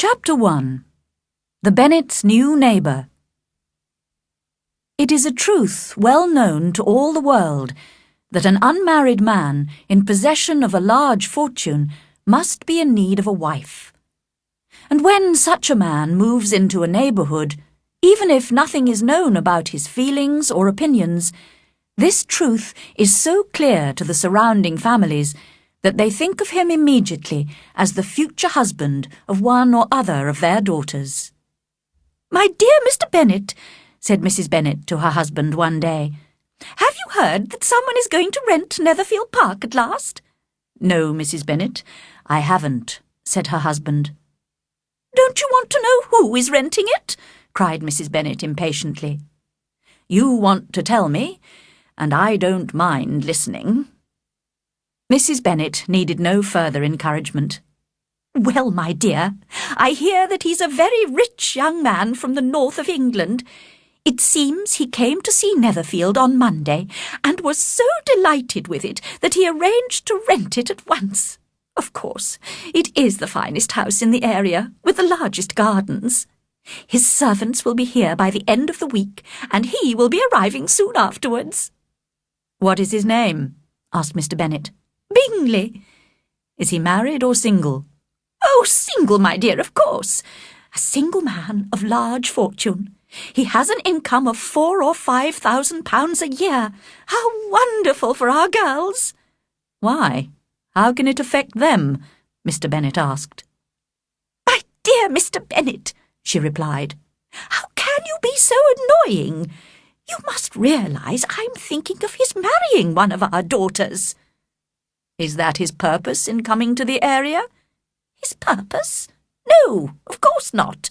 Chapter 1. The Bennets' New Neighbour. It is a truth well known to all the world that an unmarried man in possession of a large fortune must be in need of a wife. And when such a man moves into a neighbourhood, even if nothing is known about his feelings or opinions, this truth is so clear to the surrounding families that they think of him immediately as the future husband of one or other of their daughters. "My dear Mr. Bennet," said Mrs. Bennet to her husband one day, "have you heard that someone is going to rent Netherfield Park at last?" "No, Mrs. Bennet, I haven't," said her husband. "Don't you want to know who is renting it?" cried Mrs. Bennet impatiently. "You want to tell me, and I don't mind listening." Mrs. Bennet needed no further encouragement. "Well, my dear, I hear that he's a very rich young man from the north of England. It seems he came to see Netherfield on Monday, and was so delighted with it that he arranged to rent it at once. Of course, it is the finest house in the area, with the largest gardens. His servants will be here by the end of the week, and he will be arriving soon afterwards." "What is his name?" asked Mr. Bennet. "Bingley." "Is he married or single?" "Oh, single, my dear, of course. A single man of large fortune. He has an income of £4,000 or £5,000 a year. How wonderful for our girls!" "Why? How can it affect them?" Mr. Bennet asked. "My dear Mr. Bennet," she replied, "how can you be so annoying? You must realise I'm thinking of his marrying one of our daughters." "Is that his purpose in coming to the area?" "His purpose? No, of course not.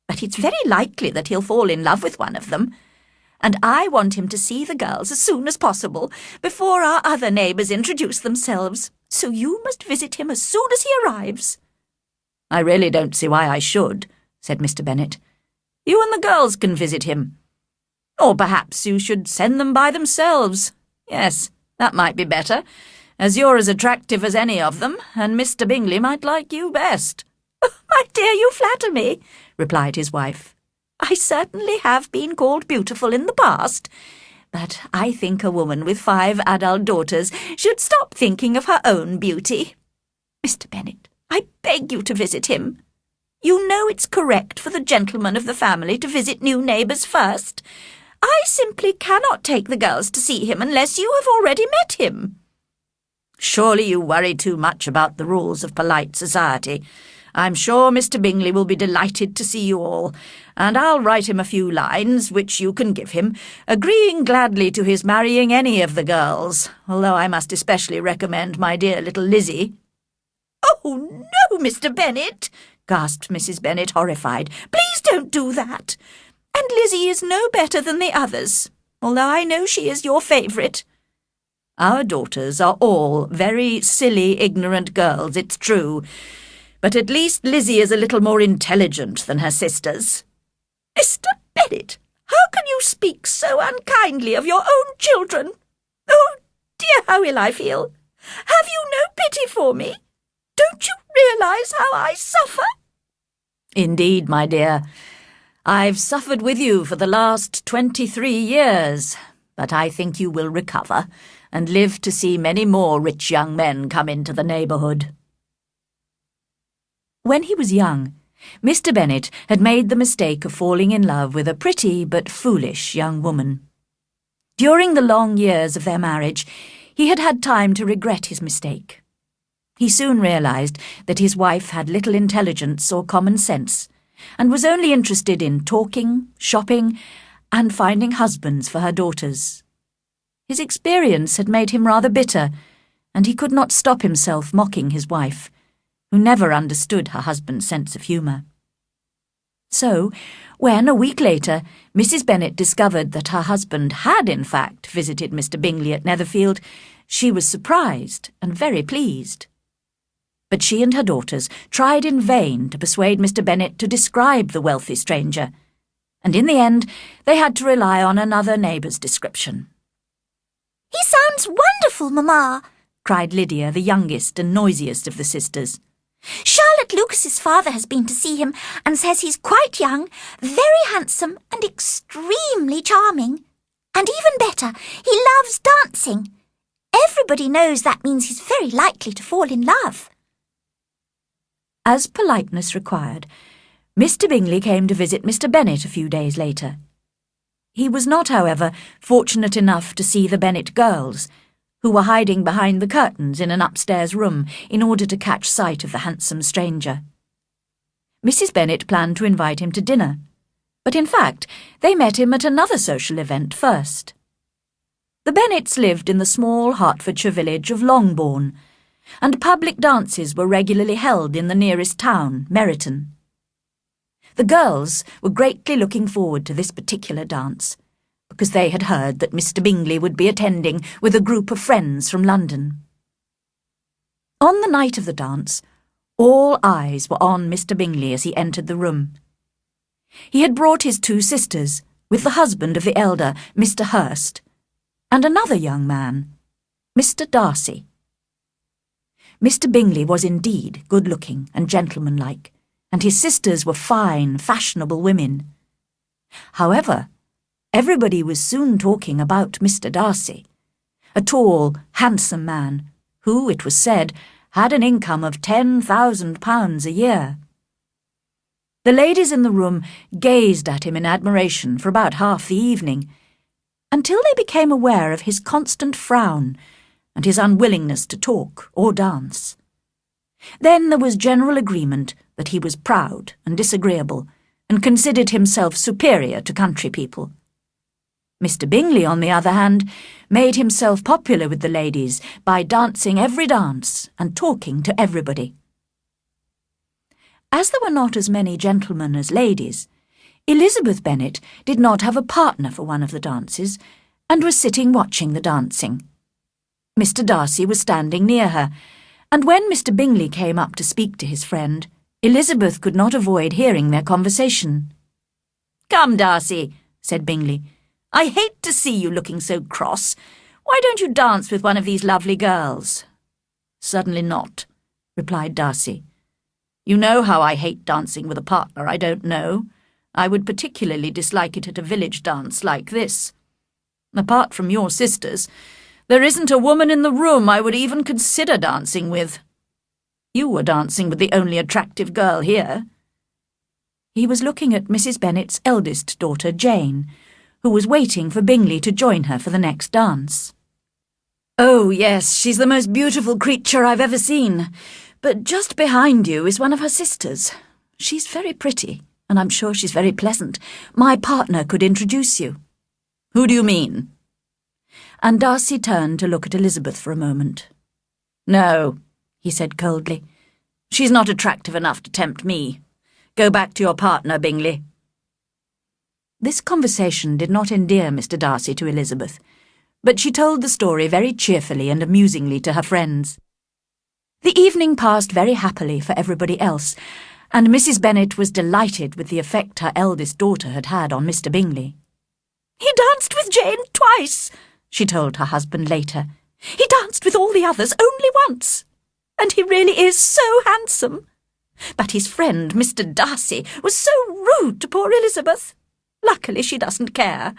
But it's very likely that he'll fall in love with one of them. And I want him to see the girls as soon as possible, before our other neighbours introduce themselves. So you must visit him as soon as he arrives." "I really don't see why I should," said Mr. Bennet. "You and the girls can visit him. Or perhaps you should send them by themselves. Yes, that might be better, as you're as attractive as any of them, and Mr. Bingley might like you best." "Oh, my dear, you flatter me," replied his wife. "I certainly have been called beautiful in the past, but I think a woman with 5 adult daughters should stop thinking of her own beauty. Mr. Bennet, I beg you to visit him. You know it's correct for the gentleman of the family to visit new neighbours first. I simply cannot take the girls to see him unless you have already met him." "Surely you worry too much about the rules of polite society. I'm sure Mr. Bingley will be delighted to see you all, and I'll write him a few lines, which you can give him, agreeing gladly to his marrying any of the girls, although I must especially recommend my dear little Lizzie." "Oh, no, Mr. Bennet," gasped Mrs. Bennet, horrified. "Please don't do that. And Lizzie is no better than the others, although I know she is your favourite." "Our daughters are all very silly, ignorant girls, it's true, but at least Lizzie is a little more intelligent than her sisters." "Mr. Bennet, how can you speak so unkindly of your own children? Oh, dear, how ill I feel. Have you no pity for me? Don't you realise how I suffer?" "Indeed, my dear, I've suffered with you for the last 23 years, but I think you will recover and live to see many more rich young men come into the neighbourhood." When he was young, Mr. Bennet had made the mistake of falling in love with a pretty but foolish young woman. During the long years of their marriage, he had had time to regret his mistake. He soon realised that his wife had little intelligence or common sense, and was only interested in talking, shopping, and finding husbands for her daughters. His experience had made him rather bitter, and he could not stop himself mocking his wife, who never understood her husband's sense of humour. So, when, a week later, Mrs. Bennet discovered that her husband had in fact visited Mr. Bingley at Netherfield, she was surprised and very pleased. But she and her daughters tried in vain to persuade Mr. Bennet to describe the wealthy stranger, and in the end they had to rely on another neighbour's description. "He sounds wonderful, Mamma," cried Lydia, the youngest and noisiest of the sisters. Charlotte Lucas's father has been to see him and says he's quite young, very handsome and extremely charming. And even better, he loves dancing. Everybody knows that means he's very likely to fall in love. As politeness required, Mr. Bingley came to visit Mr. Bennet a few days later. He was not, however, fortunate enough to see the Bennet girls, who were hiding behind the curtains in an upstairs room in order to catch sight of the handsome stranger. Mrs. Bennet planned to invite him to dinner, but in fact they met him at another social event first. The Bennets lived in the small Hertfordshire village of Longbourn, and public dances were regularly held in the nearest town, Meryton. The girls were greatly looking forward to this particular dance, because they had heard that Mr. Bingley would be attending with a group of friends from London. On the night of the dance, all eyes were on Mr. Bingley as he entered the room. He had brought his 2 sisters, with the husband of the elder, Mr. Hurst, and another young man, Mr. Darcy. Mr. Bingley was indeed good-looking and gentlemanlike, and his sisters were fine, fashionable women. However, everybody was soon talking about Mr. Darcy, a tall, handsome man, who, it was said, had an income of £10,000 a year. The ladies in the room gazed at him in admiration for about half the evening, until they became aware of his constant frown and his unwillingness to talk or dance. Then there was general agreement that he was proud and disagreeable, and considered himself superior to country people. Mr. Bingley, on the other hand, made himself popular with the ladies by dancing every dance and talking to everybody. As there were not as many gentlemen as ladies, Elizabeth Bennet did not have a partner for one of the dances, and was sitting watching the dancing. Mr. Darcy was standing near her, and when Mr. Bingley came up to speak to his friend, Elizabeth could not avoid hearing their conversation. "Come, Darcy," said Bingley. "I hate to see you looking so cross. Why don't you dance with one of these lovely girls?" "Certainly not," replied Darcy. "You know how I hate dancing with a partner I don't know. I would particularly dislike it at a village dance like this. Apart from your sisters, there isn't a woman in the room I would even consider dancing with. You were dancing with the only attractive girl here." He was looking at Mrs. Bennet's eldest daughter, Jane, who was waiting for Bingley to join her for the next dance. "Oh, yes, she's the most beautiful creature I've ever seen. But just behind you is one of her sisters. She's very pretty, and I'm sure she's very pleasant. My partner could introduce you." "Who do you mean?" And Darcy turned to look at Elizabeth for a moment. "No," he said coldly. "She's not attractive enough to tempt me. Go back to your partner, Bingley." This conversation did not endear Mr. Darcy to Elizabeth, but she told the story very cheerfully and amusingly to her friends. The evening passed very happily for everybody else, and Mrs. Bennet was delighted with the effect her eldest daughter had had on Mr. Bingley. "He danced with Jane twice," she told her husband later. "He danced with all the others only once. And he really is so handsome. But his friend, Mr. Darcy, was so rude to poor Elizabeth. Luckily she doesn't care.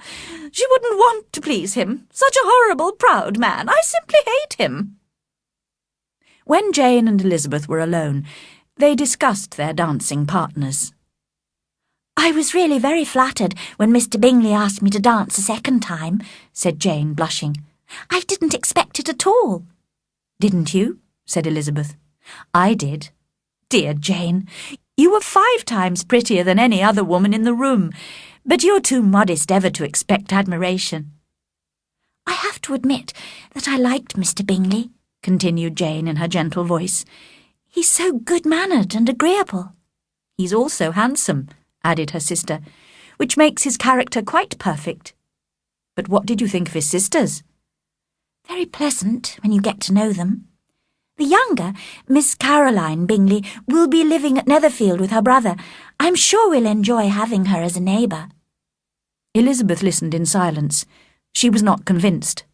She wouldn't want to please him. Such a horrible, proud man. I simply hate him." When Jane and Elizabeth were alone, they discussed their dancing partners. "I was really very flattered when Mr. Bingley asked me to dance a second time," said Jane, blushing. "I didn't expect it at all." "Didn't you?" said Elizabeth. "I did. Dear Jane, you were 5 times prettier than any other woman in the room, but you're too modest ever to expect admiration." "I have to admit that I liked Mr. Bingley," continued Jane in her gentle voice. "He's so good-mannered and agreeable." "He's also handsome," added her sister, "which makes his character quite perfect. But what did you think of his sisters?" "Very pleasant when you get to know them. The younger, Miss Caroline Bingley, will be living at Netherfield with her brother. I'm sure we'll enjoy having her as a neighbour." Elizabeth listened in silence. She was not convinced.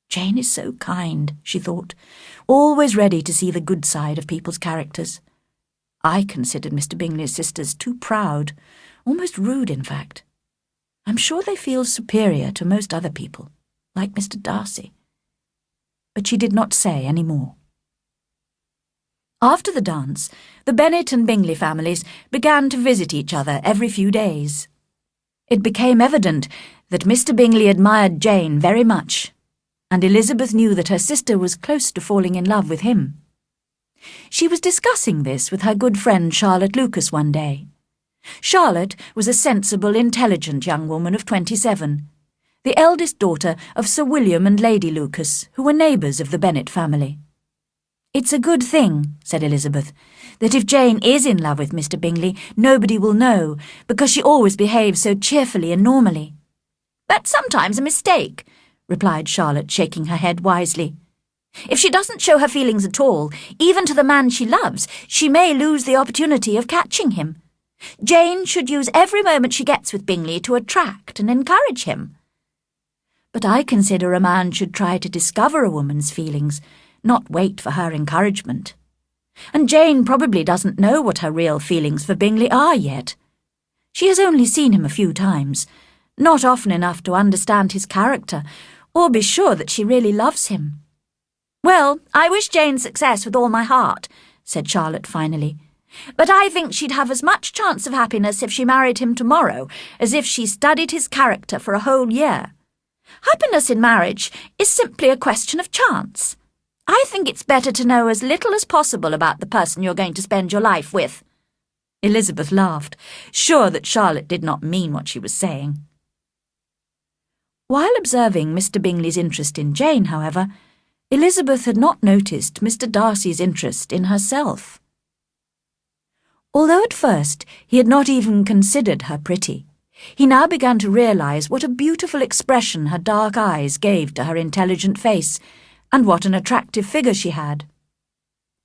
"Jane is so kind," she thought, always ready to see the good side of people's characters. I considered Mr. Bingley's sisters too proud, almost rude, in fact. I'm sure they feel superior to most other people, like Mr. Darcy. But she did not say any more. After the dance, the Bennet and Bingley families began to visit each other every few days. It became evident that Mr. Bingley admired Jane very much, and Elizabeth knew that her sister was close to falling in love with him. She was discussing this with her good friend Charlotte Lucas one day. Charlotte was a sensible, intelligent young woman of 27, the eldest daughter of Sir William and Lady Lucas, who were neighbours of the Bennet family. "It's a good thing," said Elizabeth, "that if Jane is in love with Mr. Bingley, nobody will know, because she always behaves so cheerfully and normally." "That's sometimes a mistake," replied Charlotte, shaking her head wisely. "If she doesn't show her feelings at all, even to the man she loves, she may lose the opportunity of catching him. Jane should use every moment she gets with Bingley to attract and encourage him." "But I consider a man should try to discover a woman's feelings, not wait for her encouragement. And Jane probably doesn't know what her real feelings for Bingley are yet. She has only seen him a few times, not often enough to understand his character or be sure that she really loves him." "Well, I wish Jane success with all my heart," said Charlotte finally. "But I think she'd have as much chance of happiness if she married him tomorrow as if she studied his character for a whole year. Happiness in marriage is simply a question of chance. I think it's better to know as little as possible about the person you're going to spend your life with." Elizabeth laughed, sure that Charlotte did not mean what she was saying. While observing Mr. Bingley's interest in Jane, however, Elizabeth had not noticed Mr. Darcy's interest in herself. Although at first he had not even considered her pretty, he now began to realise what a beautiful expression her dark eyes gave to her intelligent face, and what an attractive figure she had.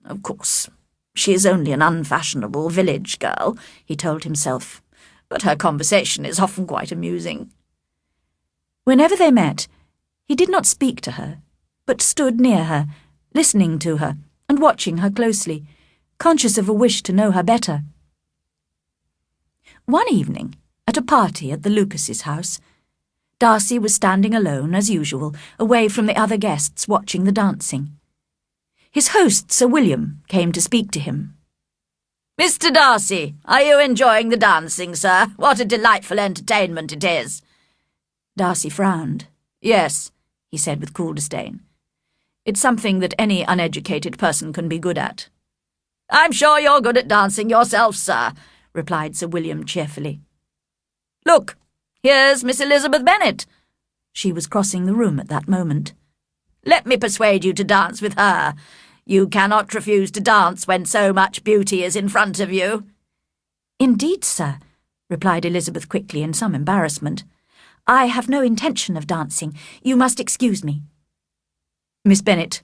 "Of course, she is only an unfashionable village girl," he told himself, "but her conversation is often quite amusing." Whenever they met, he did not speak to her, but stood near her, listening to her and watching her closely, conscious of a wish to know her better. One evening, at a party at the Lucases' house, Darcy was standing alone, as usual, away from the other guests watching the dancing. His host, Sir William, came to speak to him. "Mr. Darcy, are you enjoying the dancing, sir? What a delightful entertainment it is." Darcy frowned. "Yes," he said with cool disdain. "It's something that any uneducated person can be good at." "I'm sure you're good at dancing yourself, sir," replied Sir William cheerfully. "Look, here's Miss Elizabeth Bennet." She was crossing the room at that moment. "Let me persuade you to dance with her. You cannot refuse to dance when so much beauty is in front of you." "Indeed, sir," replied Elizabeth quickly in some embarrassment. "I have no intention of dancing. You must excuse me." "Miss Bennet,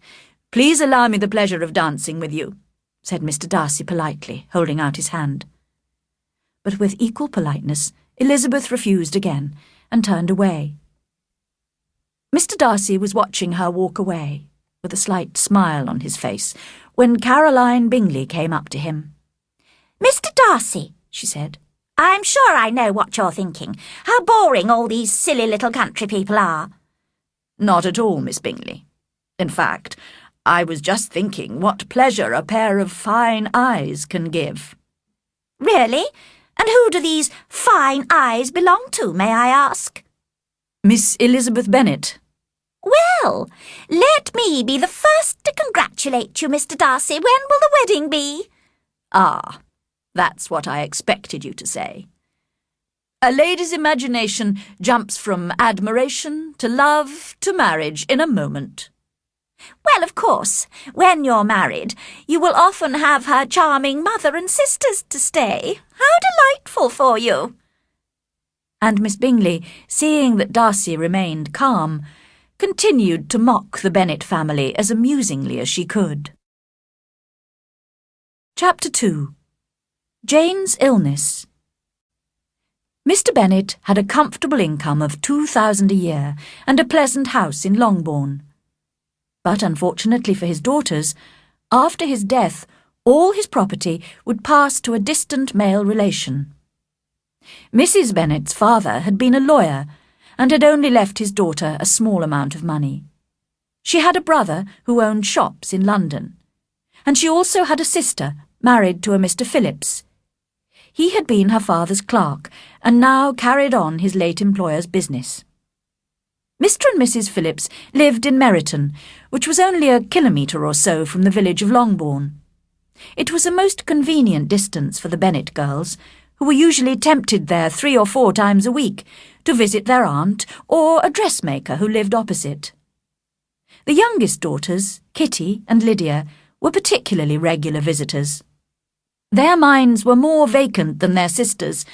please allow me the pleasure of dancing with you," said Mr. Darcy politely, holding out his hand. But with equal politeness, Elizabeth refused again, and turned away. Mr. Darcy was watching her walk away, with a slight smile on his face, when Caroline Bingley came up to him. "Mr. Darcy," she said, "I'm sure I know what you're thinking. How boring all these silly little country people are." "Not at all, Miss Bingley. In fact, I was just thinking what pleasure a pair of fine eyes can give." "Really? And who do these fine eyes belong to, may I ask?" "Miss Elizabeth Bennet." "Well, let me be the first to congratulate you, Mr. Darcy. When will the wedding be?" "Ah, that's what I expected you to say. A lady's imagination jumps from admiration to love to marriage in a moment." "Well, of course, when you're married, you will often have her charming mother and sisters to stay. How delightful for you!" And Miss Bingley, seeing that Darcy remained calm, continued to mock the Bennet family as amusingly as she could. Chapter 2. Jane's Illness. Mr. Bennet had a comfortable income of 2,000 a year and a pleasant house in Longbourn. But unfortunately for his daughters, after his death, All his property would pass to a distant male relation. Mrs. Bennet's father had been a lawyer and had only left his daughter a small amount of money. She had a brother who owned shops in London, and she also had a sister married to a Mr. Phillips. He had been her father's clerk and now carried on his late employer's business. Mr. and Mrs. Phillips lived in Meryton, which was only a kilometre or so from the village of Longbourn. It was a most convenient distance for the Bennet girls, who were usually tempted there 3 or 4 times a week to visit their aunt or a dressmaker who lived opposite. The youngest daughters, Kitty and Lydia, were particularly regular visitors. Their minds were more vacant than their sisters',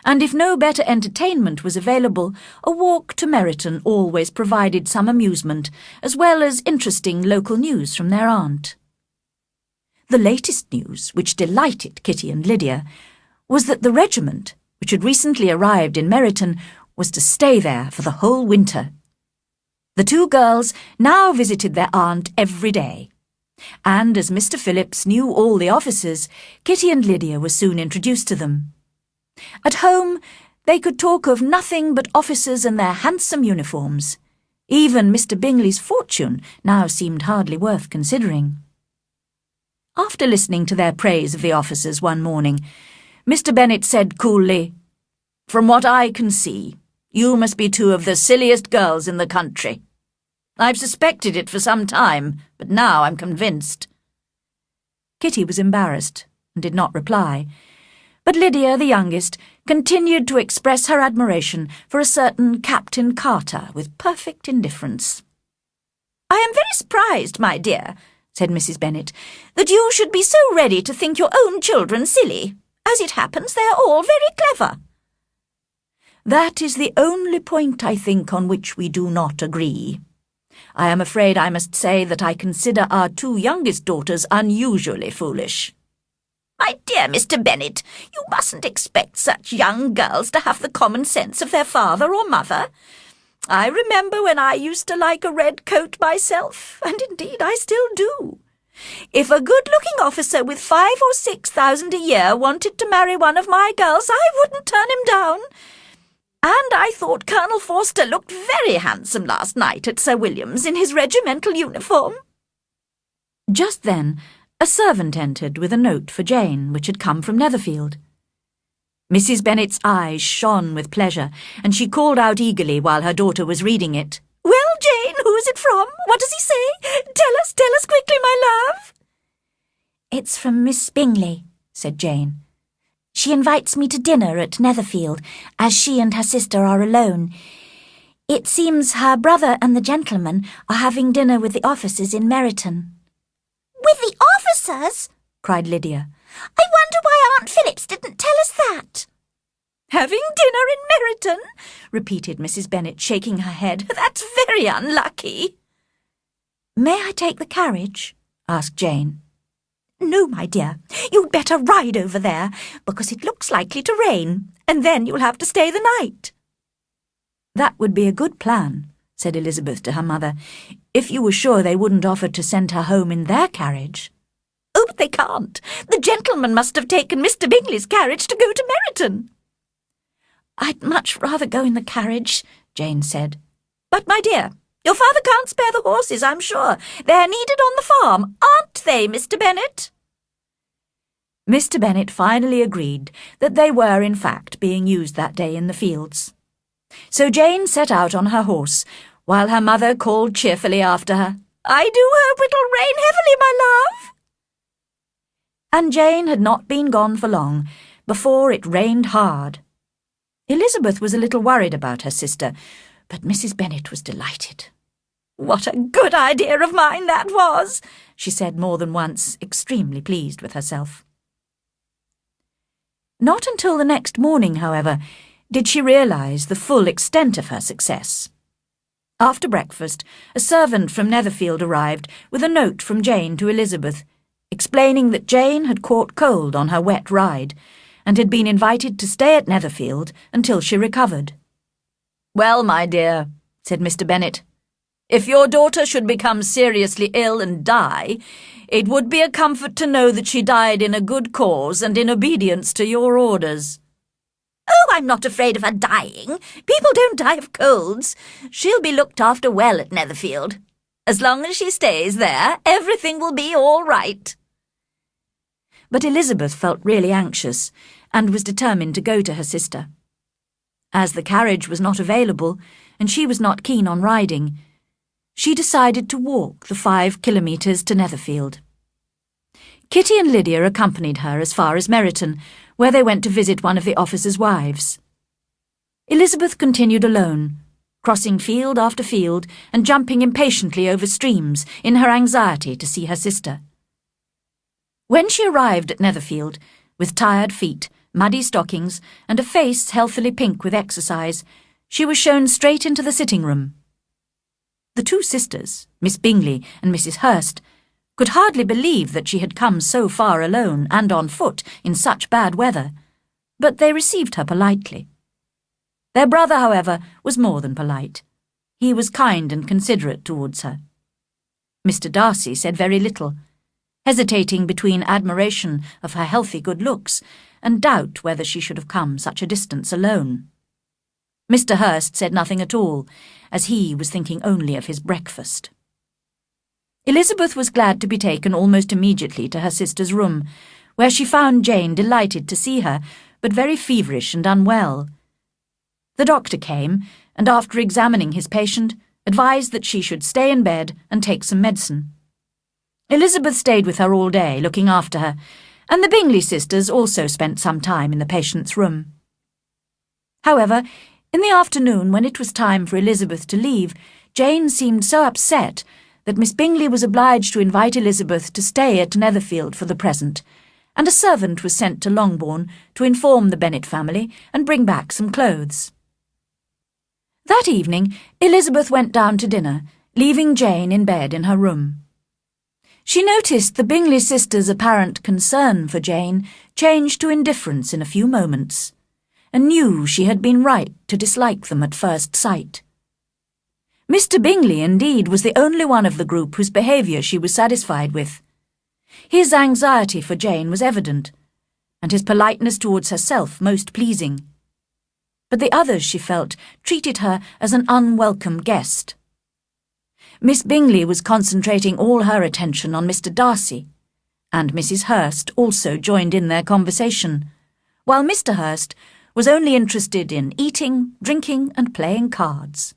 and if no better entertainment was available, a walk to Meryton always provided some amusement, as well as interesting local news from their aunt. The latest news, which delighted Kitty and Lydia, was that the regiment, which had recently arrived in Meryton, was to stay there for the whole winter. The 2 girls now visited their aunt every day, and as Mr. Phillips knew all the officers, Kitty and Lydia were soon introduced to them. At home, they could talk of nothing but officers and their handsome uniforms. Even Mr. Bingley's fortune now seemed hardly worth considering. After listening to their praise of the officers one morning, Mr. Bennet said coolly, "From what I can see, you must be 2 of the silliest girls in the country. I've suspected it for some time, but now I'm convinced." Kitty was embarrassed and did not reply, but Lydia, the youngest, continued to express her admiration for a certain Captain Carter with perfect indifference. "I am very surprised, my dear," said Mrs. Bennet, "that you should be so ready to think your own children silly. As it happens, they are all very clever." "That is the only point, I think, on which we do not agree. I am afraid I must say that I consider our 2 youngest daughters unusually foolish." "My dear Mr. Bennet, you mustn't expect such young girls to have the common sense of their father or mother. I remember when I used to like a red coat myself, and indeed I still do. If a good-looking officer with 5,000 or 6,000 a year wanted to marry one of my girls, I wouldn't turn him down. And I thought Colonel Forster looked very handsome last night at Sir William's in his regimental uniform." Just then, a servant entered with a note for Jane, which had come from Netherfield. Mrs. Bennet's eyes shone with pleasure, and she called out eagerly while her daughter was reading it, "Well, Jane, who is it from? What does he say? Tell us quickly, my love." "It's from Miss Bingley," said Jane. "She invites me to dinner at Netherfield, as she and her sister are alone. It seems her brother and the gentleman are having dinner with the officers in Meryton." "With the officers?" cried Lydia. "I wonder why Aunt Phillips didn't tell us that." "Having dinner in Meryton?" repeated Mrs. Bennet, shaking her head. "That's very unlucky." "May I take the carriage?" asked Jane. "No, my dear. You'd better ride over there, because it looks likely to rain, and then you'll have to stay the night." "That would be a good plan," said Elizabeth to her mother, "if you were sure they wouldn't offer to send her home in their carriage." "Oh, but they can't. The gentleman must have taken Mr. Bingley's carriage to go to Meryton." "I'd much rather go in the carriage," Jane said. "But, my dear, your father can't spare the horses, I'm sure. They're needed on the farm, aren't they, Mr. Bennet?" Mr. Bennet finally agreed that they were, in fact, being used that day in the fields. So Jane set out on her horse, while her mother called cheerfully after her, "I do hope it'll rain heavily, my love." And Jane had not been gone for long before it rained hard. Elizabeth was a little worried about her sister, but Mrs. Bennet was delighted. "What a good idea of mine that was," she said more than once, extremely pleased with herself. Not until the next morning, however, did she realise the full extent of her success. After breakfast, a servant from Netherfield arrived with a note from Jane to Elizabeth, explaining that Jane had caught cold on her wet ride, and had been invited to stay at Netherfield until she recovered. "Well, my dear," said Mr. Bennet, If your daughter should become seriously ill and die, it would be a comfort to know that she died in a good cause and in obedience to your orders." "Oh, I'm not afraid of her dying. People don't die of colds. She'll be looked after well at Netherfield. As long as she stays there, everything will be all right." But Elizabeth felt really anxious and was determined to go to her sister. As the carriage was not available and she was not keen on riding, she decided to walk the 5 kilometres to Netherfield. Kitty and Lydia accompanied her as far as Meryton, where they went to visit one of the officers' wives. Elizabeth continued alone, crossing field after field and jumping impatiently over streams in her anxiety to see her sister. When she arrived at Netherfield, with tired feet, muddy stockings, and a face healthily pink with exercise, she was shown straight into the sitting-room. The two sisters, Miss Bingley and Mrs. Hurst, could hardly believe that she had come so far alone and on foot in such bad weather, but they received her politely. Their brother, however, was more than polite. He was kind and considerate towards her. Mr. Darcy said very little, hesitating between admiration of her healthy good looks and doubt whether she should have come such a distance alone. Mr. Hurst said nothing at all, as he was thinking only of his breakfast. Elizabeth was glad to be taken almost immediately to her sister's room, where she found Jane delighted to see her, but very feverish and unwell. The doctor came, and after examining his patient, advised that she should stay in bed and take some medicine. Elizabeth stayed with her all day, looking after her, and the Bingley sisters also spent some time in the patient's room. However, in the afternoon, when it was time for Elizabeth to leave, Jane seemed so upset that Miss Bingley was obliged to invite Elizabeth to stay at Netherfield for the present, and a servant was sent to Longbourn to inform the Bennet family and bring back some clothes. That evening, Elizabeth went down to dinner, leaving Jane in bed in her room. She noticed the Bingley sisters' apparent concern for Jane changed to indifference in a few moments, and knew she had been right to dislike them at first sight. Mr. Bingley, indeed, was the only one of the group whose behaviour she was satisfied with. His anxiety for Jane was evident, and his politeness towards herself most pleasing. But the others, she felt, treated her as an unwelcome guest. Miss Bingley was concentrating all her attention on Mr. Darcy, and Mrs. Hurst also joined in their conversation, while Mr. Hurst was only interested in eating, drinking, and playing cards.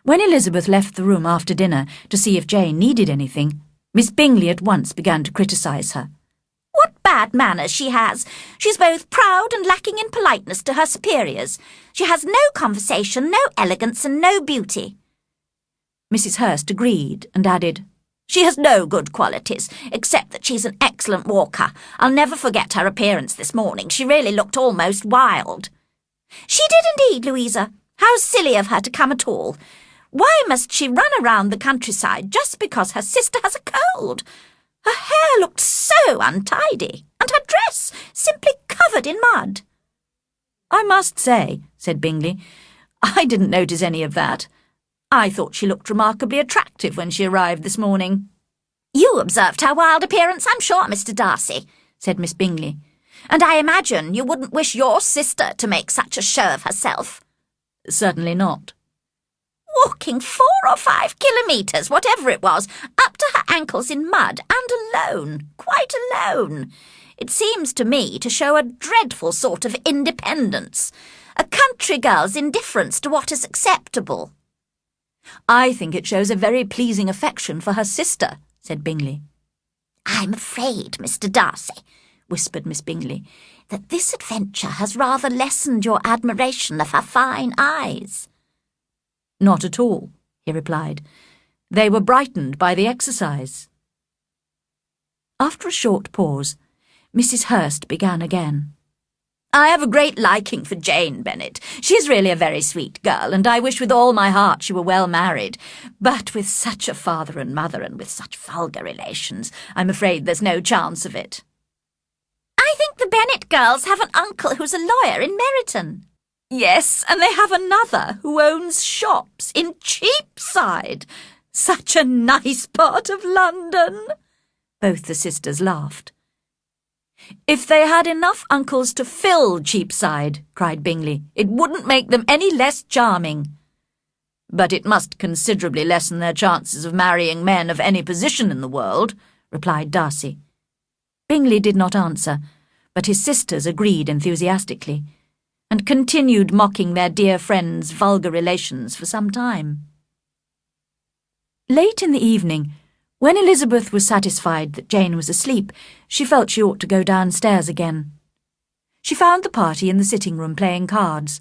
When Elizabeth left the room after dinner to see if Jane needed anything, Miss Bingley at once began to criticise her. "What bad manners she has! She's both proud and lacking in politeness to her superiors. She has no conversation, no elegance, and no beauty." Mrs. Hurst agreed and added, "She has no good qualities, except that she's an excellent walker. I'll never forget her appearance this morning. She really looked almost wild." "She did indeed, Louisa. How silly of her to come at all. Why must she run around the countryside just because her sister has a cold? Her hair looked so untidy, and her dress simply covered in mud." "I must say," said Bingley, "I didn't notice any of that. I thought she looked remarkably attractive when she arrived this morning." "You observed her wild appearance, I'm sure, Mr. Darcy," said Miss Bingley, "and I imagine you wouldn't wish your sister to make such a show of herself." "Certainly not." "Walking 4 or 5 kilometres, whatever it was, up to her ankles in mud, and alone, quite alone. It seems to me to show a dreadful sort of independence, a country girl's indifference to what is acceptable." "I think it shows a very pleasing affection for her sister," said Bingley. "I'm afraid, Mr. Darcy," whispered Miss Bingley, "that this adventure has rather lessened your admiration of her fine eyes." "Not at all," he replied. "They were brightened by the exercise." After a short pause, Mrs. Hurst began again. "I have a great liking for Jane Bennet. She is really a very sweet girl, and I wish with all my heart she were well married. But with such a father and mother, and with such vulgar relations, I'm afraid there's no chance of it." "I think the Bennet girls have an uncle who's a lawyer in Meryton." Yes, and they have another who owns shops in Cheapside. Such a nice part of London. Both the sisters laughed. If they had enough uncles to fill Cheapside, cried Bingley, it wouldn't make them any less charming. But it must considerably lessen their chances of marrying men of any position in the world, replied Darcy. Bingley did not answer, but his sisters agreed enthusiastically, and continued mocking their dear friend's vulgar relations for some time. Late in the evening, when Elizabeth was satisfied that Jane was asleep, she felt she ought to go downstairs again. She found the party in the sitting-room playing cards,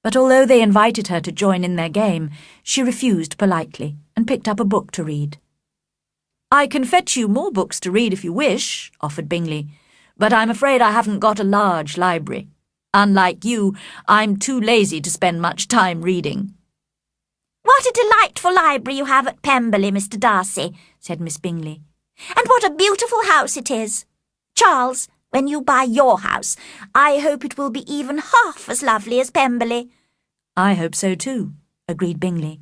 but although they invited her to join in their game, she refused politely and picked up a book to read. "I can fetch you more books to read if you wish," offered Bingley, "but I'm afraid I haven't got a large library. Unlike you, I'm too lazy to spend much time reading." "What a delightful library you have at Pemberley, Mr. Darcy," said Miss Bingley. "And what a beautiful house it is. Charles, when you buy your house, I hope it will be even half as lovely as Pemberley." "I hope so too," agreed Bingley.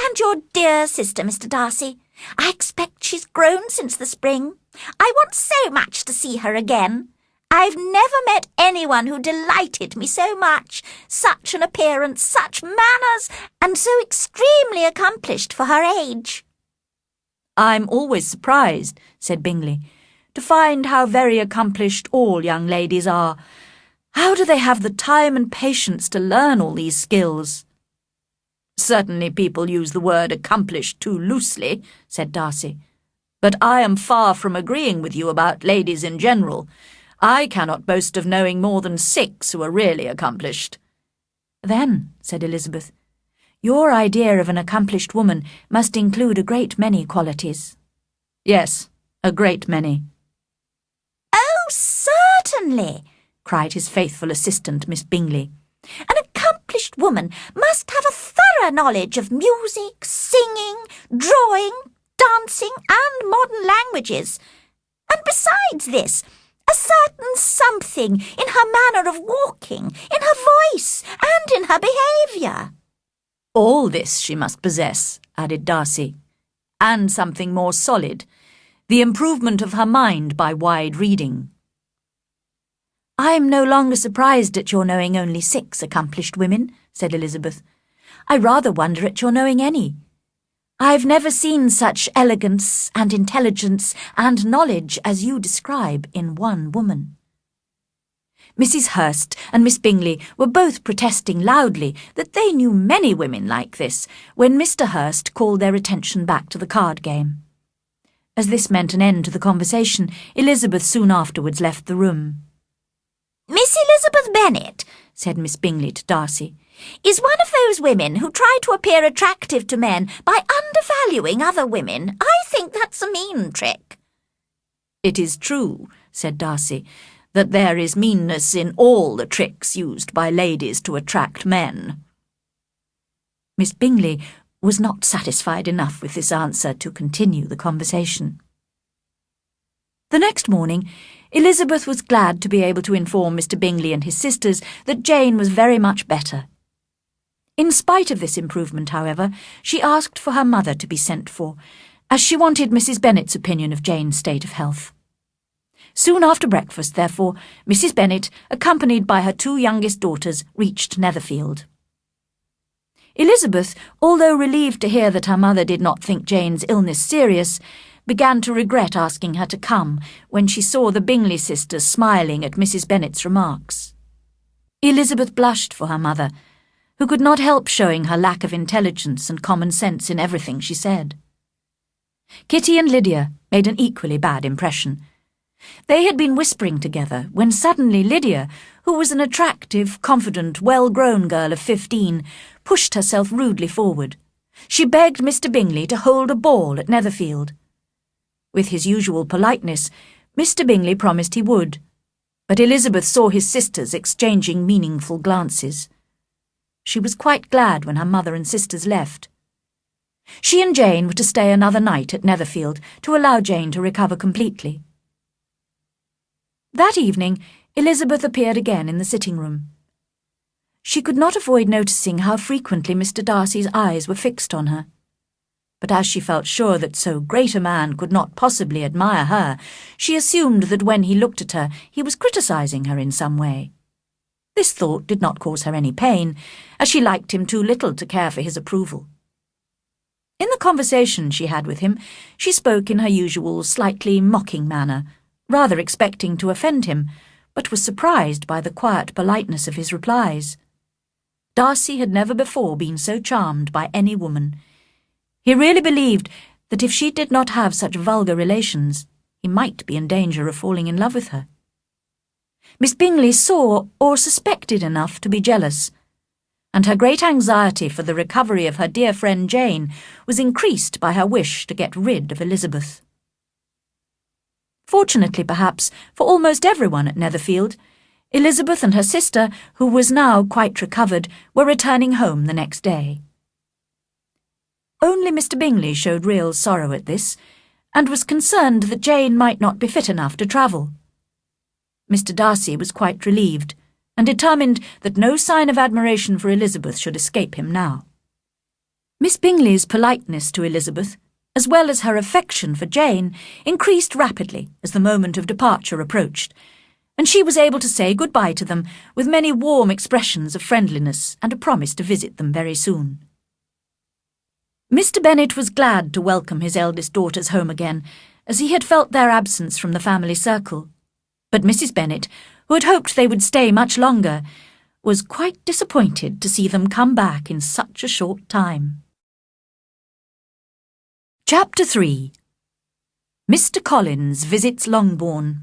"And your dear sister, Mr. Darcy. I expect she's grown since the spring. I want so much to see her again. I've never met anyone who delighted me so much. Such an appearance, such manners, and so extremely accomplished for her age." "I'm always surprised," said Bingley, "to find how very accomplished all young ladies are. How do they have the time and patience to learn all these skills?" "Certainly people use the word accomplished too loosely," said Darcy. "But I am far from agreeing with you about ladies in general. I cannot boast of knowing more than 6 who are really accomplished." "Then," said Elizabeth, "your idea of an accomplished woman must include a great many qualities." "Yes, a great many." "Oh, certainly," cried his faithful assistant, Miss Bingley. "An accomplished woman must have a thorough knowledge of music, singing, drawing, dancing, and modern languages. And besides this, a certain something in her manner of walking, in her voice, and in her behaviour." "All this she must possess," added Darcy, "and something more solid, the improvement of her mind by wide reading." "I'm no longer surprised at your knowing only 6 accomplished women," said Elizabeth. "I rather wonder at your knowing any. I've never seen such elegance and intelligence and knowledge as you describe in one woman." Mrs. Hurst and Miss Bingley were both protesting loudly that they knew many women like this when Mr. Hurst called their attention back to the card game. As this meant an end to the conversation, Elizabeth soon afterwards left the room. "Miss Elizabeth Bennet," said Miss Bingley to Darcy, "is one of those women who try to appear attractive to men by undervaluing other women. I think that's a mean trick." "It is true," said Darcy, "that there is meanness in all the tricks used by ladies to attract men." Miss Bingley was not satisfied enough with this answer to continue the conversation. The next morning, Elizabeth was glad to be able to inform Mr. Bingley and his sisters that Jane was very much better. In spite of this improvement, however, she asked for her mother to be sent for, as she wanted Mrs. Bennet's opinion of Jane's state of health. Soon after breakfast, therefore, Mrs. Bennet, accompanied by her 2 youngest daughters, reached Netherfield. Elizabeth, although relieved to hear that her mother did not think Jane's illness serious, began to regret asking her to come when she saw the Bingley sisters smiling at Mrs. Bennet's remarks. Elizabeth blushed for her mother, who could not help showing her lack of intelligence and common sense in everything she said. Kitty and Lydia made an equally bad impression. They had been whispering together when suddenly Lydia, who was an attractive, confident, well-grown girl of 15, pushed herself rudely forward. She begged Mr. Bingley to hold a ball at Netherfield. With his usual politeness, Mr. Bingley promised he would, but Elizabeth saw his sisters exchanging meaningful glances. She was quite glad when her mother and sisters left. She and Jane were to stay another night at Netherfield to allow Jane to recover completely. That evening, Elizabeth appeared again in the sitting-room. She could not avoid noticing how frequently Mr. Darcy's eyes were fixed on her. But as she felt sure that so great a man could not possibly admire her, she assumed that when he looked at her, he was criticising her in some way. This thought did not cause her any pain, as she liked him too little to care for his approval. In the conversation she had with him, she spoke in her usual slightly mocking manner, rather expecting to offend him, but was surprised by the quiet politeness of his replies. Darcy had never before been so charmed by any woman. He really believed that if she did not have such vulgar relations, he might be in danger of falling in love with her. Miss Bingley saw or suspected enough to be jealous, and her great anxiety for the recovery of her dear friend Jane was increased by her wish to get rid of Elizabeth. Fortunately, perhaps, for almost everyone at Netherfield, Elizabeth and her sister, who was now quite recovered, were returning home the next day. Only Mr. Bingley showed real sorrow at this, and was concerned that Jane might not be fit enough to travel. Mr. Darcy was quite relieved, and determined that no sign of admiration for Elizabeth should escape him now. Miss Bingley's politeness to Elizabeth, as well as her affection for Jane, increased rapidly as the moment of departure approached, and she was able to say good-bye to them with many warm expressions of friendliness and a promise to visit them very soon. Mr. Bennet was glad to welcome his eldest daughters home again, as he had felt their absence from the family circle. But Mrs. Bennet, who had hoped they would stay much longer, was quite disappointed to see them come back in such a short time. Chapter 3. Mr. Collins visits Longbourn.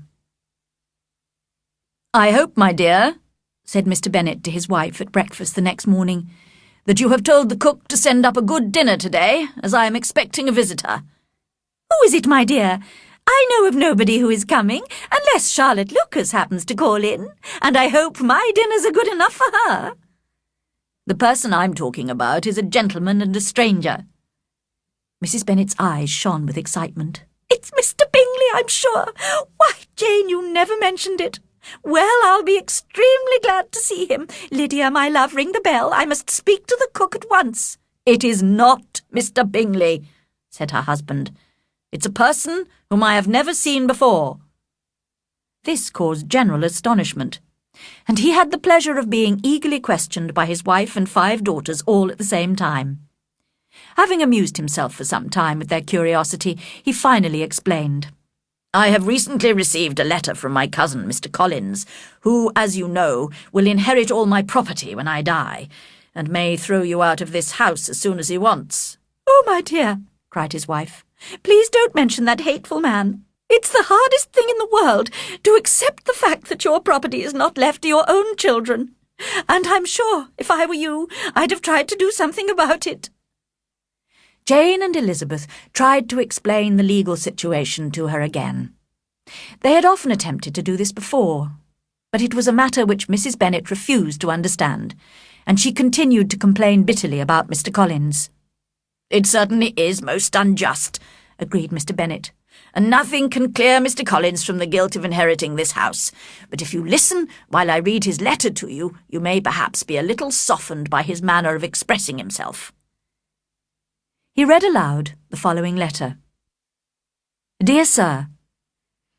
"I hope, my dear," said Mr. Bennet to his wife at breakfast the next morning, "that you have told the cook to send up a good dinner today, as I am expecting a visitor." "Who is it, my dear? I know of nobody who is coming, unless Charlotte Lucas happens to call in, and I hope my dinners are good enough for her." "The person I'm talking about is a gentleman and a stranger." Mrs. Bennet's eyes shone with excitement. "It's Mr. Bingley, I'm sure. Why, Jane, you never mentioned it. Well, I'll be extremely glad to see him. Lydia, my love, ring the bell. I must speak to the cook at once." "It is not Mr. Bingley," said her husband. "It's a person whom I have never seen before." This caused general astonishment, and he had the pleasure of being eagerly questioned by his wife and 5 daughters all at the same time. Having amused himself for some time with their curiosity, he finally explained. "I have recently received a letter from my cousin, Mr. Collins, who, as you know, will inherit all my property when I die, and may throw you out of this house as soon as he wants." "Oh, my dear," cried his wife, "please don't mention that hateful man. It's the hardest thing in the world to accept the fact that your property is not left to your own children, and I'm sure, if I were you, I'd have tried to do something about it." Jane and Elizabeth tried to explain the legal situation to her again. They had often attempted to do this before, but it was a matter which Mrs. Bennet refused to understand, and she continued to complain bitterly about Mr. Collins. "It certainly is most unjust," agreed Mr. Bennet, "and nothing can clear Mr. Collins from the guilt of inheriting this house. But if you listen while I read his letter to you, you may perhaps be a little softened by his manner of expressing himself." He read aloud the following letter. "Dear Sir,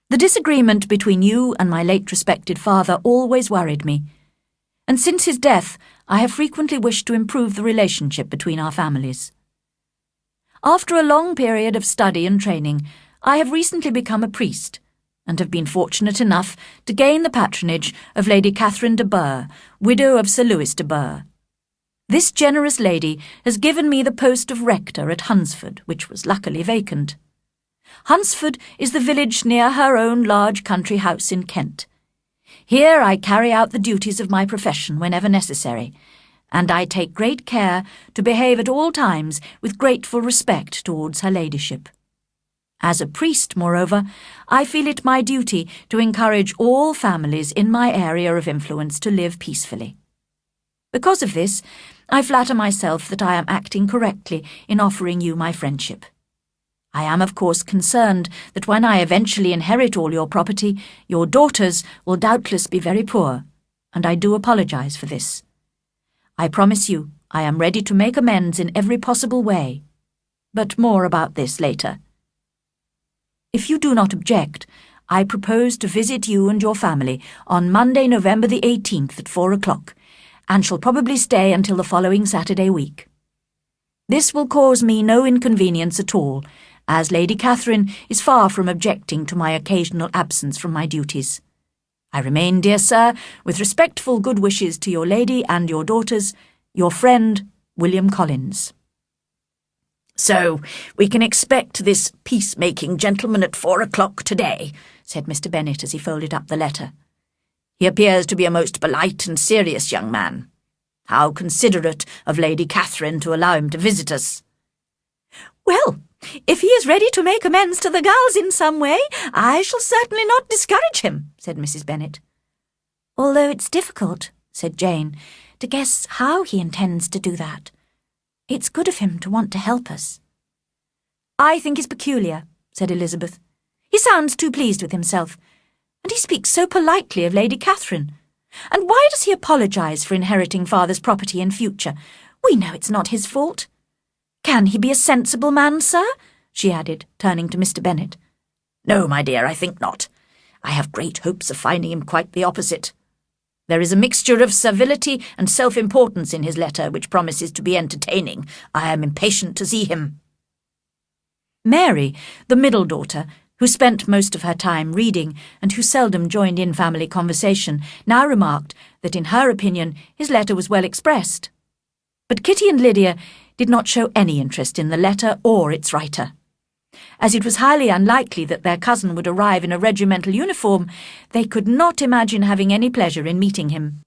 the disagreement between you and my late respected father always worried me, and since his death I have frequently wished to improve the relationship between our families. After a long period of study and training, I have recently become a priest, and have been fortunate enough to gain the patronage of Lady Catherine de Burgh, widow of Sir Louis de Burgh. This generous lady has given me the post of rector at Hunsford, which was luckily vacant. Hunsford is the village near her own large country house in Kent. Here I carry out the duties of my profession whenever necessary, and I take great care to behave at all times with grateful respect towards her ladyship. As a priest, moreover, I feel it my duty to encourage all families in my area of influence to live peacefully. Because of this, I flatter myself that I am acting correctly in offering you my friendship. I am, of course, concerned that when I eventually inherit all your property, your daughters will doubtless be very poor, and I do apologize for this. I promise you I am ready to make amends in every possible way. But more about this later. If you do not object, I propose to visit you and your family on Monday, November the 18th at 4 o'clock, and shall probably stay until the following Saturday week. This will cause me no inconvenience at all, as Lady Catherine is far from objecting to my occasional absence from my duties. I remain, dear sir, with respectful good wishes to your lady and your daughters, your friend, William Collins. So, we can expect this peacemaking gentleman at 4 o'clock today, said Mr. Bennet as he folded up the letter. He appears to be a most polite and serious young man. How considerate of Lady Catherine to allow him to visit us. Well, if he is ready to make amends to the girls in some way, I shall certainly not discourage him, said Mrs. Bennet. Although it's difficult, said Jane, to guess how he intends to do that. It's good of him to want to help us. I think he's peculiar, said Elizabeth. He sounds too pleased with himself, and he speaks so politely of Lady Catherine. And why does he apologise for inheriting father's property in future? We know it's not his fault. Can he be a sensible man, sir? She added, turning to Mr. Bennet. No, my dear, I think not. I have great hopes of finding him quite the opposite. There is a mixture of servility and self-importance in his letter which promises to be entertaining. I am impatient to see him. Mary, the middle daughter, who spent most of her time reading and who seldom joined in family conversation, now remarked that in her opinion his letter was well expressed. But Kitty and Lydia did not show any interest in the letter or its writer. As it was highly unlikely that their cousin would arrive in a regimental uniform, they could not imagine having any pleasure in meeting him.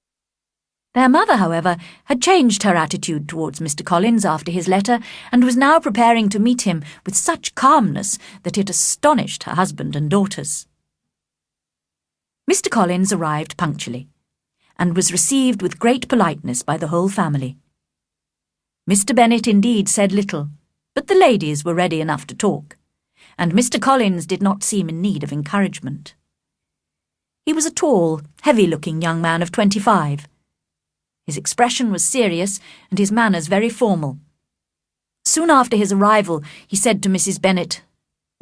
Their mother, however, had changed her attitude towards Mr. Collins after his letter, and was now preparing to meet him with such calmness that it astonished her husband and daughters. Mr. Collins arrived punctually, and was received with great politeness by the whole family. Mr. Bennet indeed said little, but the ladies were ready enough to talk, and Mr. Collins did not seem in need of encouragement. He was a tall, heavy-looking young man of 25. His expression was serious, and his manners very formal. Soon after his arrival, he said to Mrs. Bennet,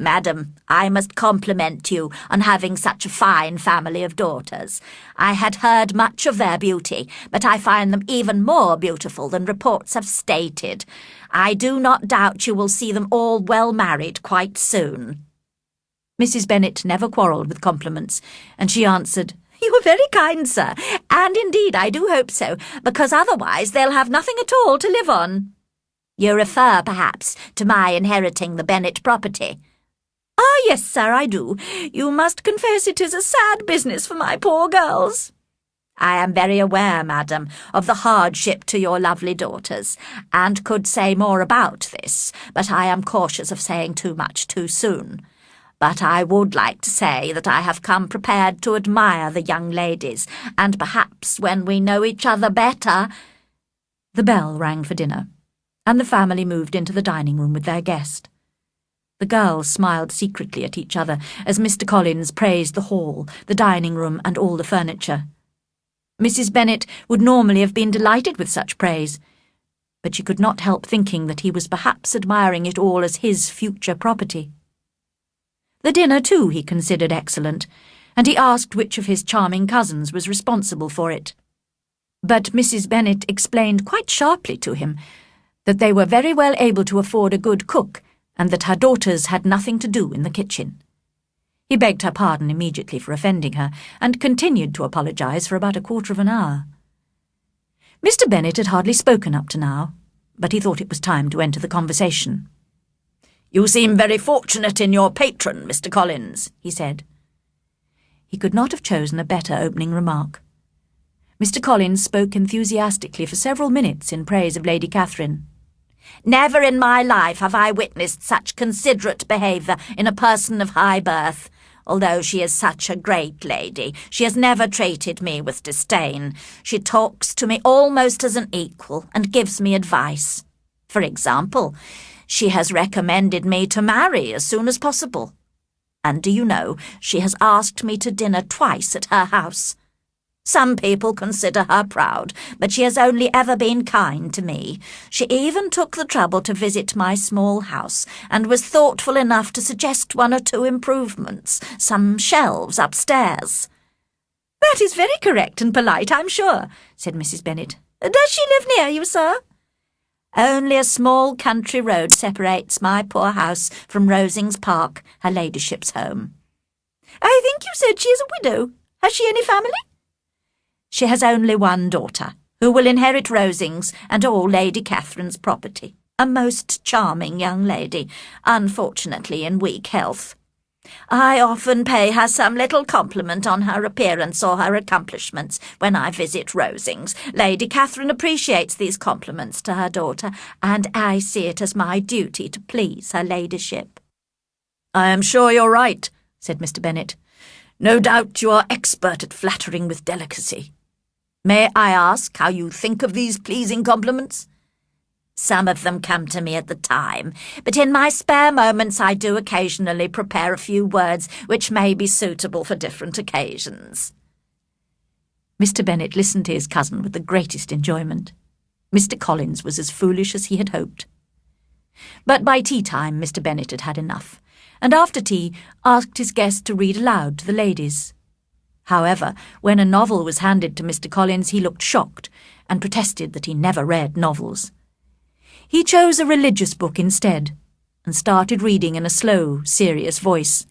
Madam, I must compliment you on having such a fine family of daughters. I had heard much of their beauty, but I find them even more beautiful than reports have stated. I do not doubt you will see them all well married quite soon. Mrs. Bennet never quarrelled with compliments, and she answered, You are very kind, sir, and indeed I do hope so, because otherwise they'll have nothing at all to live on. You refer, perhaps, to my inheriting the Bennet property. Ah, yes, sir, I do. You must confess it is a sad business for my poor girls. I am very aware, madam, of the hardship to your lovely daughters, and could say more about this, but I am cautious of saying too much too soon. But I would like to say that I have come prepared to admire the young ladies, and perhaps when we know each other better— The bell rang for dinner, and the family moved into the dining room with their guest. The girls smiled secretly at each other as Mr. Collins praised the hall, the dining room, and all the furniture. Mrs. Bennet would normally have been delighted with such praise, but she could not help thinking that he was perhaps admiring it all as his future property. The dinner, too, he considered excellent, and he asked which of his charming cousins was responsible for it. But Mrs. Bennet explained quite sharply to him that they were very well able to afford a good cook, and that her daughters had nothing to do in the kitchen. He begged her pardon immediately for offending her, and continued to apologise for about a quarter of an hour. Mr. Bennet had hardly spoken up to now, but he thought it was time to enter the conversation. You seem very fortunate in your patron, Mr. Collins, he said. He could not have chosen a better opening remark. Mr. Collins spoke enthusiastically for several minutes in praise of Lady Catherine. Never in my life have I witnessed such considerate behaviour in a person of high birth. Although she is such a great lady, she has never treated me with disdain. She talks to me almost as an equal and gives me advice. For example, she has recommended me to marry as soon as possible. And do you know, she has asked me to dinner twice at her house. Some people consider her proud, but she has only ever been kind to me. She even took the trouble to visit my small house, and was thoughtful enough to suggest 1 or 2 improvements, some shelves upstairs." "That is very correct and polite, I'm sure," said Mrs. Bennet. "Does she live near you, sir?" "Only a small country road separates my poor house from Rosings Park, her ladyship's home." "I think you said she is a widow. Has she any family?" "She has only 1 daughter, who will inherit Rosings and all Lady Catherine's property. A most charming young lady, unfortunately in weak health. I often pay her some little compliment on her appearance or her accomplishments when I visit Rosings. Lady Catherine appreciates these compliments to her daughter, and I see it as my duty to please her ladyship." "I am sure you're right," said Mr. Bennet. "No doubt you are expert at flattering with delicacy. May I ask how you think of these pleasing compliments?" "Some of them come to me at the time, but in my spare moments I do occasionally prepare a few words which may be suitable for different occasions." Mr. Bennet listened to his cousin with the greatest enjoyment. Mr. Collins was as foolish as he had hoped. But by tea-time Mr. Bennet had had enough, and after tea asked his guest to read aloud to the ladies. However, when a novel was handed to Mr. Collins, he looked shocked, and protested that he never read novels. He chose a religious book instead, and started reading in a slow, serious voice.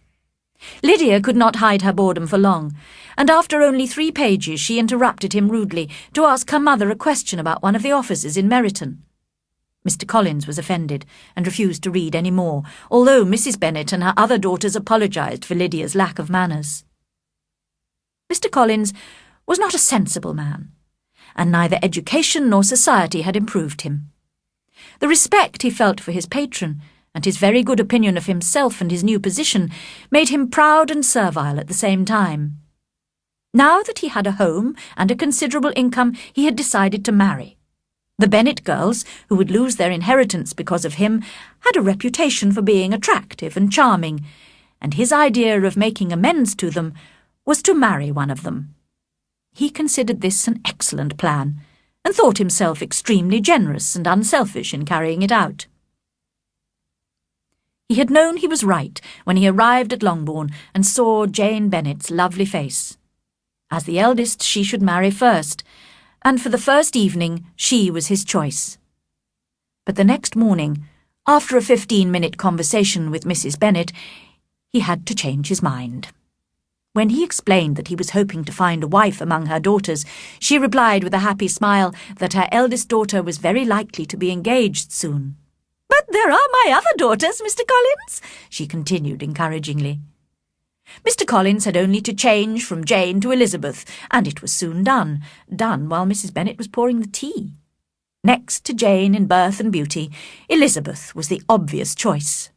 Lydia could not hide her boredom for long, and after only 3 pages she interrupted him rudely to ask her mother a question about one of the officers in Meryton. Mr. Collins was offended, and refused to read any more, although Mrs. Bennet and her other daughters apologised for Lydia's lack of manners. Mr. Collins was not a sensible man, and neither education nor society had improved him. The respect he felt for his patron, and his very good opinion of himself and his new position, made him proud and servile at the same time. Now that he had a home and a considerable income, he had decided to marry. The Bennet girls, who would lose their inheritance because of him, had a reputation for being attractive and charming, and his idea of making amends to them was to marry one of them. He considered this an excellent plan, and thought himself extremely generous and unselfish in carrying it out. He had known he was right when he arrived at Longbourn and saw Jane Bennet's lovely face. As the eldest, she should marry first, and for the first evening she was his choice. But the next morning, after a 15-minute conversation with Mrs. Bennet, he had to change his mind. When he explained that he was hoping to find a wife among her daughters, she replied with a happy smile that her eldest daughter was very likely to be engaged soon. "But there are my other daughters, Mr. Collins," she continued encouragingly. Mr. Collins had only to change from Jane to Elizabeth, and it was soon done while Mrs. Bennet was pouring the tea. Next to Jane in birth and beauty, Elizabeth was the obvious choice.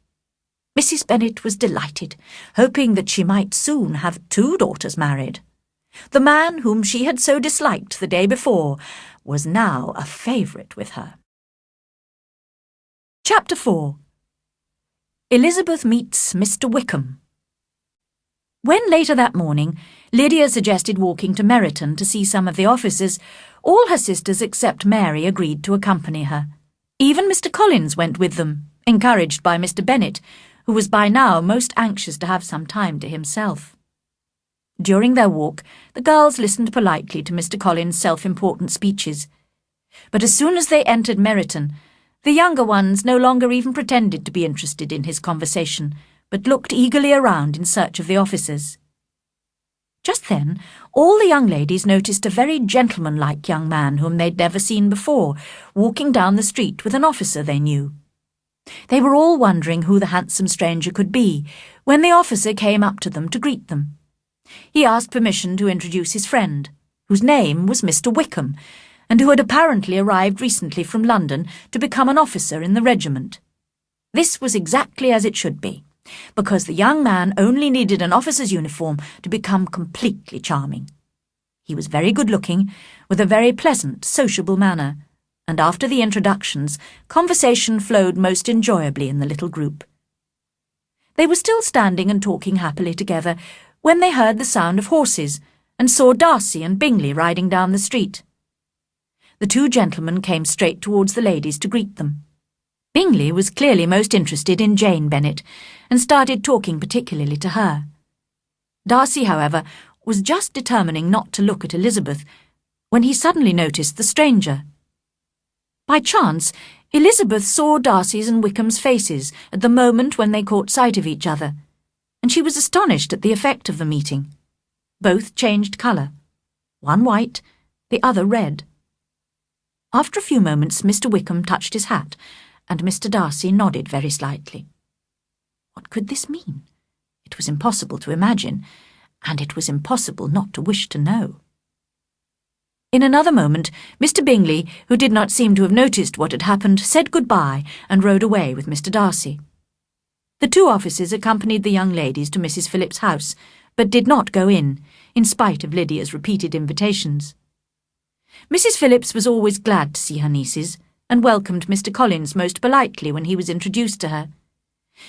Mrs. Bennet was delighted, hoping that she might soon have 2 daughters married. The man whom she had so disliked the day before was now a favourite with her. Chapter 4. Elizabeth meets Mr. Wickham. When later that morning Lydia suggested walking to Meryton to see some of the officers, all her sisters except Mary agreed to accompany her. Even Mr. Collins went with them, encouraged by Mr. Bennet, who was by now most anxious to have some time to himself. During their walk, the girls listened politely to Mr. Collins' self-important speeches. But as soon as they entered Meryton, the younger ones no longer even pretended to be interested in his conversation, but looked eagerly around in search of the officers. Just then, all the young ladies noticed a very gentlemanlike young man whom they'd never seen before, walking down the street with an officer they knew. They were all wondering who the handsome stranger could be, when the officer came up to them to greet them. He asked permission to introduce his friend, whose name was Mr. Wickham, and who had apparently arrived recently from London to become an officer in the regiment. This was exactly as it should be, because the young man only needed an officer's uniform to become completely charming. He was very good-looking, with a very pleasant, sociable manner, and after the introductions, conversation flowed most enjoyably in the little group. They were still standing and talking happily together when they heard the sound of horses, and saw Darcy and Bingley riding down the street. The two gentlemen came straight towards the ladies to greet them. Bingley was clearly most interested in Jane Bennet, and started talking particularly to her. Darcy, however, was just determining not to look at Elizabeth, when he suddenly noticed the stranger. By chance, Elizabeth saw Darcy's and Wickham's faces at the moment when they caught sight of each other, and she was astonished at the effect of the meeting. Both changed colour, one white, the other red. After a few moments, Mr. Wickham touched his hat, and Mr. Darcy nodded very slightly. What could this mean? It was impossible to imagine, and it was impossible not to wish to know. In another moment, Mr. Bingley, who did not seem to have noticed what had happened, said good-bye and rode away with Mr. Darcy. The two officers accompanied the young ladies to Mrs. Phillips's house, but did not go in spite of Lydia's repeated invitations. Mrs. Phillips was always glad to see her nieces, and welcomed Mr. Collins most politely when he was introduced to her.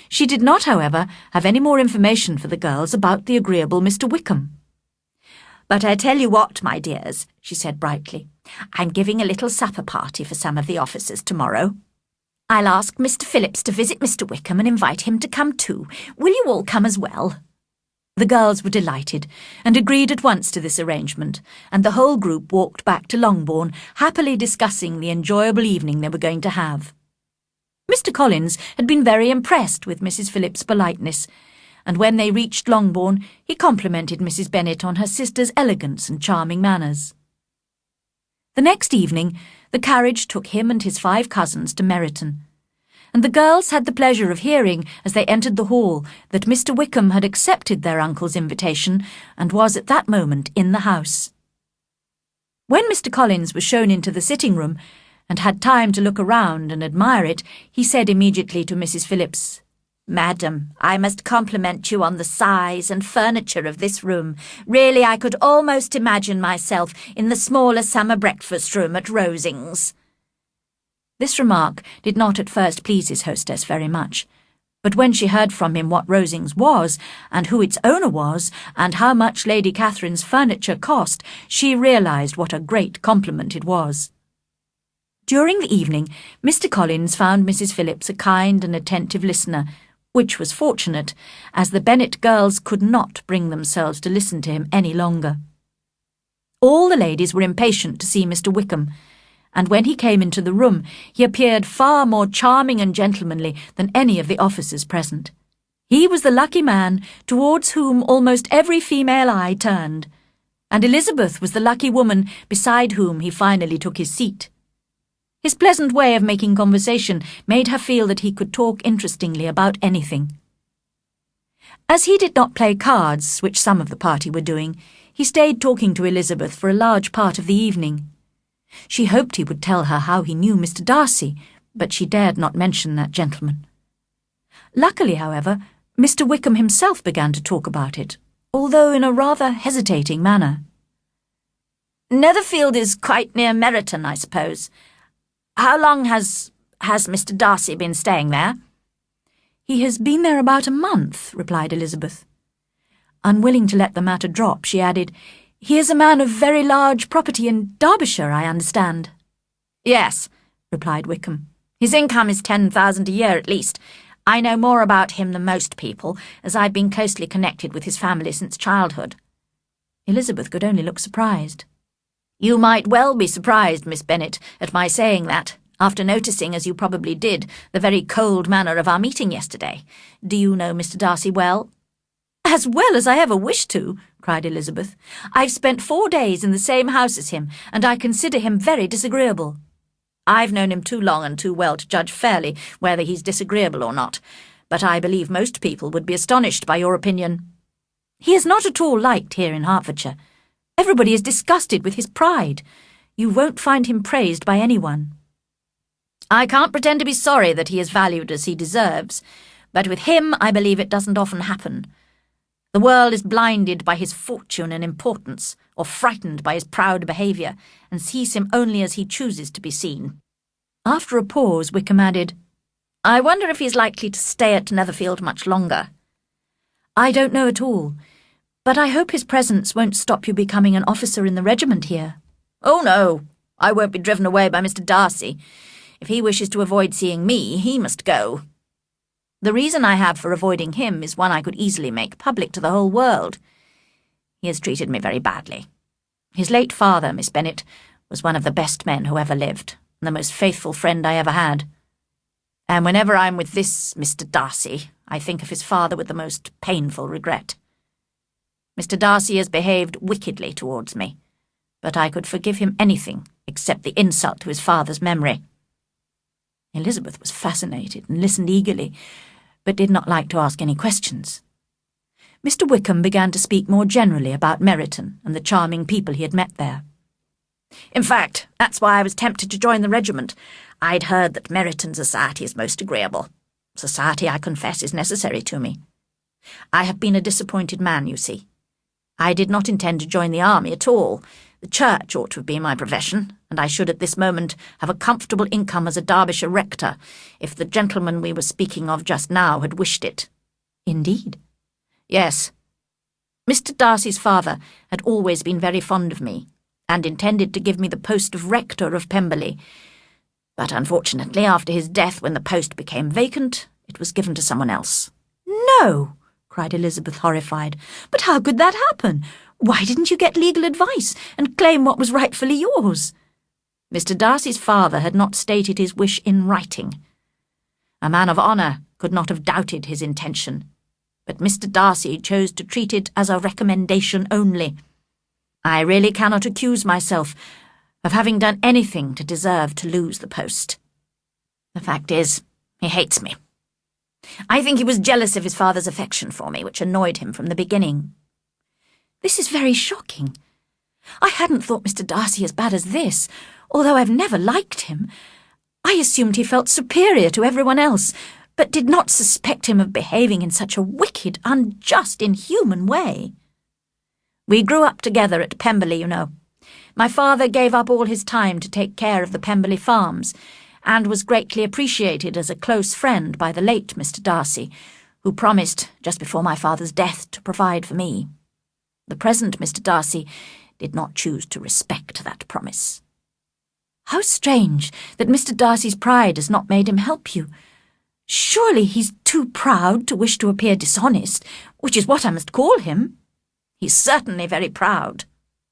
She did not, however, have any more information for the girls about the agreeable Mr. Wickham. "But I tell you what, my dears," she said brightly, "I'm giving a little supper party for some of the officers tomorrow. I'll ask Mr. Phillips to visit Mr. Wickham and invite him to come too. Will you all come as well?" The girls were delighted, and agreed at once to this arrangement, and the whole group walked back to Longbourn, happily discussing the enjoyable evening they were going to have. Mr. Collins had been very impressed with Mrs. Phillips's politeness, and when they reached Longbourn, he complimented Mrs. Bennet on her sister's elegance and charming manners. The next evening, the carriage took him and his 5 cousins to Meryton, and the girls had the pleasure of hearing, as they entered the hall, that Mr. Wickham had accepted their uncle's invitation and was at that moment in the house. When Mr. Collins was shown into the sitting-room, and had time to look around and admire it, he said immediately to Mrs. Phillips, "Madam, I must compliment you on the size and furniture of this room. Really, I could almost imagine myself in the smaller summer breakfast-room at Rosings." This remark did not at first please his hostess very much, but when she heard from him what Rosings was, and who its owner was, and how much Lady Catherine's furniture cost, she realised what a great compliment it was. During the evening, Mr. Collins found Mrs. Phillips a kind and attentive listener, which was fortunate, as the Bennet girls could not bring themselves to listen to him any longer. All the ladies were impatient to see Mr. Wickham, and when he came into the room, he appeared far more charming and gentlemanly than any of the officers present. He was the lucky man towards whom almost every female eye turned, and Elizabeth was the lucky woman beside whom he finally took his seat. His pleasant way of making conversation made her feel that he could talk interestingly about anything. As he did not play cards, which some of the party were doing, he stayed talking to Elizabeth for a large part of the evening. She hoped he would tell her how he knew Mr. Darcy, but she dared not mention that gentleman. Luckily, however, Mr. Wickham himself began to talk about it, although in a rather hesitating manner. "Netherfield is quite near Meryton, I suppose. How long has Mr. Darcy been staying there?" "He has been there about a month," replied Elizabeth. Unwilling to let the matter drop, she added, "He is a man of very large property in Derbyshire, I understand." "Yes," replied Wickham. "His income is 10,000 a year at least. I know more about him than most people, as I've been closely connected with his family since childhood." Elizabeth could only look surprised. "You might well be surprised, Miss Bennet, at my saying that, after noticing, as you probably did, the very cold manner of our meeting yesterday. Do you know Mr. Darcy well?" "As well as I ever wished to," cried Elizabeth. "I've spent 4 days in the same house as him, and I consider him very disagreeable." "I've known him too long and too well to judge fairly whether he's disagreeable or not, but I believe most people would be astonished by your opinion." "He is not at all liked here in Hertfordshire. Everybody is disgusted with his pride. You won't find him praised by anyone." "I can't pretend to be sorry that he is valued as he deserves, but with him I believe it doesn't often happen. The world is blinded by his fortune and importance, or frightened by his proud behaviour, and sees him only as he chooses to be seen." After a pause, Wickham added, "I wonder if he's likely to stay at Netherfield much longer." "I don't know at all, But I hope his presence won't stop you becoming an officer in the regiment here. Oh, no, I won't be driven away by Mr. Darcy. If he wishes to avoid seeing me, he must go. The reason I have for avoiding him is one I could easily make public to the whole world. He has treated me very badly. His late father, Miss Bennet, was one of the best men who ever lived, and the most faithful friend I ever had. And whenever I'm with this Mr. Darcy, I think of his father with the most painful regret. Mr. Darcy has behaved wickedly towards me, but I could forgive him anything except the insult to his father's memory. Elizabeth was fascinated and listened eagerly, but did not like to ask any questions. Mr. Wickham began to speak more generally about Meryton and the charming people he had met there. In fact, that's why I was tempted to join the regiment. I'd heard that Meryton society is most agreeable. Society, I confess, is necessary to me. I have been a disappointed man, you see. I did not intend to join the army at all. The church ought to have been my profession, and I should at this moment have a comfortable income as a Derbyshire rector, if the gentleman we were speaking of just now had wished it. Indeed? Yes. Mr. Darcy's father had always been very fond of me, and intended to give me the post of rector of Pemberley. But unfortunately, after his death, when the post became vacant, it was given to someone else. No, cried Elizabeth, horrified. But how could that happen? Why didn't you get legal advice and claim what was rightfully yours? Mr. Darcy's father had not stated his wish in writing. A man of honour could not have doubted his intention, but Mr. Darcy chose to treat it as a recommendation only. I really cannot accuse myself of having done anything to deserve to lose the post. The fact is, he hates me. I think he was jealous of his father's affection for me, which annoyed him from the beginning. This is very shocking. I hadn't thought Mr. Darcy as bad as this, although I've never liked him. I assumed he felt superior to everyone else, but did not suspect him of behaving in such a wicked, unjust, inhuman way. We grew up together at Pemberley, you know. My father gave up all his time to take care of the Pemberley farms, and was greatly appreciated as a close friend by the late Mr. Darcy, who promised, just before my father's death, to provide for me. The present Mr. Darcy did not choose to respect that promise. How strange that Mr. Darcy's pride has not made him help you. Surely he's too proud to wish to appear dishonest, which is what I must call him. He's certainly very proud.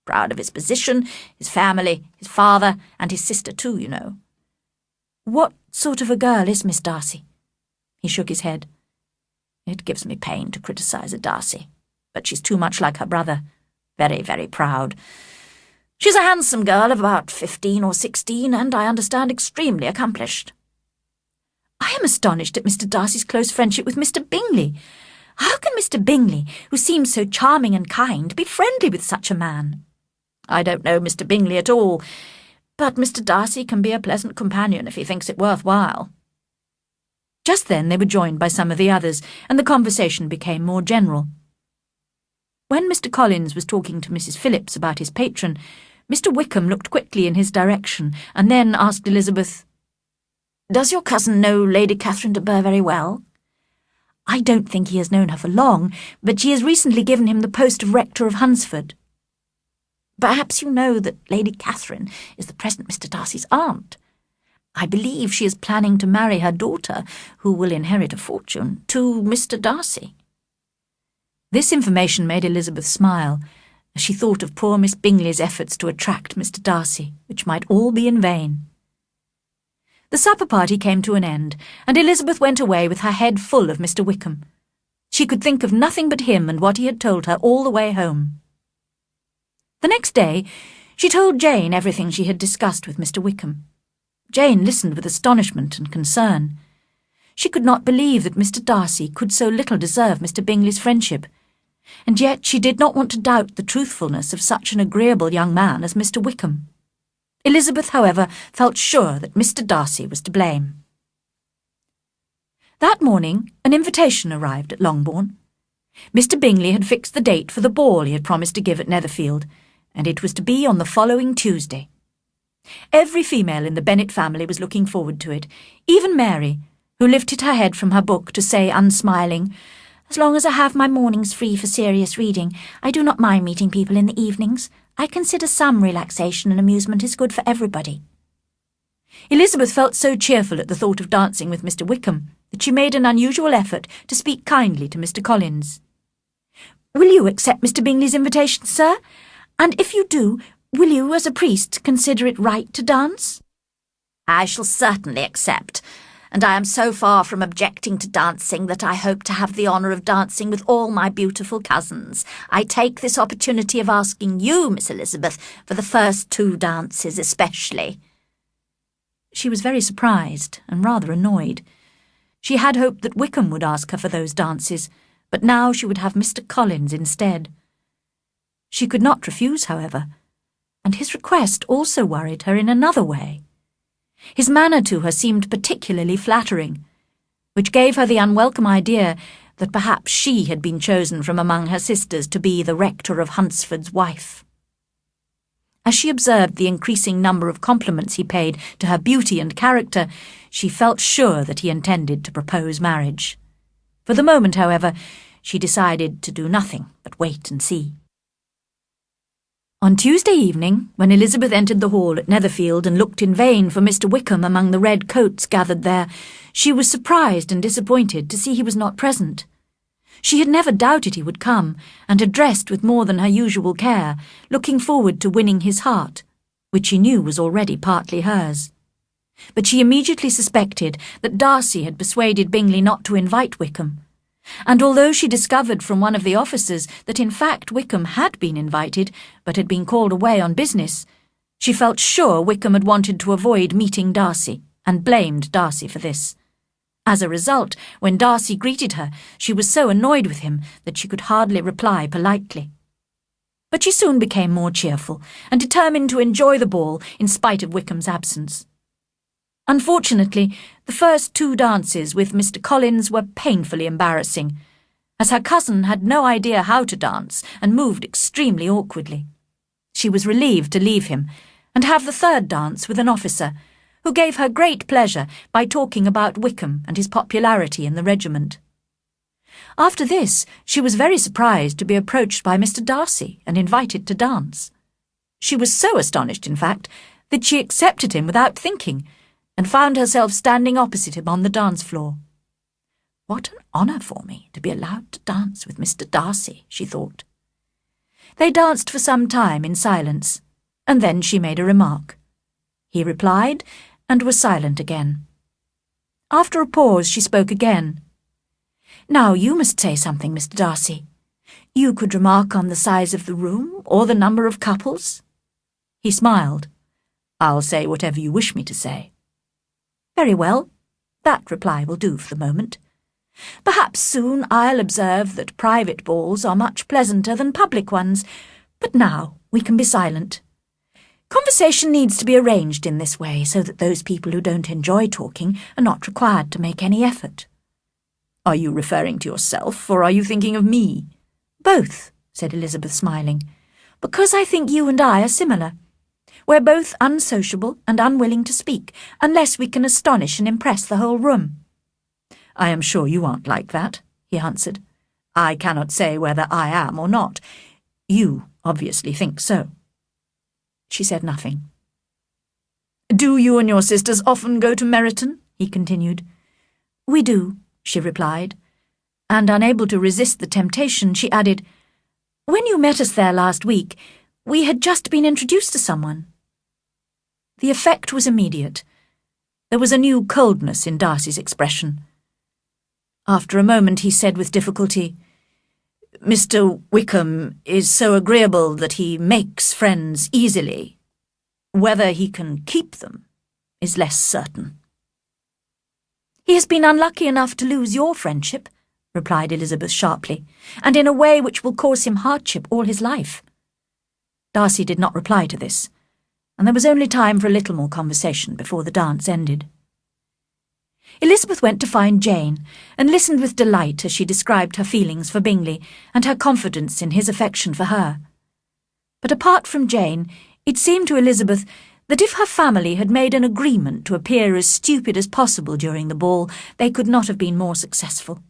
Proud of his position, his family, his father, and his sister too, you know. What sort of a girl is Miss Darcy? He shook his head. It gives me pain to criticise a Darcy, but she's too much like her brother. Very, very proud. She's a handsome girl of about 15 or 16, and I understand extremely accomplished. I am astonished at Mr. Darcy's close friendship with Mr. Bingley. How can Mr. Bingley, who seems so charming and kind, be friendly with such a man? I don't know Mr. Bingley at all, but Mr. Darcy can be a pleasant companion if he thinks it worthwhile. Just then they were joined by some of the others, and the conversation became more general. When Mr. Collins was talking to Mrs. Phillips about his patron, Mr. Wickham looked quickly in his direction, and then asked Elizabeth, "Does your cousin know Lady Catherine de Bourgh very well?" "I don't think he has known her for long, but she has recently given him the post of rector of Hunsford." "Perhaps you know that Lady Catherine is the present Mr. Darcy's aunt. I believe she is planning to marry her daughter, who will inherit a fortune, to Mr. Darcy." This information made Elizabeth smile, as she thought of poor Miss Bingley's efforts to attract Mr. Darcy, which might all be in vain. The supper party came to an end, and Elizabeth went away with her head full of Mr. Wickham. She could think of nothing but him and what he had told her all the way home. The next day, she told Jane everything she had discussed with Mr. Wickham. Jane listened with astonishment and concern. She could not believe that Mr. Darcy could so little deserve Mr. Bingley's friendship, and yet she did not want to doubt the truthfulness of such an agreeable young man as Mr. Wickham. Elizabeth, however, felt sure that Mr. Darcy was to blame. That morning, an invitation arrived at Longbourn. Mr. Bingley had fixed the date for the ball he had promised to give at Netherfield, and it was to be on the following Tuesday. Every female in the Bennet family was looking forward to it, even Mary, who lifted her head from her book to say, unsmiling, As long as I have my mornings free for serious reading, I do not mind meeting people in the evenings. I consider some relaxation and amusement is good for everybody." Elizabeth felt so cheerful at the thought of dancing with Mr. Wickham that she made an unusual effort to speak kindly to Mr. Collins. "Will you accept Mr. Bingley's invitation, sir? And if you do, will you, as a priest, consider it right to dance?" "I shall certainly accept, and I am so far from objecting to dancing that I hope to have the honour of dancing with all my beautiful cousins. I take this opportunity of asking you, Miss Elizabeth, for the first 2 dances especially." She was very surprised and rather annoyed. She had hoped that Wickham would ask her for those dances, but now she would have Mr. Collins instead. She could not refuse, however, and his request also worried her in another way. His manner to her seemed particularly flattering, which gave her the unwelcome idea that perhaps she had been chosen from among her sisters to be the rector of Hunsford's wife. As she observed the increasing number of compliments he paid to her beauty and character, she felt sure that he intended to propose marriage. For the moment, however, she decided to do nothing but wait and see. On Tuesday evening, when Elizabeth entered the hall at Netherfield and looked in vain for Mr. Wickham among the red coats gathered there, she was surprised and disappointed to see he was not present. She had never doubted he would come, and had dressed with more than her usual care, looking forward to winning his heart, which she knew was already partly hers. But she immediately suspected that Darcy had persuaded Bingley not to invite Wickham, and although she discovered from one of the officers that in fact Wickham had been invited, but had been called away on business, she felt sure Wickham had wanted to avoid meeting Darcy, and blamed Darcy for this. As a result, when Darcy greeted her, she was so annoyed with him that she could hardly reply politely. But she soon became more cheerful, and determined to enjoy the ball in spite of Wickham's absence. Unfortunately, the first 2 dances with Mr. Collins were painfully embarrassing, as her cousin had no idea how to dance and moved extremely awkwardly. She was relieved to leave him and have the 3rd dance with an officer, who gave her great pleasure by talking about Wickham and his popularity in the regiment. After this, she was very surprised to be approached by Mr. Darcy and invited to dance. She was so astonished, in fact, that she accepted him without thinking, and found herself standing opposite him on the dance floor. "What an honour for me to be allowed to dance with Mr. Darcy," she thought. They danced for some time in silence, and then she made a remark. He replied, and was silent again. After a pause, she spoke again. "Now you must say something, Mr. Darcy. You could remark on the size of the room, or the number of couples." He smiled. "I'll say whatever you wish me to say." "Very well. That reply will do for the moment. Perhaps soon I'll observe that private balls are much pleasanter than public ones, but now we can be silent. Conversation needs to be arranged in this way so that those people who don't enjoy talking are not required to make any effort." "Are you referring to yourself, or are you thinking of me?" "Both," said Elizabeth, smiling, "because I think you and I are similar. We're both unsociable and unwilling to speak, unless we can astonish and impress the whole room." "I am sure you aren't like that," he answered. "I cannot say whether I am or not. You obviously think so." She said nothing. "Do you and your sisters often go to Meryton?" he continued. "We do," she replied, and unable to resist the temptation, she added, "When you met us there last week, we had just been introduced to someone." The effect was immediate. There was a new coldness in Darcy's expression. After a moment he said with difficulty, "Mr. Wickham is so agreeable that he makes friends easily. Whether he can keep them is less certain." "He has been unlucky enough to lose your friendship," replied Elizabeth sharply, "and in a way which will cause him hardship all his life." Darcy did not reply to this, and there was only time for a little more conversation before the dance ended. Elizabeth went to find Jane, and listened with delight as she described her feelings for Bingley and her confidence in his affection for her. But apart from Jane, it seemed to Elizabeth that if her family had made an agreement to appear as stupid as possible during the ball, they could not have been more successful.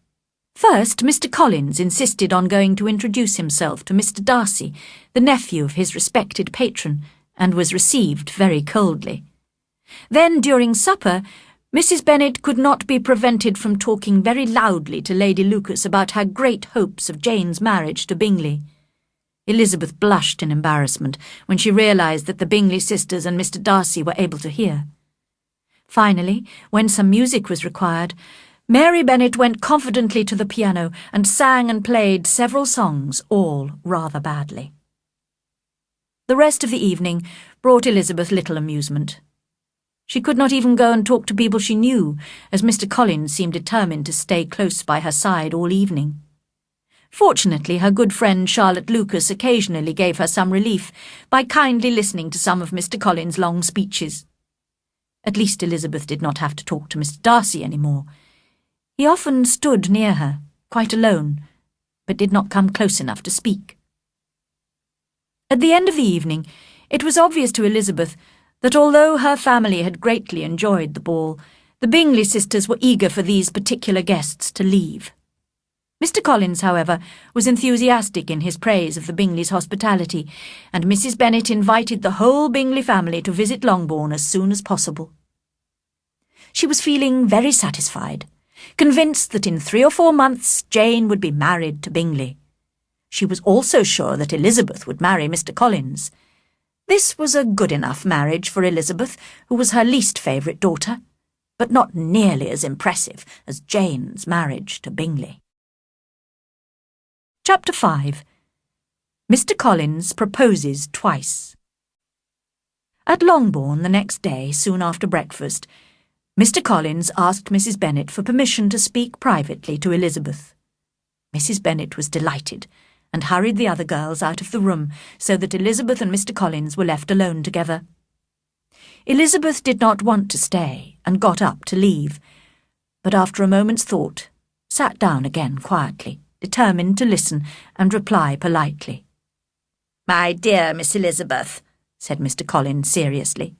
First, Mr. Collins insisted on going to introduce himself to Mr. Darcy, the nephew of his respected patron, and was received very coldly. Then, during supper, Mrs. Bennet could not be prevented from talking very loudly to Lady Lucas about her great hopes of Jane's marriage to Bingley. Elizabeth blushed in embarrassment when she realised that the Bingley sisters and Mr. Darcy were able to hear. Finally, when some music was required, Mary Bennet went confidently to the piano and sang and played several songs, all rather badly. The rest of the evening brought Elizabeth little amusement. She could not even go and talk to people she knew, as Mr. Collins seemed determined to stay close by her side all evening. Fortunately, her good friend Charlotte Lucas occasionally gave her some relief by kindly listening to some of Mr. Collins' long speeches. At least Elizabeth did not have to talk to Mr. Darcy any more. He often stood near her, quite alone, but did not come close enough to speak. At the end of the evening, it was obvious to Elizabeth that although her family had greatly enjoyed the ball, the Bingley sisters were eager for these particular guests to leave. Mr. Collins, however, was enthusiastic in his praise of the Bingleys' hospitality, and Mrs. Bennet invited the whole Bingley family to visit Longbourn as soon as possible. She was feeling very satisfied, convinced that in 3 or 4 months Jane would be married to Bingley. She was also sure that Elizabeth would marry Mr. Collins. This was a good enough marriage for Elizabeth, who was her least favourite daughter, but not nearly as impressive as Jane's marriage to Bingley. Chapter 5. Mr. Collins proposes twice. At Longbourn the next day, soon after breakfast, Mr. Collins asked Mrs. Bennet for permission to speak privately to Elizabeth. Mrs. Bennet was delighted, and hurried the other girls out of the room so that Elizabeth and Mr. Collins were left alone together. Elizabeth did not want to stay, and got up to leave, but after a moment's thought, sat down again quietly, determined to listen and reply politely. "My dear Miss Elizabeth," said Mr. Collins seriously,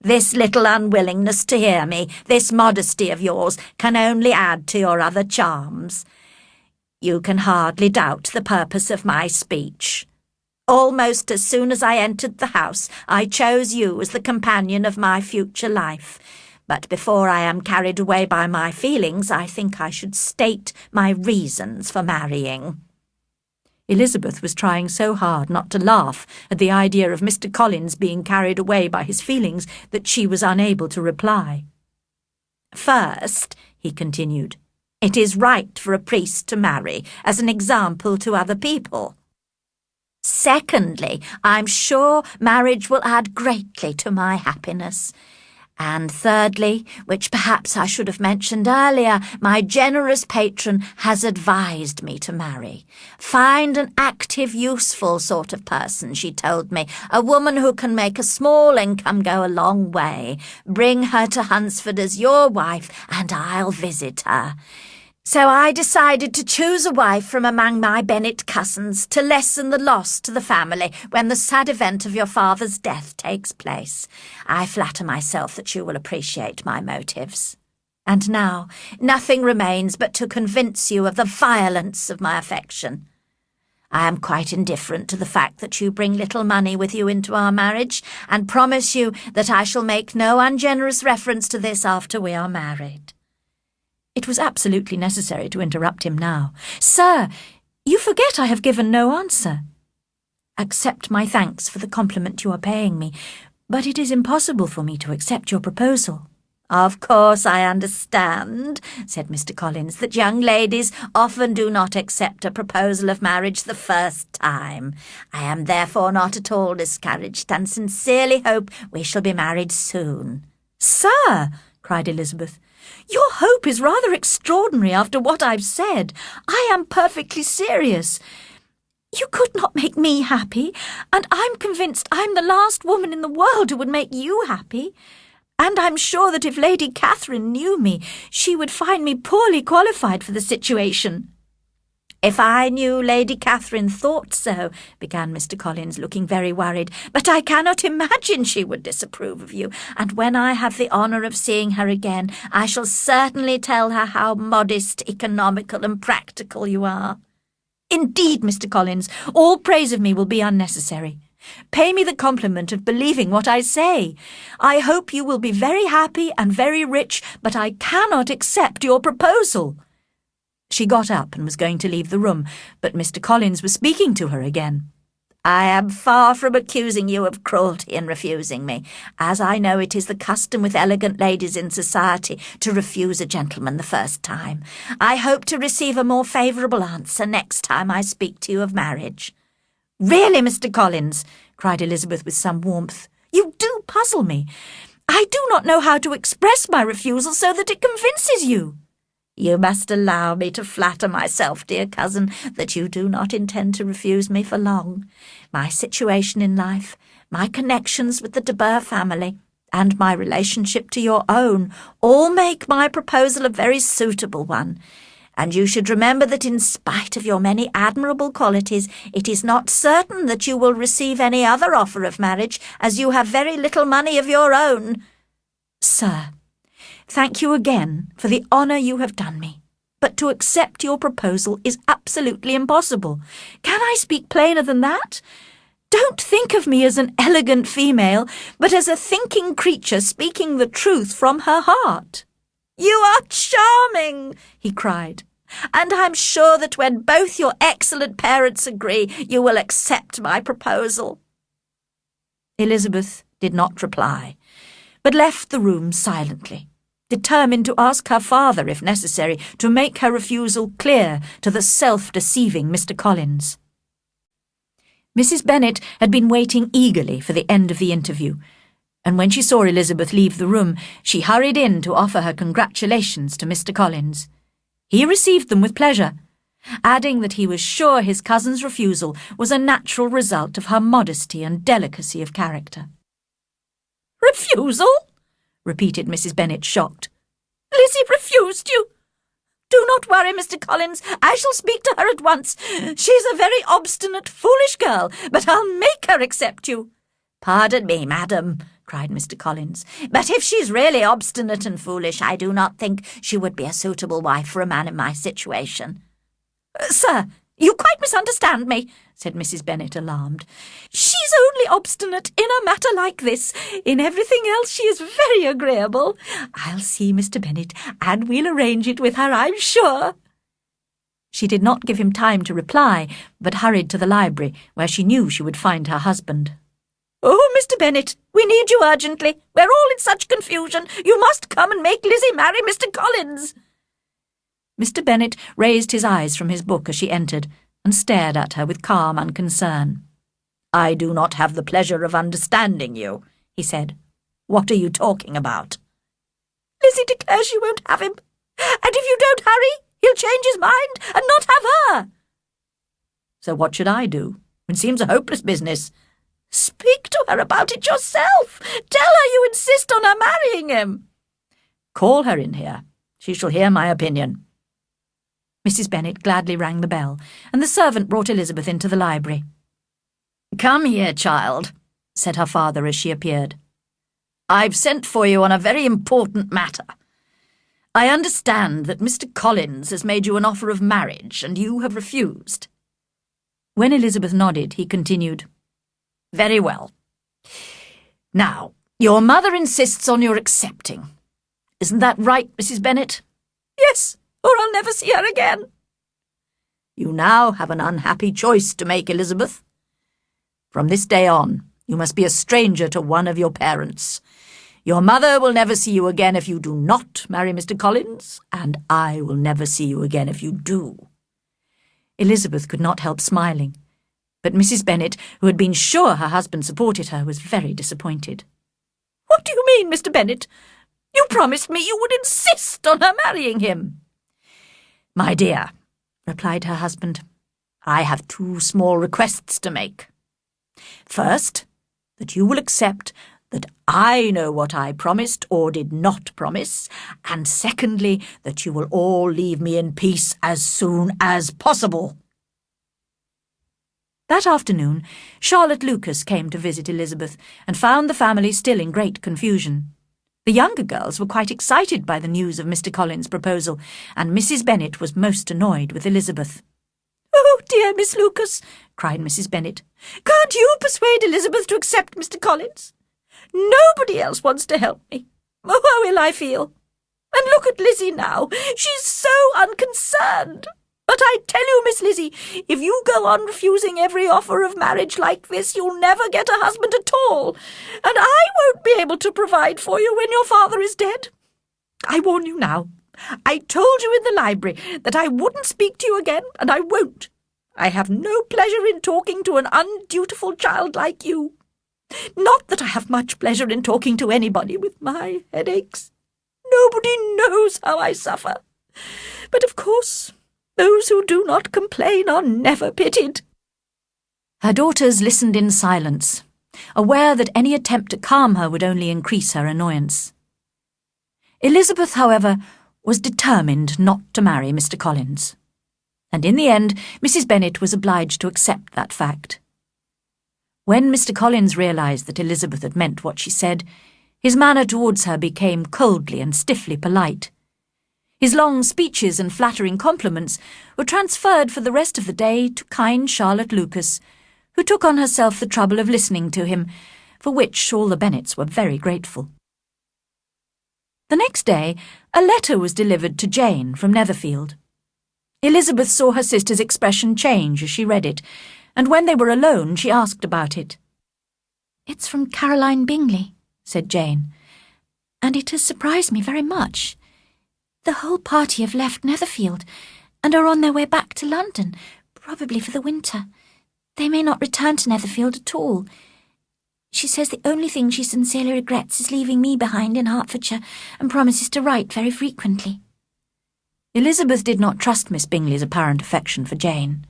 "this little unwillingness to hear me, this modesty of yours, can only add to your other charms. You can hardly doubt the purpose of my speech. Almost as soon as I entered the house, I chose you as the companion of my future life. But before I am carried away by my feelings, I think I should state my reasons for marrying." Elizabeth was trying so hard not to laugh at the idea of Mr. Collins being carried away by his feelings that she was unable to reply. "First," he continued, "it is right for a priest to marry as an example to other people. Secondly, I'm sure marriage will add greatly to my happiness. And thirdly, which perhaps I should have mentioned earlier, my generous patron has advised me to marry. Find an active, useful sort of person, she told me, a woman who can make a small income go a long way. Bring her to Hunsford as your wife, and I'll visit her. So I decided to choose a wife from among my Bennet cousins to lessen the loss to the family when the sad event of your father's death takes place. I flatter myself that you will appreciate my motives. And now, nothing remains but to convince you of the violence of my affection. I am quite indifferent to the fact that you bring little money with you into our marriage, and promise you that I shall make no ungenerous reference to this after we are married." It was absolutely necessary to interrupt him now. "Sir, you forget I have given no answer. Accept my thanks for the compliment you are paying me, but it is impossible for me to accept your proposal." "Of course I understand," said Mr. Collins, "that young ladies often do not accept a proposal of marriage the first time. I am therefore not at all discouraged, and sincerely hope we shall be married soon." "Sir," cried Elizabeth, "your hope is rather extraordinary after what I've said. I am perfectly serious. You could not make me happy, and I'm convinced I'm the last woman in the world who would make you happy. And I'm sure that if Lady Catherine knew me, she would find me poorly qualified for the situation." "If I knew Lady Catherine thought so," began Mr. Collins, looking very worried, "but I cannot imagine she would disapprove of you, and when I have the honour of seeing her again, I shall certainly tell her how modest, economical, and practical you are." "Indeed, Mr. Collins, all praise of me will be unnecessary. Pay me the compliment of believing what I say. I hope you will be very happy and very rich, but I cannot accept your proposal." She got up and was going to leave the room, but Mr. Collins was speaking to her again. "I am far from accusing you of cruelty in refusing me, as I know it is the custom with elegant ladies in society to refuse a gentleman the first time. I hope to receive a more favourable answer next time I speak to you of marriage." "Really, Mr. Collins," cried Elizabeth with some warmth, "you do puzzle me. I do not know how to express my refusal so that it convinces you." "You must allow me to flatter myself, dear cousin, that you do not intend to refuse me for long. My situation in life, my connections with the de Bourgh family, and my relationship to your own all make my proposal a very suitable one. And you should remember that in spite of your many admirable qualities, it is not certain that you will receive any other offer of marriage, as you have very little money of your own." "Sir, thank you again for the honour you have done me, but to accept your proposal is absolutely impossible. Can I speak plainer than that? Don't think of me as an elegant female, but as a thinking creature speaking the truth from her heart." "You are charming," he cried, "and I'm sure that when both your excellent parents agree, you will accept my proposal." Elizabeth did not reply, but left the room silently, determined to ask her father, if necessary, to make her refusal clear to the self-deceiving Mr. Collins. Mrs. Bennet had been waiting eagerly for the end of the interview, and when she saw Elizabeth leave the room, she hurried in to offer her congratulations to Mr. Collins. He received them with pleasure, adding that he was sure his cousin's refusal was a natural result of her modesty and delicacy of character. "Refusal?" repeated Mrs. Bennet, shocked. "Lizzie refused you? Do not worry, Mr. Collins. I shall speak to her at once. She is a very obstinate, foolish girl, but I'll make her accept you." "Pardon me, madam," cried Mr. Collins, "but if she's really obstinate and foolish, I do not think she would be a suitable wife for a man in my situation." "Sir, you quite misunderstand me," said Mrs. Bennet, alarmed. "She's only obstinate in a matter like this. In everything else she is very agreeable. I'll see Mr. Bennet, and we'll arrange it with her, I'm sure." She did not give him time to reply, but hurried to the library, where she knew she would find her husband. "Oh, Mr. Bennet, we need you urgently. We're all in such confusion. You must come and make Lizzie marry Mr. Collins." Mr. Bennet raised his eyes from his book as she entered, and stared at her with calm unconcern. "I do not have the pleasure of understanding you," he said. "What are you talking about?" "Lizzie declares she won't have him, and if you don't hurry, he'll change his mind and not have her." "So what should I do? It seems a hopeless business." "Speak to her about it yourself. Tell her you insist on her marrying him." "Call her in here. She shall hear my opinion." Mrs. Bennet gladly rang the bell, and the servant brought Elizabeth into the library. "Come here, child," said her father as she appeared. "I've sent for you on a very important matter. I understand that Mr. Collins has made you an offer of marriage, and you have refused." When Elizabeth nodded, he continued, "Very well. Now, your mother insists on your accepting. Isn't that right, Mrs. Bennet?" "Yes, or I'll never see her again." "You now have an unhappy choice to make, Elizabeth. From this day on, you must be a stranger to one of your parents. Your mother will never see you again if you do not marry Mr. Collins, and I will never see you again if you do." Elizabeth could not help smiling, but Mrs. Bennet, who had been sure her husband supported her, was very disappointed. "What do you mean, Mr. Bennet? You promised me you would insist on her marrying him." "My dear," replied her husband, "I have two small requests to make. First, that you will accept that I know what I promised or did not promise, and secondly, that you will all leave me in peace as soon as possible." That afternoon, Charlotte Lucas came to visit Elizabeth and found the family still in great confusion. The younger girls were quite excited by the news of Mr. Collins' proposal, and Mrs. Bennet was most annoyed with Elizabeth. "Oh, dear Miss Lucas," cried Mrs. Bennet, "can't you persuade Elizabeth to accept Mr. Collins? Nobody else wants to help me. Oh, how ill I feel. And look at Lizzie now. She's so unconcerned. But I tell you, Miss Lizzie, if you go on refusing every offer of marriage like this, you'll never get a husband at all, and I won't be able to provide for you when your father is dead. I warn you now. I told you in the library that I wouldn't speak to you again, and I won't. I have no pleasure in talking to an undutiful child like you. Not that I have much pleasure in talking to anybody with my headaches. Nobody knows how I suffer. But of course, those who do not complain are never pitied." Her daughters listened in silence, aware that any attempt to calm her would only increase her annoyance. Elizabeth, however, was determined not to marry Mr. Collins, and in the end Mrs. Bennet was obliged to accept that fact. When Mr. Collins realised that Elizabeth had meant what she said, his manner towards her became coldly and stiffly polite. His long speeches and flattering compliments were transferred for the rest of the day to kind Charlotte Lucas, who took on herself the trouble of listening to him, for which all the Bennets were very grateful. The next day, a letter was delivered to Jane from Netherfield. Elizabeth saw her sister's expression change as she read it, and when they were alone she asked about it. "It's from Caroline Bingley," said Jane, "and it has surprised me very much. The whole party have left Netherfield and are on their way back to London, probably for the winter. They may not return to Netherfield at all. She says the only thing she sincerely regrets is leaving me behind in Hertfordshire, and promises to write very frequently." Elizabeth did not trust Miss Bingley's apparent affection for Jane.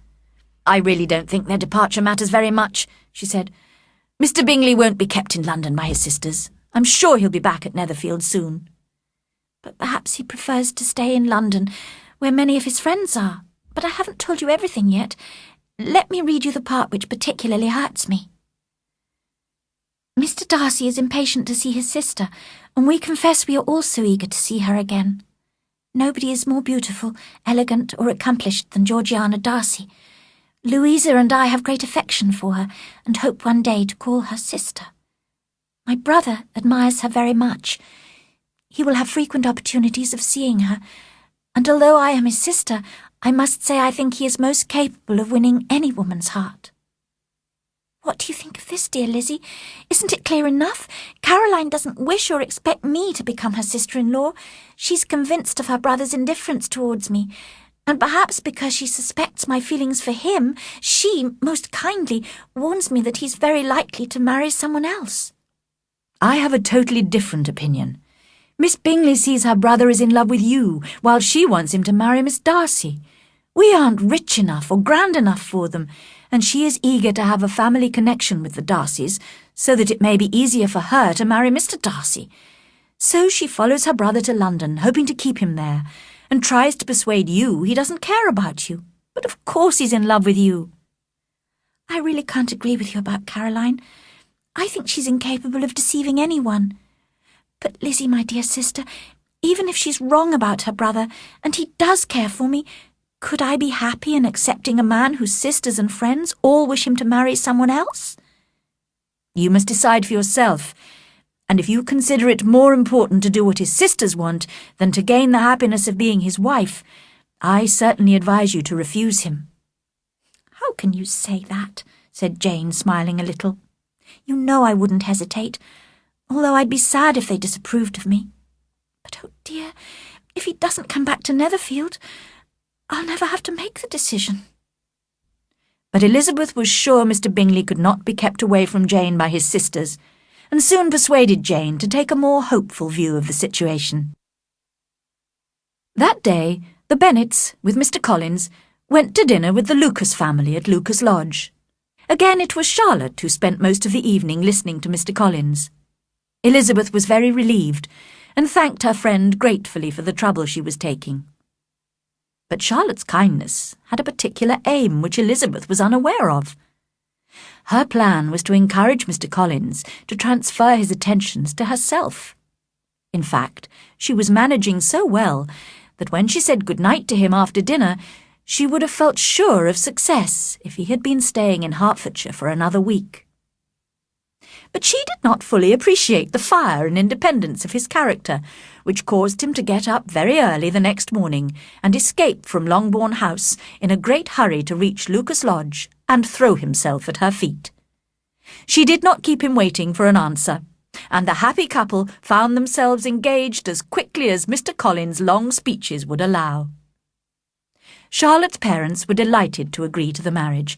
"I really don't think their departure matters very much," she said. "Mr. Bingley won't be kept in London by his sisters. I'm sure he'll be back at Netherfield soon." "But perhaps he prefers to stay in London, where many of his friends are. But I haven't told you everything yet. Let me read you the part which particularly hurts me. Mr. Darcy is impatient to see his sister, and we confess we are also eager to see her again. Nobody is more beautiful, elegant, or accomplished than Georgiana Darcy. Louisa and I have great affection for her, and hope one day to call her sister. My brother admires her very much. He will have frequent opportunities of seeing her, and although I am his sister, I must say I think he is most capable of winning any woman's heart. What do you think of this, dear Lizzie? Isn't it clear enough? Caroline doesn't wish or expect me to become her sister-in-law. She's convinced of her brother's indifference towards me, and perhaps because she suspects my feelings for him, she, most kindly, warns me that he's very likely to marry someone else." "I have a totally different opinion. Miss Bingley sees her brother is in love with you, while she wants him to marry Miss Darcy. We aren't rich enough or grand enough for them, and she is eager to have a family connection with the Darcys, so that it may be easier for her to marry Mr. Darcy. So she follows her brother to London, hoping to keep him there, and tries to persuade you he doesn't care about you. But of course he's in love with you." "I really can't agree with you about Caroline. I think she's incapable of deceiving anyone. But Lizzie, my dear sister, even if she's wrong about her brother, and he does care for me, could I be happy in accepting a man whose sisters and friends all wish him to marry someone else?" "You must decide for yourself, and if you consider it more important to do what his sisters want than to gain the happiness of being his wife, I certainly advise you to refuse him." "How can you say that?" said Jane, smiling a little. "You know I wouldn't hesitate, although I'd be sad if they disapproved of me. But oh dear, if he doesn't come back to Netherfield, I'll never have to make the decision." But Elizabeth was sure Mr. Bingley could not be kept away from Jane by his sisters, and soon persuaded Jane to take a more hopeful view of the situation. That day, the Bennets, with Mr. Collins, went to dinner with the Lucas family at Lucas Lodge. Again it was Charlotte who spent most of the evening listening to Mr. Collins. Elizabeth was very relieved, and thanked her friend gratefully for the trouble she was taking. But Charlotte's kindness had a particular aim which Elizabeth was unaware of. Her plan was to encourage Mr. Collins to transfer his attentions to herself. In fact, she was managing so well that when she said good-night to him after dinner, she would have felt sure of success if he had been staying in Hertfordshire for another week. But she did not fully appreciate the fire and independence of his character, which caused him to get up very early the next morning and escape from Longbourn House in a great hurry to reach Lucas Lodge and throw himself at her feet. She did not keep him waiting for an answer, and the happy couple found themselves engaged as quickly as Mr. Collins' long speeches would allow. Charlotte's parents were delighted to agree to the marriage,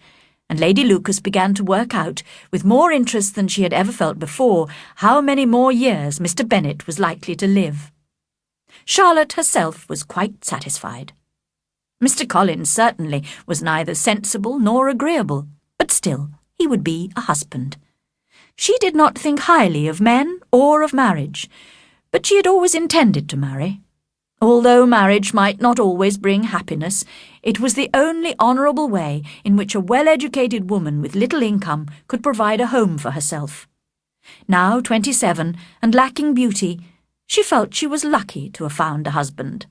and Lady Lucas began to work out, with more interest than she had ever felt before, how many more years Mr. Bennet was likely to live. Charlotte herself was quite satisfied. Mr. Collins certainly was neither sensible nor agreeable, but still he would be a husband. She did not think highly of men or of marriage, but she had always intended to marry. Although marriage might not always bring happiness, it was the only honourable way in which a well-educated woman with little income could provide a home for herself. Now 27 and lacking beauty, she felt she was lucky to have found a husband.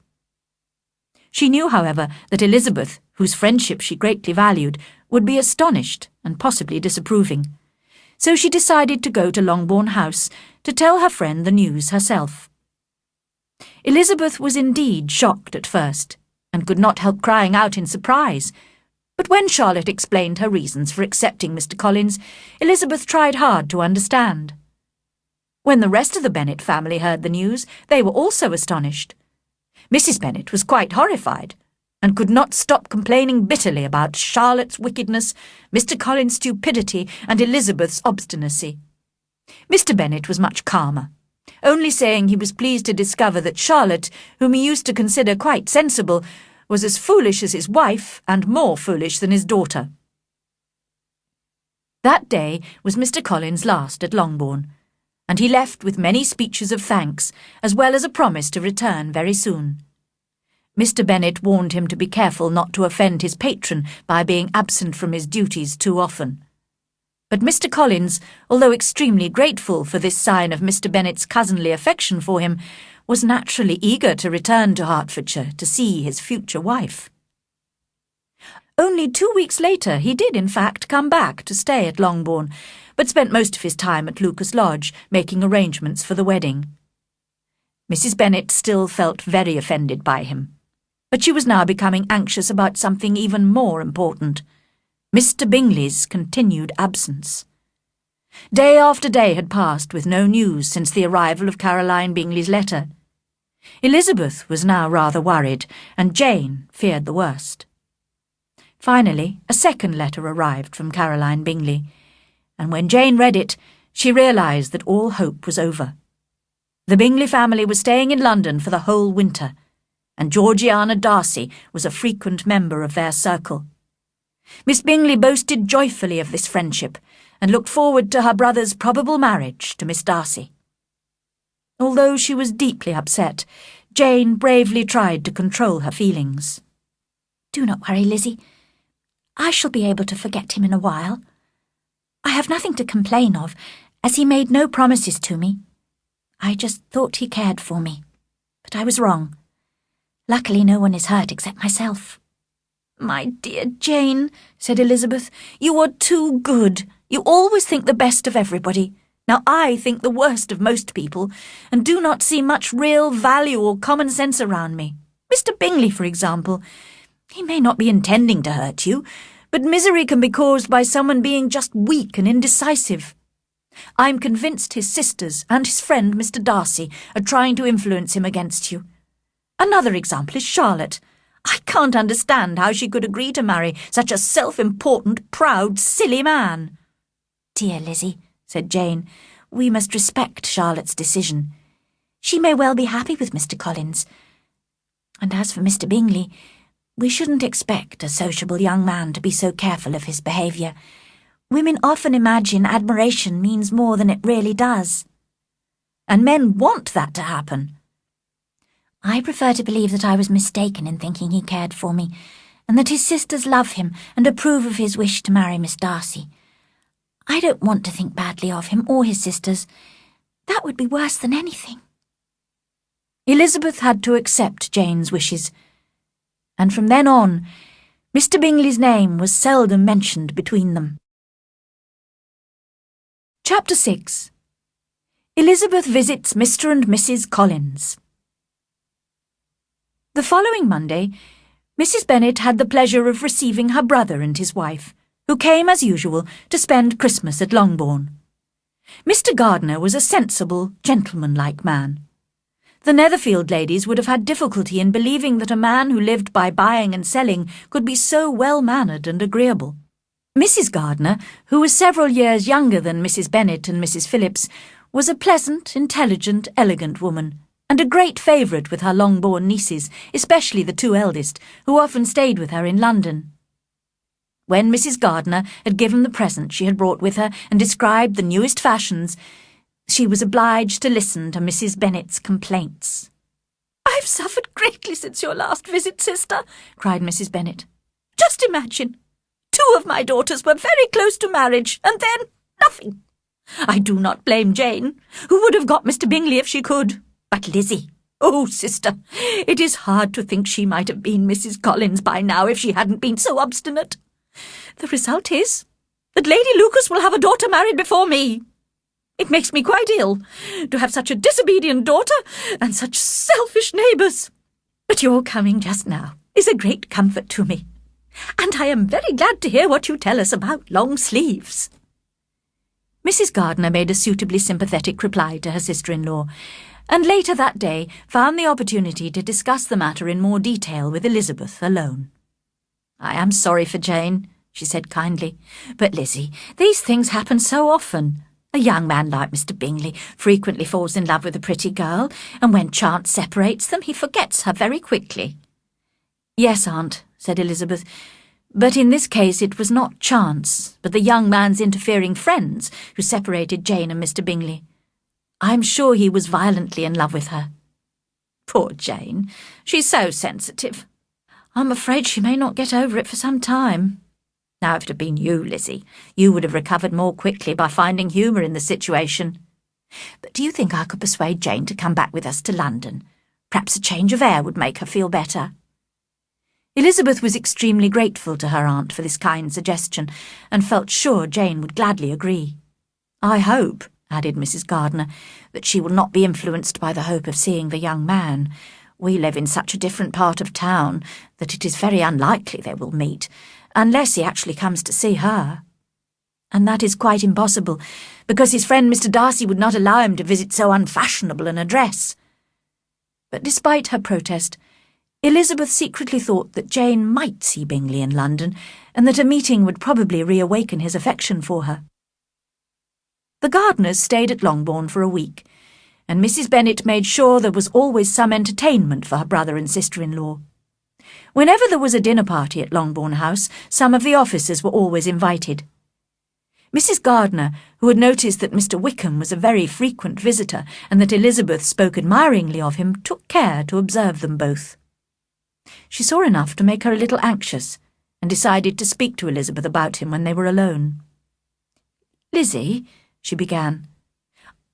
She knew, however, that Elizabeth, whose friendship she greatly valued, would be astonished and possibly disapproving. So she decided to go to Longbourn House to tell her friend the news herself. Elizabeth was indeed shocked at first, and could not help crying out in surprise. But when Charlotte explained her reasons for accepting Mr. Collins, Elizabeth tried hard to understand. When the rest of the Bennet family heard the news, they were also astonished. Mrs. Bennet was quite horrified, and could not stop complaining bitterly about Charlotte's wickedness, Mr. Collins' stupidity, and Elizabeth's obstinacy. Mr. Bennet was much calmer, only saying he was pleased to discover that Charlotte, whom he used to consider quite sensible, was as foolish as his wife and more foolish than his daughter. That day was Mr. Collins' last at Longbourn, and he left with many speeches of thanks, as well as a promise to return very soon. Mr. Bennet warned him to be careful not to offend his patron by being absent from his duties too often. But Mr. Collins, although extremely grateful for this sign of Mr. Bennet's cousinly affection for him, was naturally eager to return to Hertfordshire to see his future wife. Only 2 weeks later he did in fact come back to stay at Longbourn, but spent most of his time at Lucas Lodge, making arrangements for the wedding. Mrs. Bennet still felt very offended by him, but she was now becoming anxious about something even more important: Mr. Bingley's continued absence. Day after day had passed with no news since the arrival of Caroline Bingley's letter. Elizabeth was now rather worried, and Jane feared the worst. Finally, a second letter arrived from Caroline Bingley, and when Jane read it, she realised that all hope was over. The Bingley family was staying in London for the whole winter, and Georgiana Darcy was a frequent member of their circle. Miss Bingley boasted joyfully of this friendship, and looked forward to her brother's probable marriage to Miss Darcy. Although she was deeply upset, Jane bravely tried to control her feelings. "Do not worry, Lizzie. I shall be able to forget him in a while. I have nothing to complain of, as he made no promises to me. I just thought he cared for me, but I was wrong. Luckily no one is hurt except myself." "My dear Jane," said Elizabeth, "you are too good. You always think the best of everybody. Now I think the worst of most people, and do not see much real value or common sense around me. Mr. Bingley, for example. He may not be intending to hurt you, but misery can be caused by someone being just weak and indecisive. I'm convinced his sisters and his friend Mr. Darcy are trying to influence him against you. Another example is Charlotte. I can't understand how she could agree to marry such a self-important, proud, silly man." "Dear Lizzie," said Jane, "we must respect Charlotte's decision. She may well be happy with Mr. Collins. And as for Mr. Bingley, we shouldn't expect a sociable young man to be so careful of his behaviour. Women often imagine admiration means more than it really does." and men want that to happen. I prefer to believe that I was mistaken in thinking he cared for me, and that his sisters love him and approve of his wish to marry Miss Darcy. I don't want to think badly of him or his sisters. That would be worse than anything." Elizabeth had to accept Jane's wishes, and from then on, Mr. Bingley's name was seldom mentioned between them. Chapter 6. Elizabeth visits Mr. and Mrs. Collins. The following Monday, Mrs. Bennet had the pleasure of receiving her brother and his wife, who came as usual to spend Christmas at Longbourn. Mr. Gardiner was a sensible, gentlemanlike man. The Netherfield ladies would have had difficulty in believing that a man who lived by buying and selling could be so well-mannered and agreeable. Mrs. Gardiner, who was several years younger than Mrs. Bennet and Mrs. Phillips, was a pleasant, intelligent, elegant woman, and a great favourite with her Longbourn nieces, especially the two eldest, who often stayed with her in London. When Mrs. Gardiner had given the present she had brought with her and described the newest fashions, she was obliged to listen to Mrs. Bennet's complaints. "I've suffered greatly since your last visit, sister," cried Mrs. Bennet. "Just imagine! 2 of my daughters were very close to marriage, and then nothing. I do not blame Jane, who would have got Mr. Bingley if she could. But Lizzie, oh, sister, it is hard to think she might have been Mrs. Collins by now if she hadn't been so obstinate. The result is that Lady Lucas will have a daughter married before me. It makes me quite ill to have such a disobedient daughter and such selfish neighbours. But your coming just now is a great comfort to me, and I am very glad to hear what you tell us about long sleeves." Mrs. Gardiner made a suitably sympathetic reply to her sister-in-law, and later that day found the opportunity to discuss the matter in more detail with Elizabeth alone. "I am sorry for Jane," she said kindly, "but Lizzie, these things happen so often. A young man like Mr. Bingley frequently falls in love with a pretty girl, and when chance separates them, he forgets her very quickly." "Yes, aunt," said Elizabeth, "but in this case it was not chance, but the young man's interfering friends who separated Jane and Mr. Bingley. I'm sure he was violently in love with her." "Poor Jane, she's so sensitive. I'm afraid she may not get over it for some time. Now, if it had been you, Lizzie, you would have recovered more quickly by finding humour in the situation. But do you think I could persuade Jane to come back with us to London? Perhaps a change of air would make her feel better." Elizabeth was extremely grateful to her aunt for this kind suggestion, and felt sure Jane would gladly agree. "I hope," added Mrs. Gardiner, "that she will not be influenced by the hope of seeing the young man. We live in such a different part of town that it is very unlikely they will meet, unless he actually comes to see her. And that is quite impossible, because his friend Mr. Darcy would not allow him to visit so unfashionable an address." But despite her protest, Elizabeth secretly thought that Jane might see Bingley in London, and that a meeting would probably reawaken his affection for her. The Gardiners stayed at Longbourn for a week, and Mrs. Bennet made sure there was always some entertainment for her brother and sister-in-law. Whenever there was a dinner party at Longbourn House, some of the officers were always invited. Mrs. Gardiner, who had noticed that Mr. Wickham was a very frequent visitor and that Elizabeth spoke admiringly of him, took care to observe them both. She saw enough to make her a little anxious, and decided to speak to Elizabeth about him when they were alone. "Lizzie," she began,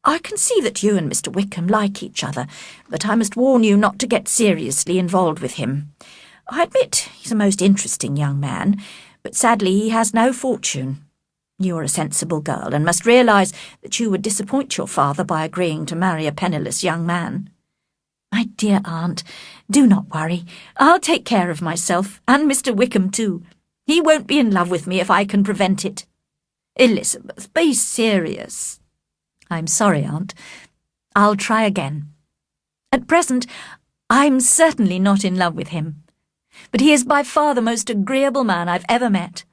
"I can see that you and Mr. Wickham like each other, but I must warn you not to get seriously involved with him. I admit he's a most interesting young man, but sadly he has no fortune. You are a sensible girl and must realise that you would disappoint your father by agreeing to marry a penniless young man." "My dear aunt, do not worry. I'll take care of myself, and Mr. Wickham too. He won't be in love with me if I can prevent it." "Elizabeth, be serious." "I'm sorry, aunt. I'll try again. At present, I'm certainly not in love with him, but he is by far the most agreeable man I've ever met.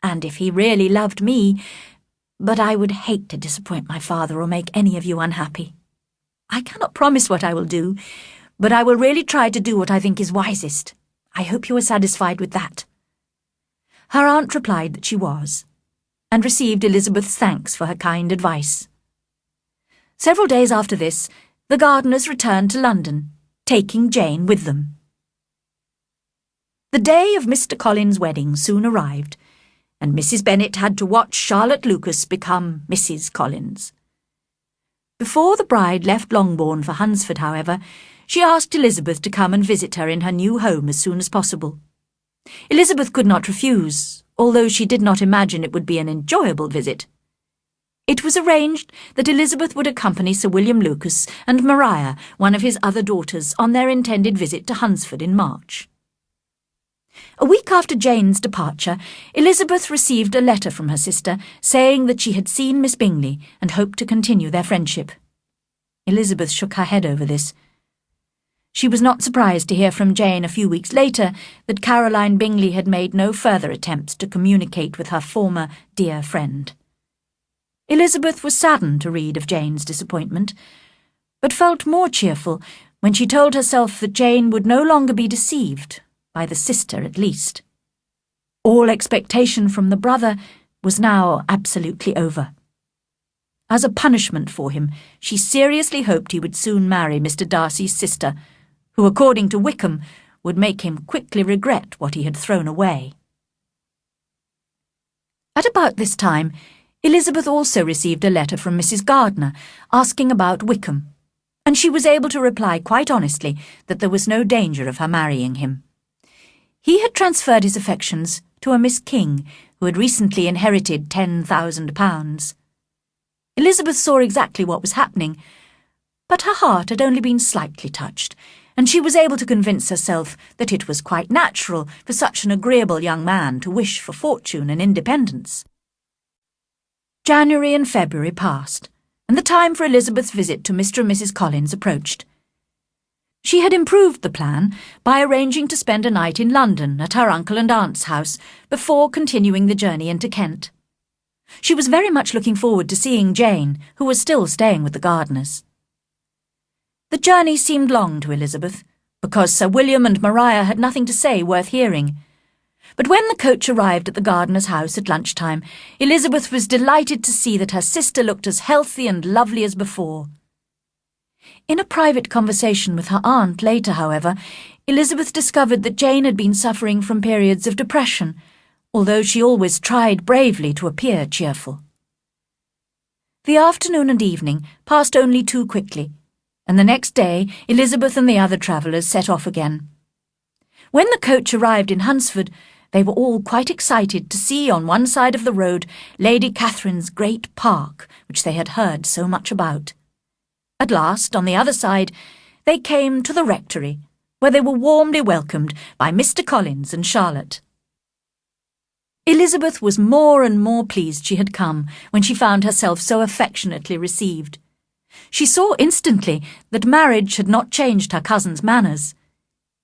And if he really loved me, but I would hate to disappoint my father or make any of you unhappy. I cannot promise what I will do, but I will really try to do what I think is wisest. I hope you are satisfied with that." Her aunt replied that she was, and received Elizabeth's thanks for her kind advice. Several days after this, the Gardiners returned to London, taking Jane with them. The day of Mr. Collins's wedding soon arrived, and Mrs. Bennet had to watch Charlotte Lucas become Mrs. Collins. Before the bride left Longbourn for Hunsford, however, she asked Elizabeth to come and visit her in her new home as soon as possible. Elizabeth could not refuse, although she did not imagine it would be an enjoyable visit. It was arranged that Elizabeth would accompany Sir William Lucas and Maria, one of his other daughters, on their intended visit to Hunsford in March. A week after Jane's departure, Elizabeth received a letter from her sister saying that she had seen Miss Bingley and hoped to continue their friendship. Elizabeth shook her head over this. She was not surprised to hear from Jane a few weeks later that Caroline Bingley had made no further attempts to communicate with her former dear friend. Elizabeth was saddened to read of Jane's disappointment, but felt more cheerful when she told herself that Jane would no longer be deceived, by the sister at least. All expectation from the brother was now absolutely over. As a punishment for him, she seriously hoped he would soon marry Mr. Darcy's sister, who, according to Wickham, would make him quickly regret what he had thrown away. At about this time, Elizabeth also received a letter from Mrs. Gardiner asking about Wickham, and she was able to reply quite honestly that there was no danger of her marrying him. He had transferred his affections to a Miss King, who had recently inherited £10,000. Elizabeth saw exactly what was happening, but her heart had only been slightly touched, and she was able to convince herself that it was quite natural for such an agreeable young man to wish for fortune and independence. January and February passed, and the time for Elizabeth's visit to Mr. and Mrs. Collins approached. She had improved the plan by arranging to spend a night in London at her uncle and aunt's house before continuing the journey into Kent. She was very much looking forward to seeing Jane, who was still staying with the Gardiners. The journey seemed long to Elizabeth, because Sir William and Maria had nothing to say worth hearing. But when the coach arrived at the Gardiners' house at lunchtime, Elizabeth was delighted to see that her sister looked as healthy and lovely as before. In a private conversation with her aunt later, however, Elizabeth discovered that Jane had been suffering from periods of depression, although she always tried bravely to appear cheerful. The afternoon and evening passed only too quickly, and the next day Elizabeth and the other travellers set off again. When the coach arrived in Hunsford, they were all quite excited to see on one side of the road Lady Catherine's great park, which they had heard so much about. At last, on the other side, they came to the rectory, where they were warmly welcomed by Mr. Collins and Charlotte. Elizabeth was more and more pleased she had come when she found herself so affectionately received. She saw instantly that marriage had not changed her cousin's manners.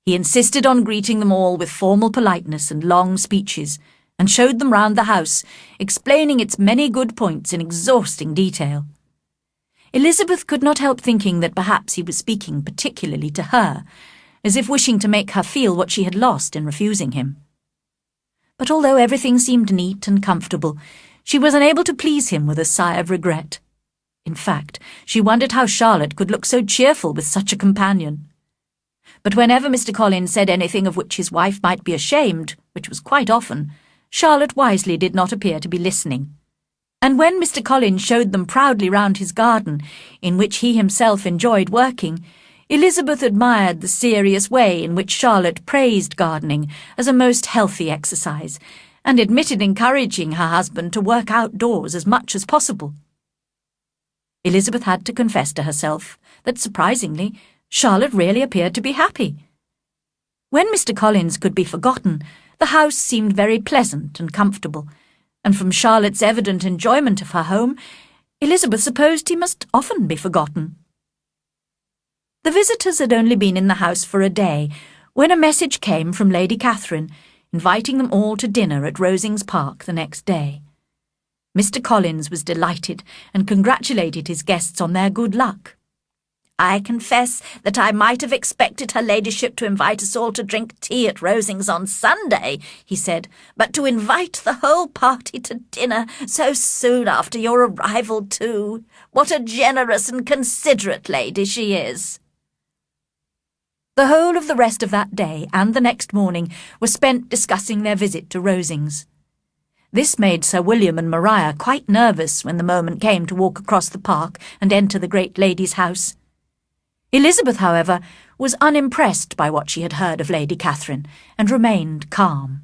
He insisted on greeting them all with formal politeness and long speeches, and showed them round the house, explaining its many good points in exhausting detail. Elizabeth could not help thinking that perhaps he was speaking particularly to her, as if wishing to make her feel what she had lost in refusing him. But although everything seemed neat and comfortable, she was unable to please him with a sigh of regret. In fact, she wondered how Charlotte could look so cheerful with such a companion. But whenever Mr. Collins said anything of which his wife might be ashamed, which was quite often, Charlotte wisely did not appear to be listening. And when Mr. Collins showed them proudly round his garden, in which he himself enjoyed working, Elizabeth admired the serious way in which Charlotte praised gardening as a most healthy exercise, and admitted encouraging her husband to work outdoors as much as possible. Elizabeth had to confess to herself that, surprisingly, Charlotte really appeared to be happy. When Mr. Collins could be forgotten, the house seemed very pleasant and comfortable, and from Charlotte's evident enjoyment of her home, Elizabeth supposed he must often be forgotten. The visitors had only been in the house for a day, when a message came from Lady Catherine, inviting them all to dinner at Rosings Park the next day. Mr. Collins was delighted and congratulated his guests on their good luck. I confess that I might have expected her ladyship to invite us all to drink tea at Rosings on Sunday, he said, but to invite the whole party to dinner so soon after your arrival too. What a generous and considerate lady she is. The whole of the rest of that day and the next morning were spent discussing their visit to Rosings. This made Sir William and Maria quite nervous when the moment came to walk across the park and enter the great lady's house. Elizabeth, however, was unimpressed by what she had heard of Lady Catherine, and remained calm.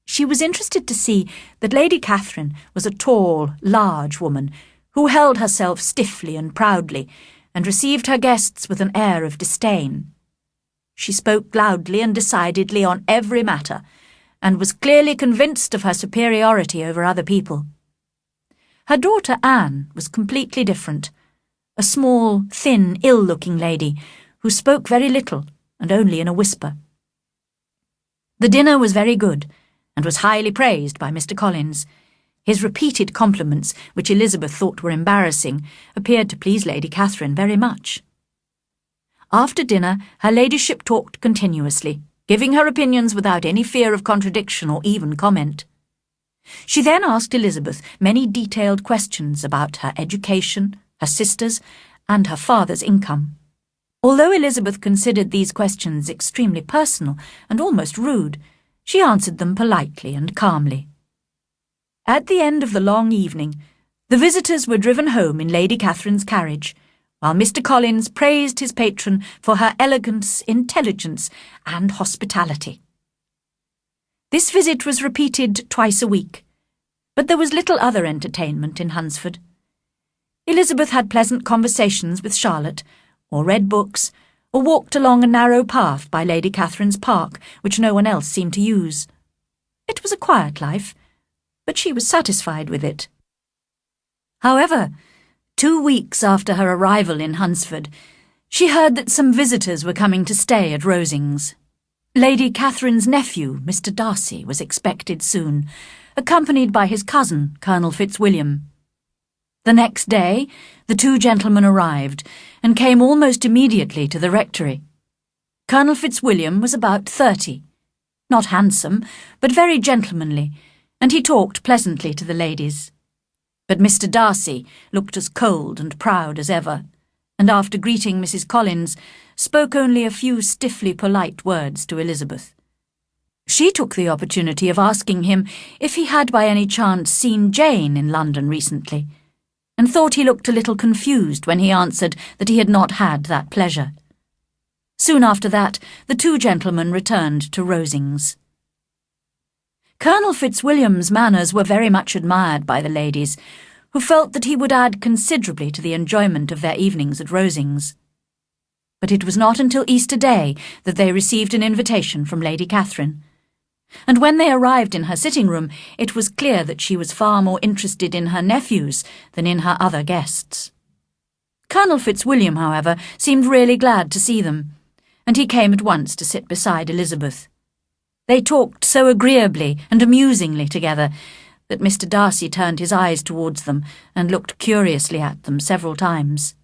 She was interested to see that Lady Catherine was a tall, large woman, who held herself stiffly and proudly, and received her guests with an air of disdain. She spoke loudly and decidedly on every matter, and was clearly convinced of her superiority over other people. Her daughter Anne was completely different. A small, thin, ill-looking lady, who spoke very little, and only in a whisper. The dinner was very good, and was highly praised by Mr. Collins. His repeated compliments, which Elizabeth thought were embarrassing, appeared to please Lady Catherine very much. After dinner, her ladyship talked continuously, giving her opinions without any fear of contradiction or even comment. She then asked Elizabeth many detailed questions about her education, her sisters, and her father's income. Although Elizabeth considered these questions extremely personal and almost rude, she answered them politely and calmly. At the end of the long evening, the visitors were driven home in Lady Catherine's carriage, while Mr. Collins praised his patron for her elegance, intelligence, and hospitality. This visit was repeated twice a week, but there was little other entertainment in Hunsford. Elizabeth had pleasant conversations with Charlotte, or read books, or walked along a narrow path by Lady Catherine's park, which no one else seemed to use. It was a quiet life, but she was satisfied with it. However, 2 weeks after her arrival in Hunsford, she heard that some visitors were coming to stay at Rosings. Lady Catherine's nephew, Mr. Darcy, was expected soon, accompanied by his cousin, Colonel Fitzwilliam. The next day, the 2 gentlemen arrived, and came almost immediately to the rectory. Colonel Fitzwilliam was about 30, not handsome, but very gentlemanly, and he talked pleasantly to the ladies. But Mr. Darcy looked as cold and proud as ever, and after greeting Mrs. Collins, spoke only a few stiffly polite words to Elizabeth. She took the opportunity of asking him if he had by any chance seen Jane in London recently, and thought he looked a little confused when he answered that he had not had that pleasure. Soon after that, the 2 gentlemen returned to Rosings. Colonel Fitzwilliam's manners were very much admired by the ladies, who felt that he would add considerably to the enjoyment of their evenings at Rosings. But it was not until Easter Day that they received an invitation from Lady Catherine, and when they arrived in her sitting-room, it was clear that she was far more interested in her nephews than in her other guests. Colonel Fitzwilliam, however, seemed really glad to see them, and he came at once to sit beside Elizabeth. They talked so agreeably and amusingly together that Mr. Darcy turned his eyes towards them and looked curiously at them several times.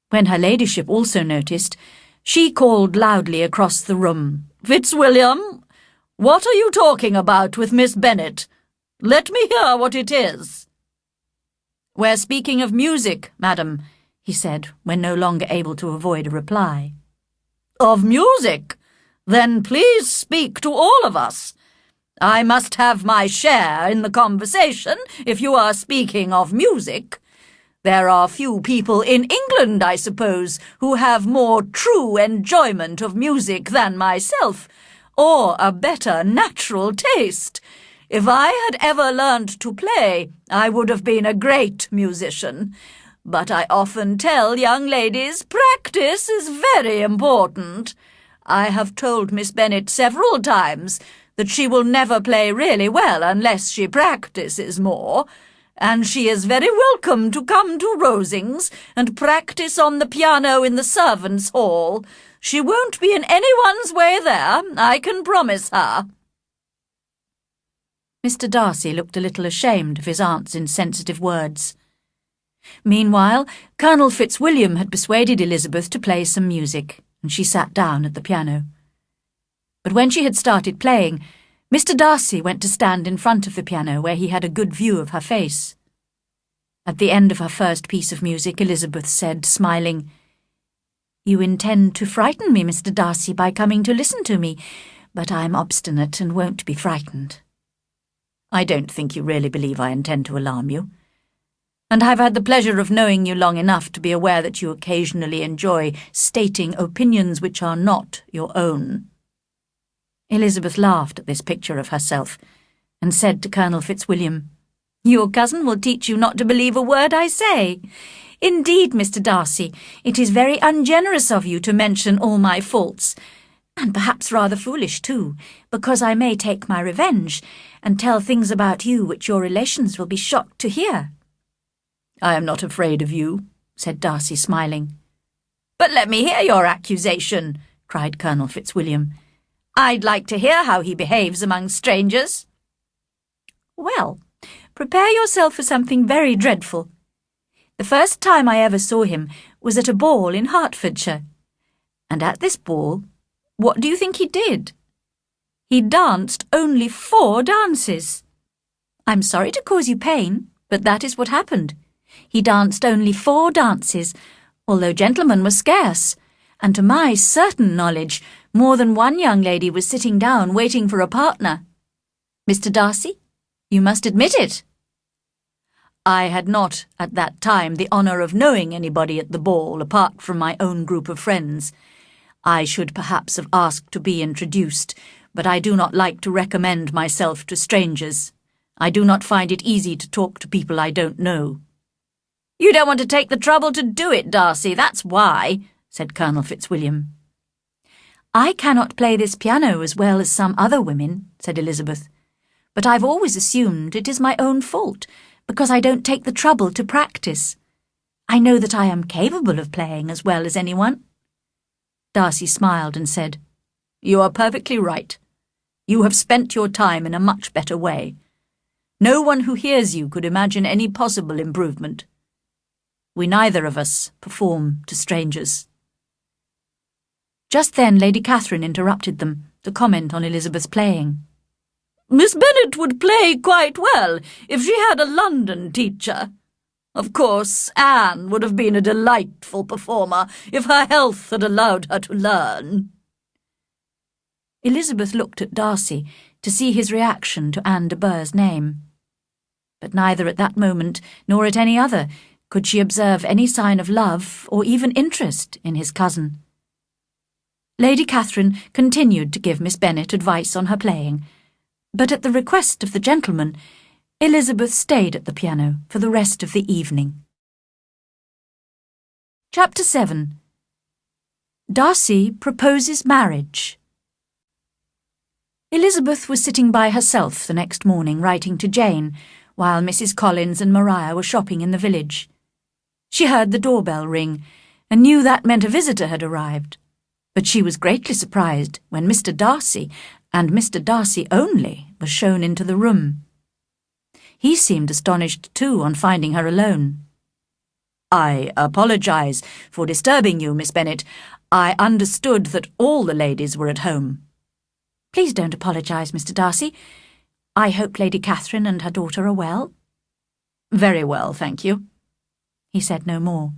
When her ladyship also noticed, she called loudly across the room, "Fitzwilliam, what are you talking about with Miss Bennet? Let me hear what it is." "We're speaking of music, madam," he said, when no longer able to avoid a reply. "Of music? Then please speak to all of us. I must have my share in the conversation if you are speaking of music. There are few people in England, I suppose, who have more true enjoyment of music than myself, or a better natural taste. If I had ever learned to play, I would have been a great musician. But I often tell young ladies practice is very important. I have told Miss Bennet several times that she will never play really well unless she practices more, and she is very welcome to come to Rosings and practice on the piano in the servants' hall. She won't be in anyone's way there, I can promise her." Mr. Darcy looked a little ashamed of his aunt's insensitive words. Meanwhile, Colonel Fitzwilliam had persuaded Elizabeth to play some music, and she sat down at the piano. But when she had started playing, Mr. Darcy went to stand in front of the piano where he had a good view of her face. At the end of her first piece of music, Elizabeth said, smiling, "You intend to frighten me, Mr. Darcy, by coming to listen to me, but I'm obstinate and won't be frightened. I don't think you really believe I intend to alarm you, and I've had the pleasure of knowing you long enough to be aware that you occasionally enjoy stating opinions which are not your own." Elizabeth laughed at this picture of herself, and said to Colonel Fitzwilliam, "Your cousin will teach you not to believe a word I say. Indeed, Mr. Darcy, it is very ungenerous of you to mention all my faults, and perhaps rather foolish too, because I may take my revenge, and tell things about you which your relations will be shocked to hear." "I am not afraid of you," said Darcy, smiling. "But let me hear your accusation," cried Colonel Fitzwilliam. "I'd like to hear how he behaves among strangers." "Well, prepare yourself for something very dreadful. The first time I ever saw him was at a ball in Hertfordshire. And at this ball, what do you think he did? He danced only 4 dances. I'm sorry to cause you pain, but that is what happened. He danced only 4 dances, although gentlemen were scarce, and to my certain knowledge, more than one young lady was sitting down waiting for a partner. Mr. Darcy, you must admit it." "I had not, at that time, the honour of knowing anybody at the ball apart from my own group of friends. I should perhaps have asked to be introduced, but I do not like to recommend myself to strangers. I do not find it easy to talk to people I don't know." "You don't want to take the trouble to do it, Darcy, that's why," said Colonel Fitzwilliam. "I cannot play this piano as well as some other women," said Elizabeth, "but I've always assumed it is my own fault, because I don't take the trouble to practice. I know that I am capable of playing as well as anyone." Darcy smiled and said, "You are perfectly right. You have spent your time in a much better way. No one who hears you could imagine any possible improvement. We neither of us perform to strangers." Just then Lady Catherine interrupted them to comment on Elizabeth's playing. "Miss Bennet would play quite well if she had a London teacher. Of course, Anne would have been a delightful performer if her health had allowed her to learn." Elizabeth looked at Darcy to see his reaction to Anne de Bourgh's name. But neither at that moment nor at any other could she observe any sign of love or even interest in his cousin. Lady Catherine continued to give Miss Bennet advice on her playing, but at the request of the gentleman, Elizabeth stayed at the piano for the rest of the evening. Chapter 7. Darcy proposes marriage. Elizabeth was sitting by herself the next morning writing to Jane, while Mrs. Collins and Maria were shopping in the village. She heard the doorbell ring, and knew that meant a visitor had arrived. But she was greatly surprised when Mr. Darcy, and Mr. Darcy only, was shown into the room. He seemed astonished too on finding her alone. "I apologize for disturbing you, Miss Bennet. I understood that all the ladies were at home." "Please don't apologize, Mr. Darcy. I hope Lady Catherine and her daughter are well." "Very well, thank you." He said no more.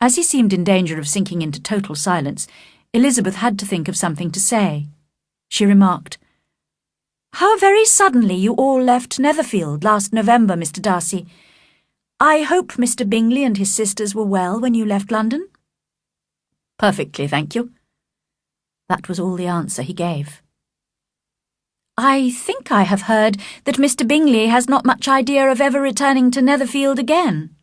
As he seemed in danger of sinking into total silence, Elizabeth had to think of something to say. She remarked, "How very suddenly you all left Netherfield last November, Mr. Darcy. I hope Mr. Bingley and his sisters were well when you left London?" "Perfectly, thank you." That was all the answer he gave. "I think I have heard that Mr. Bingley has not much idea of ever returning to Netherfield again."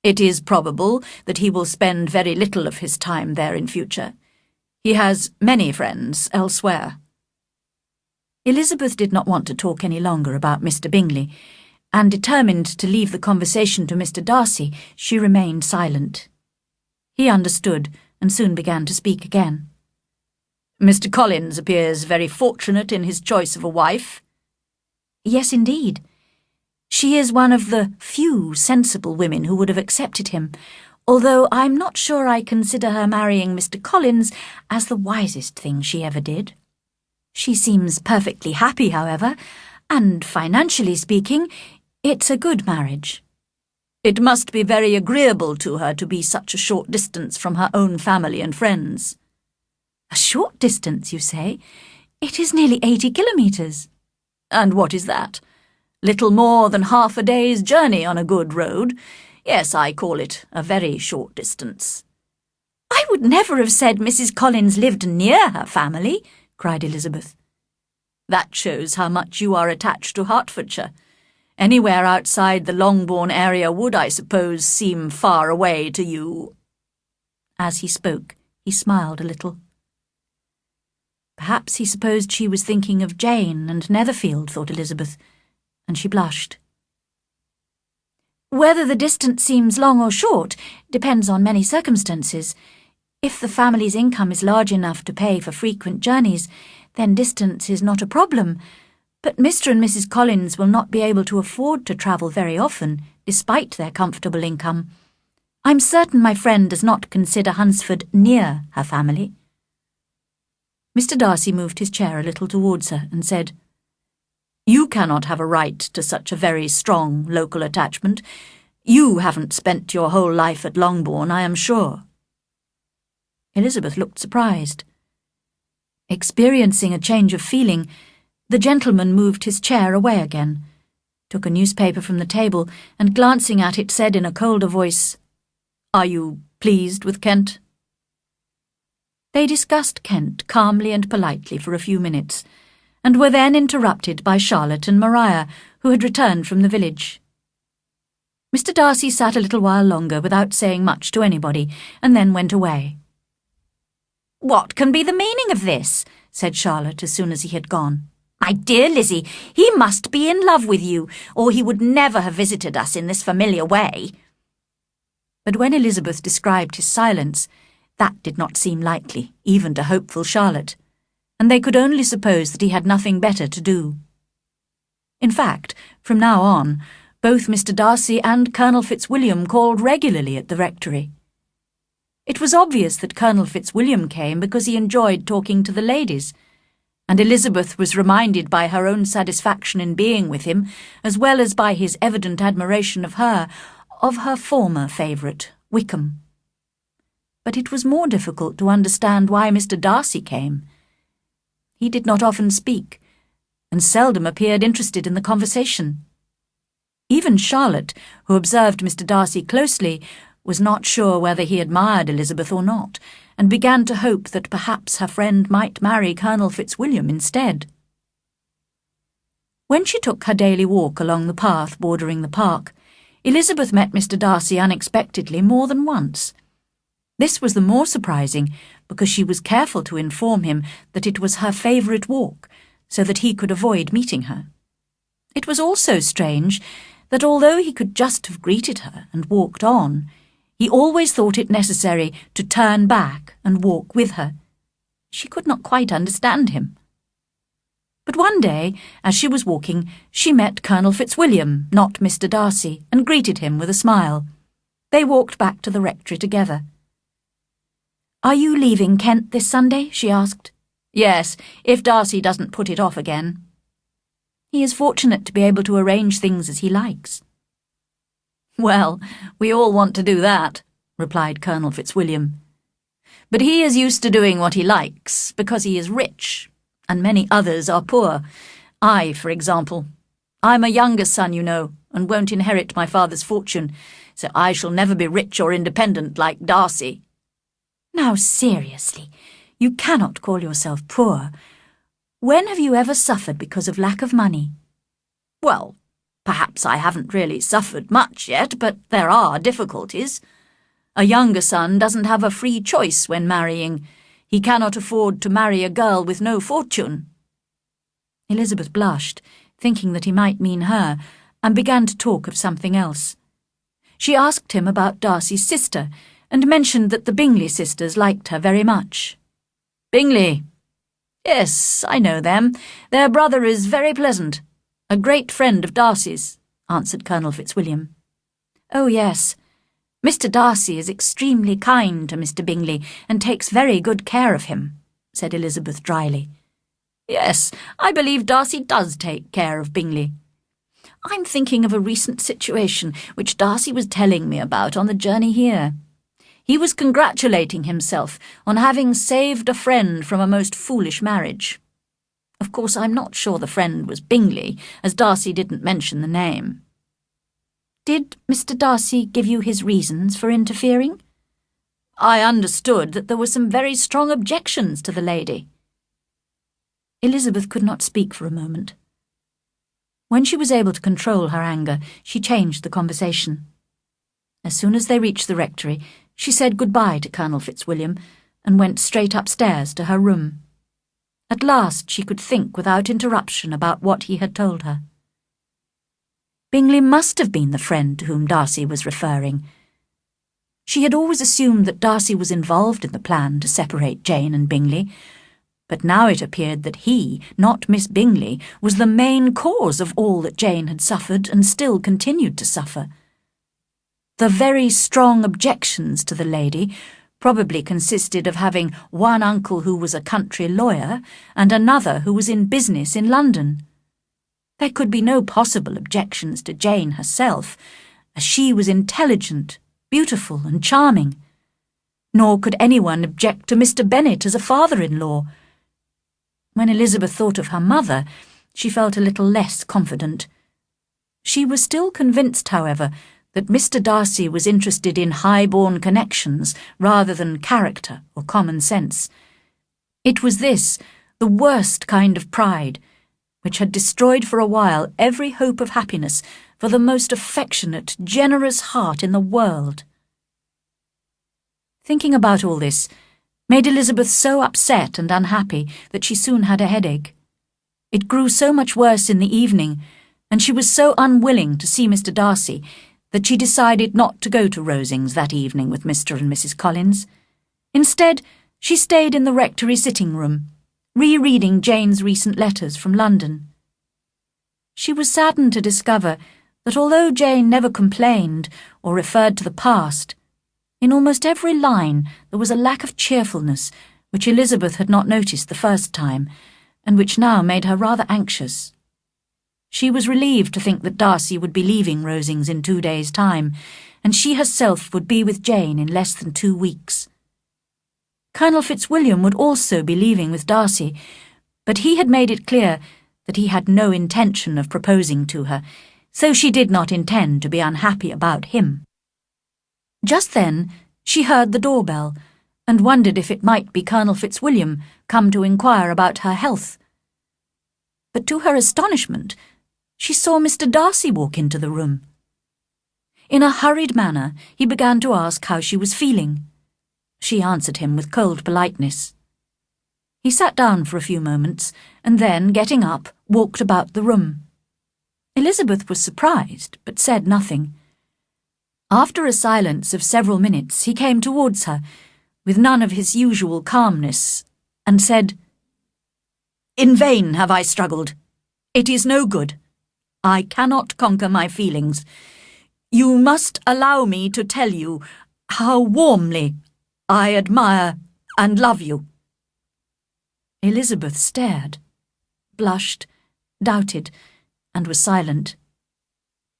"It is probable that he will spend very little of his time there in future. He has many friends elsewhere." Elizabeth did not want to talk any longer about Mr. Bingley, and determined to leave the conversation to Mr. Darcy, she remained silent. He understood, and soon began to speak again. "Mr. Collins appears very fortunate in his choice of a wife." "Yes, indeed. She is one of the few sensible women who would have accepted him, although I'm not sure I consider her marrying Mr. Collins as the wisest thing she ever did. She seems perfectly happy, however, and financially speaking, it's a good marriage. It must be very agreeable to her to be such a short distance from her own family and friends. A short distance, you say? It is nearly 80 kilometres. And what is that? Little more than half a day's journey on a good road. Yes, I call it a very short distance. I would never have said Mrs. Collins lived near her family, cried Elizabeth. That shows how much you are attached to Hertfordshire. Anywhere outside the Longbourn area would, I suppose, seem far away to you. As he spoke, he smiled a little. Perhaps he supposed she was thinking of Jane and Netherfield, thought Elizabeth, and she blushed. Whether the distance seems long or short depends on many circumstances. If the family's income is large enough to pay for frequent journeys, then distance is not a problem. But Mr. and Mrs. Collins will not be able to afford to travel very often, despite their comfortable income. I'm certain my friend does not consider Hunsford near her family. Mr. Darcy moved his chair a little towards her and said, You cannot have a right to such a very strong local attachment. You haven't spent your whole life at Longbourn, I am sure. Elizabeth looked surprised. Experiencing a change of feeling, the gentleman moved his chair away again, took a newspaper from the table, and glancing at it said in a colder voice, Are you pleased with Kent? They discussed Kent calmly and politely for a few minutes, and were then interrupted by Charlotte and Maria, who had returned from the village. Mr. Darcy sat a little while longer without saying much to anybody, and then went away. What can be the meaning of this? Said Charlotte as soon as he had gone. My dear Lizzie, he must be in love with you, or he would never have visited us in this familiar way. But when Elizabeth described his silence, that did not seem likely, even to hopeful Charlotte, and they could only suppose that he had nothing better to do. In fact, from now on, both Mr. Darcy and Colonel Fitzwilliam called regularly at the rectory. It was obvious that Colonel Fitzwilliam came because he enjoyed talking to the ladies, and Elizabeth was reminded by her own satisfaction in being with him, as well as by his evident admiration of her former favourite, Wickham. But it was more difficult to understand why Mr. Darcy came. He did not often speak, and seldom appeared interested in the conversation. Even Charlotte, who observed Mr. Darcy closely, was not sure whether he admired Elizabeth or not, and began to hope that perhaps her friend might marry Colonel Fitzwilliam instead. When she took her daily walk along the path bordering the park, Elizabeth met Mr. Darcy unexpectedly more than once. This was the more surprising because she was careful to inform him that it was her favourite walk, so that he could avoid meeting her. It was also strange that although he could just have greeted her and walked on, he always thought it necessary to turn back and walk with her. She could not quite understand him. But one day, as she was walking, she met Colonel Fitzwilliam, not Mr. Darcy, and greeted him with a smile. They walked back to the rectory together. "Are you leaving Kent this Sunday?" she asked. "Yes, if Darcy doesn't put it off again." "He is fortunate to be able to arrange things as he likes." "Well, we all want to do that," replied Colonel Fitzwilliam. "But he is used to doing what he likes, because he is rich, and many others are poor. I, for example. I'm a younger son, you know, and won't inherit my father's fortune, so I shall never be rich or independent like Darcy." "Now, seriously, you cannot call yourself poor. When have you ever suffered because of lack of money?" "Well, perhaps I haven't really suffered much yet, but there are difficulties. A younger son doesn't have a free choice when marrying. He cannot afford to marry a girl with no fortune." Elizabeth blushed, thinking that he might mean her, and began to talk of something else. She asked him about Darcy's sister, and mentioned that the Bingley sisters liked her very much. "Bingley? Yes, I know them. Their brother is very pleasant. A great friend of Darcy's. answered Colonel Fitzwilliam. "Oh, yes. Mr. Darcy is extremely kind to Mr. Bingley and takes very good care of him," said Elizabeth dryly. "Yes, I believe Darcy does take care of Bingley. I'm thinking of a recent situation which Darcy was telling me about on the journey here. He was congratulating himself on having saved a friend from a most foolish marriage. Of course, I'm not sure the friend was Bingley, as Darcy didn't mention the name." "Did Mr. Darcy give you his reasons for interfering?" "I understood that there were some very strong objections to the lady." Elizabeth could not speak for a moment. When she was able to control her anger, she changed the conversation. As soon as they reached the rectory, she said goodbye to Colonel Fitzwilliam and went straight upstairs to her room. At last she could think without interruption about what he had told her. Bingley must have been the friend to whom Darcy was referring. She had always assumed that Darcy was involved in the plan to separate Jane and Bingley, but now it appeared that he, not Miss Bingley, was the main cause of all that Jane had suffered and still continued to suffer. The very strong objections to the lady probably consisted of having one uncle who was a country lawyer and another who was in business in London. There could be no possible objections to Jane herself, as she was intelligent, beautiful and charming. Nor could anyone object to Mr. Bennet as a father-in-law. When Elizabeth thought of her mother, she felt a little less confident. She was still convinced, however, that Mr. Darcy was interested in high-born connections rather than character or common sense. It was this, the worst kind of pride, which had destroyed for a while every hope of happiness for the most affectionate, generous heart in the world. Thinking about all this made Elizabeth so upset and unhappy that she soon had a headache. It grew so much worse in the evening, and she was so unwilling to see Mr. Darcy that she decided not to go to Rosings that evening with Mr. and Mrs. Collins. Instead, she stayed in the rectory sitting-room, rereading Jane's recent letters from London. She was saddened to discover that although Jane never complained or referred to the past, in almost every line there was a lack of cheerfulness which Elizabeth had not noticed the first time, and which now made her rather anxious. She was relieved to think that Darcy would be leaving Rosings in 2 days' time, and she herself would be with Jane in less than 2 weeks. Colonel Fitzwilliam would also be leaving with Darcy, but he had made it clear that he had no intention of proposing to her, so she did not intend to be unhappy about him. Just then she heard the doorbell, and wondered if it might be Colonel Fitzwilliam come to inquire about her health. But to her astonishment, she saw Mr. Darcy walk into the room. In a hurried manner, he began to ask how she was feeling. She answered him with cold politeness. He sat down for a few moments, and then, getting up, walked about the room. Elizabeth was surprised, but said nothing. After a silence of several minutes, he came towards her, with none of his usual calmness, and said, "In vain have I struggled. It is no good. I cannot conquer my feelings. You must allow me to tell you how warmly I admire and love you." Elizabeth stared, blushed, doubted, and was silent.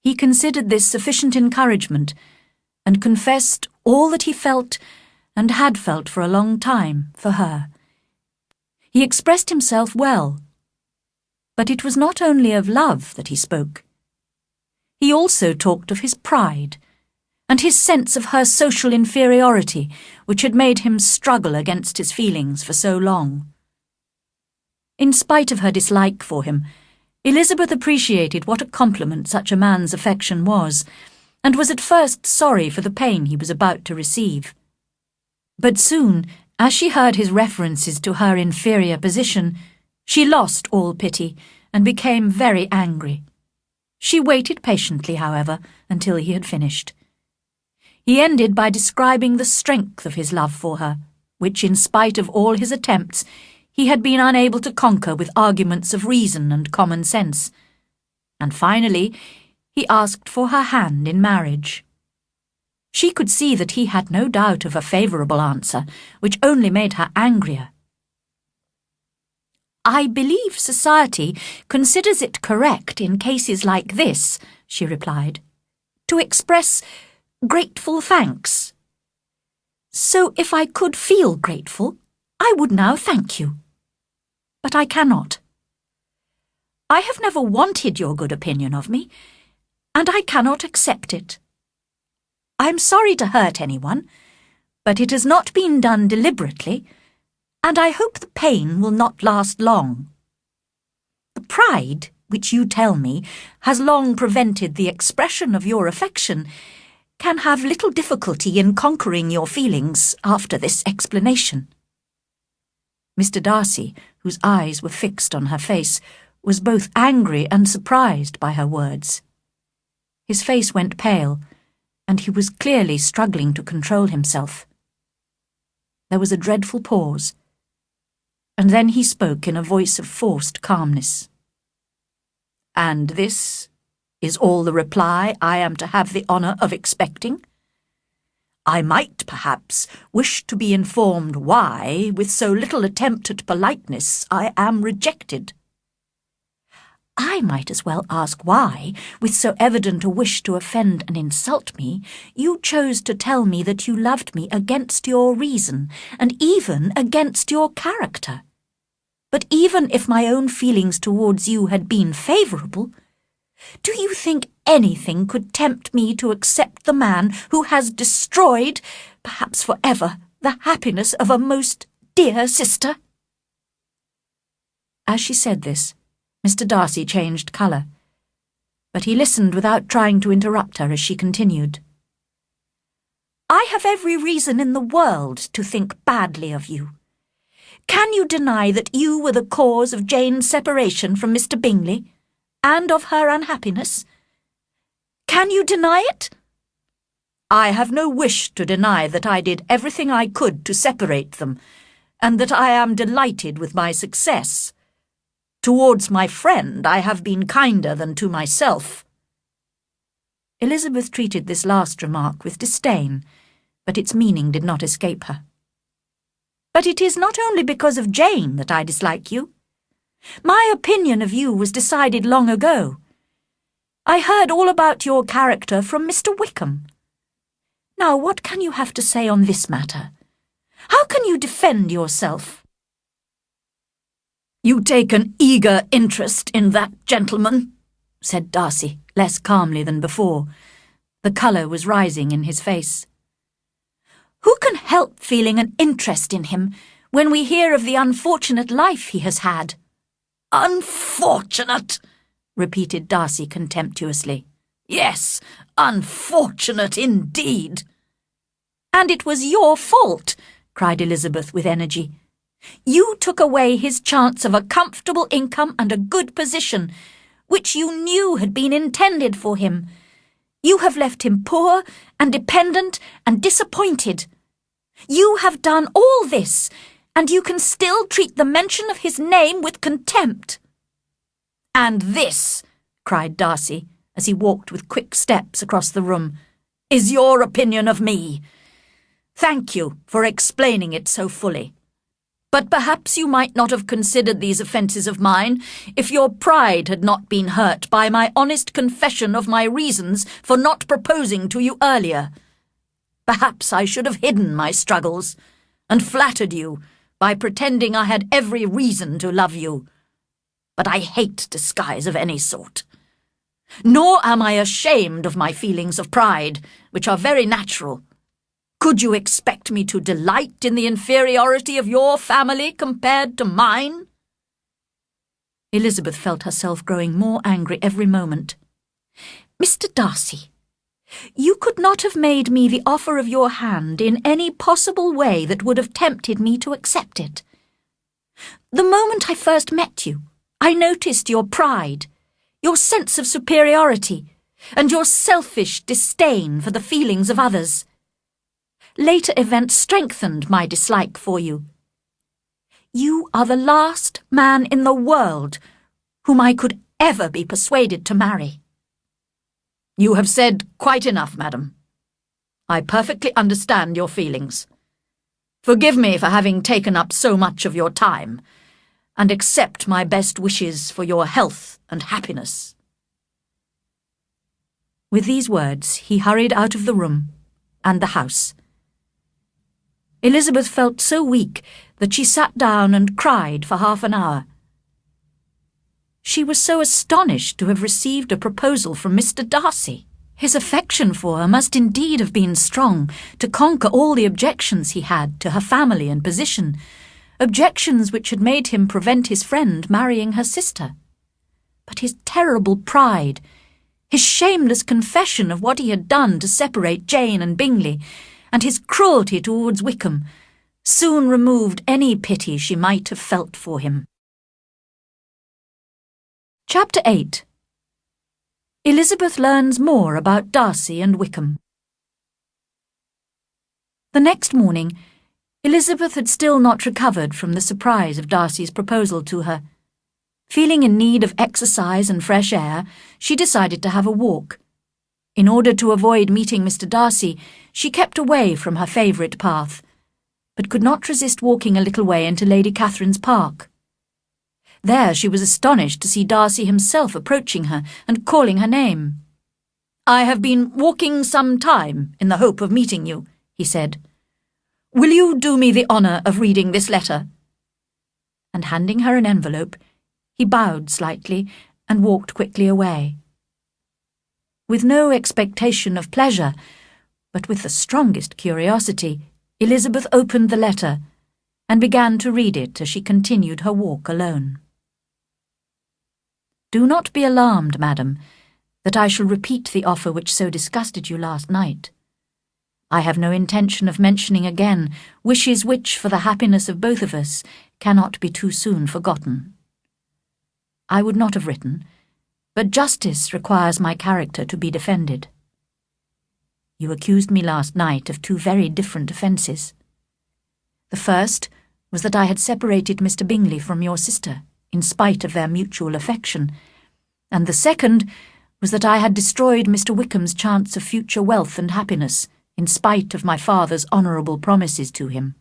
He considered this sufficient encouragement, and confessed all that he felt and had felt for a long time for her. He expressed himself well, but it was not only of love that he spoke. He also talked of his pride, and his sense of her social inferiority, which had made him struggle against his feelings for so long. In spite of her dislike for him, Elizabeth appreciated what a compliment such a man's affection was, and was at first sorry for the pain he was about to receive. But soon, as she heard his references to her inferior position, she lost all pity and became very angry. She waited patiently, however, until he had finished. He ended by describing the strength of his love for her, which, in spite of all his attempts, he had been unable to conquer with arguments of reason and common sense. And finally, He asked for her hand in marriage. She could see that he had no doubt of a favourable answer, which only made her angrier. "I believe society considers it correct in cases like this," she replied, "to express grateful thanks. So if I could feel grateful, I would now thank you. But I cannot. I have never wanted your good opinion of me, and I cannot accept it. I am sorry to hurt anyone, but it has not been done deliberately, and I hope the pain will not last long. The pride, which you tell me, has long prevented the expression of your affection, can have little difficulty in conquering your feelings after this explanation." Mr. Darcy, whose eyes were fixed on her face, was both angry and surprised by her words. His face went pale, and he was clearly struggling to control himself. There was a dreadful pause, and then he spoke in a voice of forced calmness. "And this is all the reply I am to have the honour of expecting? I might, perhaps, wish to be informed why, with so little attempt at politeness, I am rejected." "I might as well ask why, with so evident a wish to offend and insult me, you chose to tell me that you loved me against your reason, and even against your character. But even if my own feelings towards you had been favourable, do you think anything could tempt me to accept the man who has destroyed, perhaps for ever, the happiness of a most dear sister?" As she said this, Mr. Darcy changed colour, but he listened without trying to interrupt her as she continued. "I have every reason in the world to think badly of you. Can you deny that you were the cause of Jane's separation from Mr. Bingley, and of her unhappiness? Can you deny it?" "I have no wish to deny that I did everything I could to separate them, and that I am delighted with my success. Towards my friend I have been kinder than to myself." Elizabeth treated this last remark with disdain, but its meaning did not escape her. "But it is not only because of Jane that I dislike you. My opinion of you was decided long ago. I heard all about your character from Mr. Wickham. Now what can you have to say on this matter? How can you defend yourself?" "You take an eager interest in that gentleman," said Darcy, less calmly than before. The colour was rising in his face. "Who can help feeling an interest in him when we hear of the unfortunate life he has had?" "Unfortunate!" repeated Darcy contemptuously. "Yes, unfortunate indeed." "And it was your fault," cried Elizabeth with energy. "You took away his chance of a comfortable income and a good position, which you knew had been intended for him. You have left him poor and dependent and disappointed. You have done all this, and you can still treat the mention of his name with contempt." "And this," cried Darcy, as he walked with quick steps across the room, "is your opinion of me. Thank you for explaining it so fully. But perhaps you might not have considered these offences of mine if your pride had not been hurt by my honest confession of my reasons for not proposing to you earlier. Perhaps I should have hidden my struggles and flattered you by pretending I had every reason to love you. But I hate disguise of any sort. Nor am I ashamed of my feelings of pride, which are very natural. Could you expect me to delight in the inferiority of your family compared to mine?" Elizabeth felt herself growing more angry every moment. "Mr. Darcy, you could not have made me the offer of your hand in any possible way that would have tempted me to accept it. The moment I first met you, I noticed your pride, your sense of superiority, and your selfish disdain for the feelings of others. Later events strengthened my dislike for you. You are the last man in the world whom I could ever be persuaded to marry." You have said quite enough, madam. I perfectly understand your feelings. Forgive me for having taken up so much of your time, and accept my best wishes for your health and happiness." With these words, he hurried out of the room and the house. Elizabeth felt so weak that she sat down and cried for half an hour. She was so astonished to have received a proposal from Mr. Darcy. His affection for her must indeed have been strong to conquer all the objections he had to her family and position, objections which had made him prevent his friend marrying her sister. But his terrible pride, his shameless confession of what he had done to separate Jane and Bingley, and his cruelty towards Wickham, soon removed any pity she might have felt for him. Chapter 8. Elizabeth learns more about Darcy and Wickham. The next morning, Elizabeth had still not recovered from the surprise of Darcy's proposal to her. Feeling in need of exercise and fresh air, she decided to have a walk. In order to avoid meeting Mr. Darcy, she kept away from her favourite path, but could not resist walking a little way into Lady Catherine's park. There she was astonished to see Darcy himself approaching her and calling her name. "I have been walking some time in the hope of meeting you," he said. "Will you do me the honour of reading this letter?" And handing her an envelope, he bowed slightly and walked quickly away. With no expectation of pleasure, but with the strongest curiosity, Elizabeth opened the letter and began to read it as she continued her walk alone. "Do not be alarmed, madam, that I shall repeat the offer which so disgusted you last night. I have no intention of mentioning again wishes which, for the happiness of both of us, cannot be too soon forgotten. I would not have written, but justice requires my character to be defended. You accused me last night of two very different offences. The first was that I had separated Mr. Bingley from your sister, in spite of their mutual affection, and the second was that I had destroyed Mr. Wickham's chance of future wealth and happiness, in spite of my father's honourable promises to him.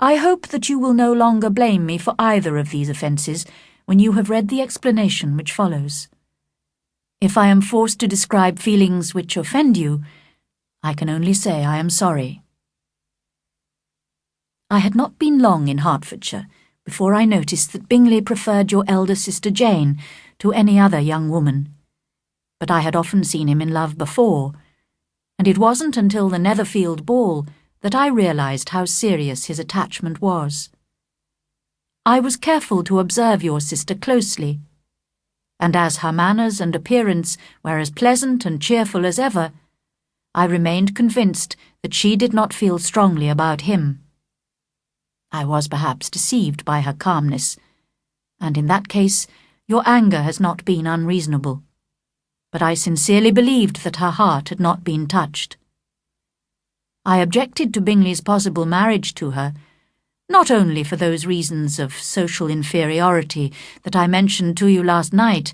I hope that you will no longer blame me for either of these offences when you have read the explanation which follows. If I am forced to describe feelings which offend you, I can only say I am sorry." I had not been long in Hertfordshire before I noticed that Bingley preferred your elder sister Jane to any other young woman. But I had often seen him in love before, and it wasn't until the Netherfield ball that I realised how serious his attachment was. I was careful to observe your sister closely, and as her manners and appearance were as pleasant and cheerful as ever, I remained convinced that she did not feel strongly about him. I was perhaps deceived by her calmness, and in that case your anger has not been unreasonable, but I sincerely believed that her heart had not been touched. I objected to Bingley's possible marriage to her, not only for those reasons of social inferiority that I mentioned to you last night,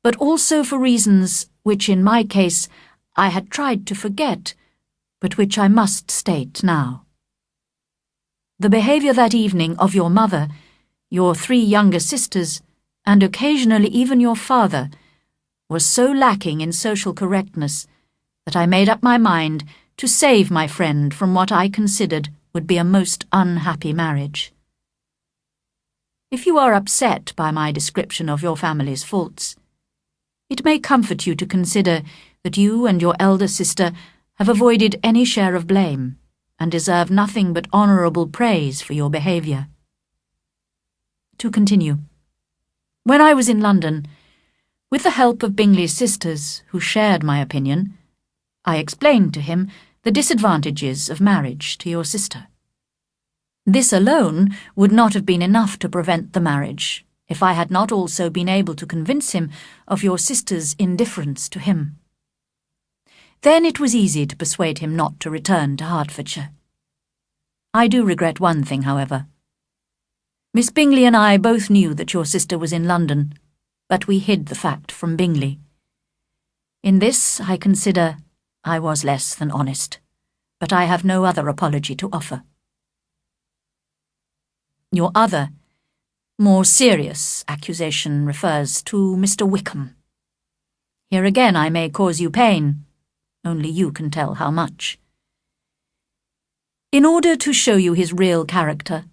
but also for reasons which in my case I had tried to forget, but which I must state now. The behaviour that evening of your mother, your 3 younger sisters, and occasionally even your father, was so lacking in social correctness that I made up my mind to save my friend from what I considered would be a most unhappy marriage. If you are upset by my description of your family's faults, it may comfort you to consider that you and your elder sister have avoided any share of blame, and deserve nothing but honourable praise for your behaviour. To continue. When I was in London, with the help of Bingley's sisters, who shared my opinion, I explained to him the disadvantages of marriage to your sister. This alone would not have been enough to prevent the marriage, if I had not also been able to convince him of your sister's indifference to him. Then it was easy to persuade him not to return to Hertfordshire. I do regret one thing, however. Miss Bingley and I both knew that your sister was in London, but we hid the fact from Bingley. In this, I consider I was less than honest, but I have no other apology to offer. Your other, more serious accusation refers to Mr. Wickham. Here again I may cause you pain, only you can tell how much. In order to show you his real character,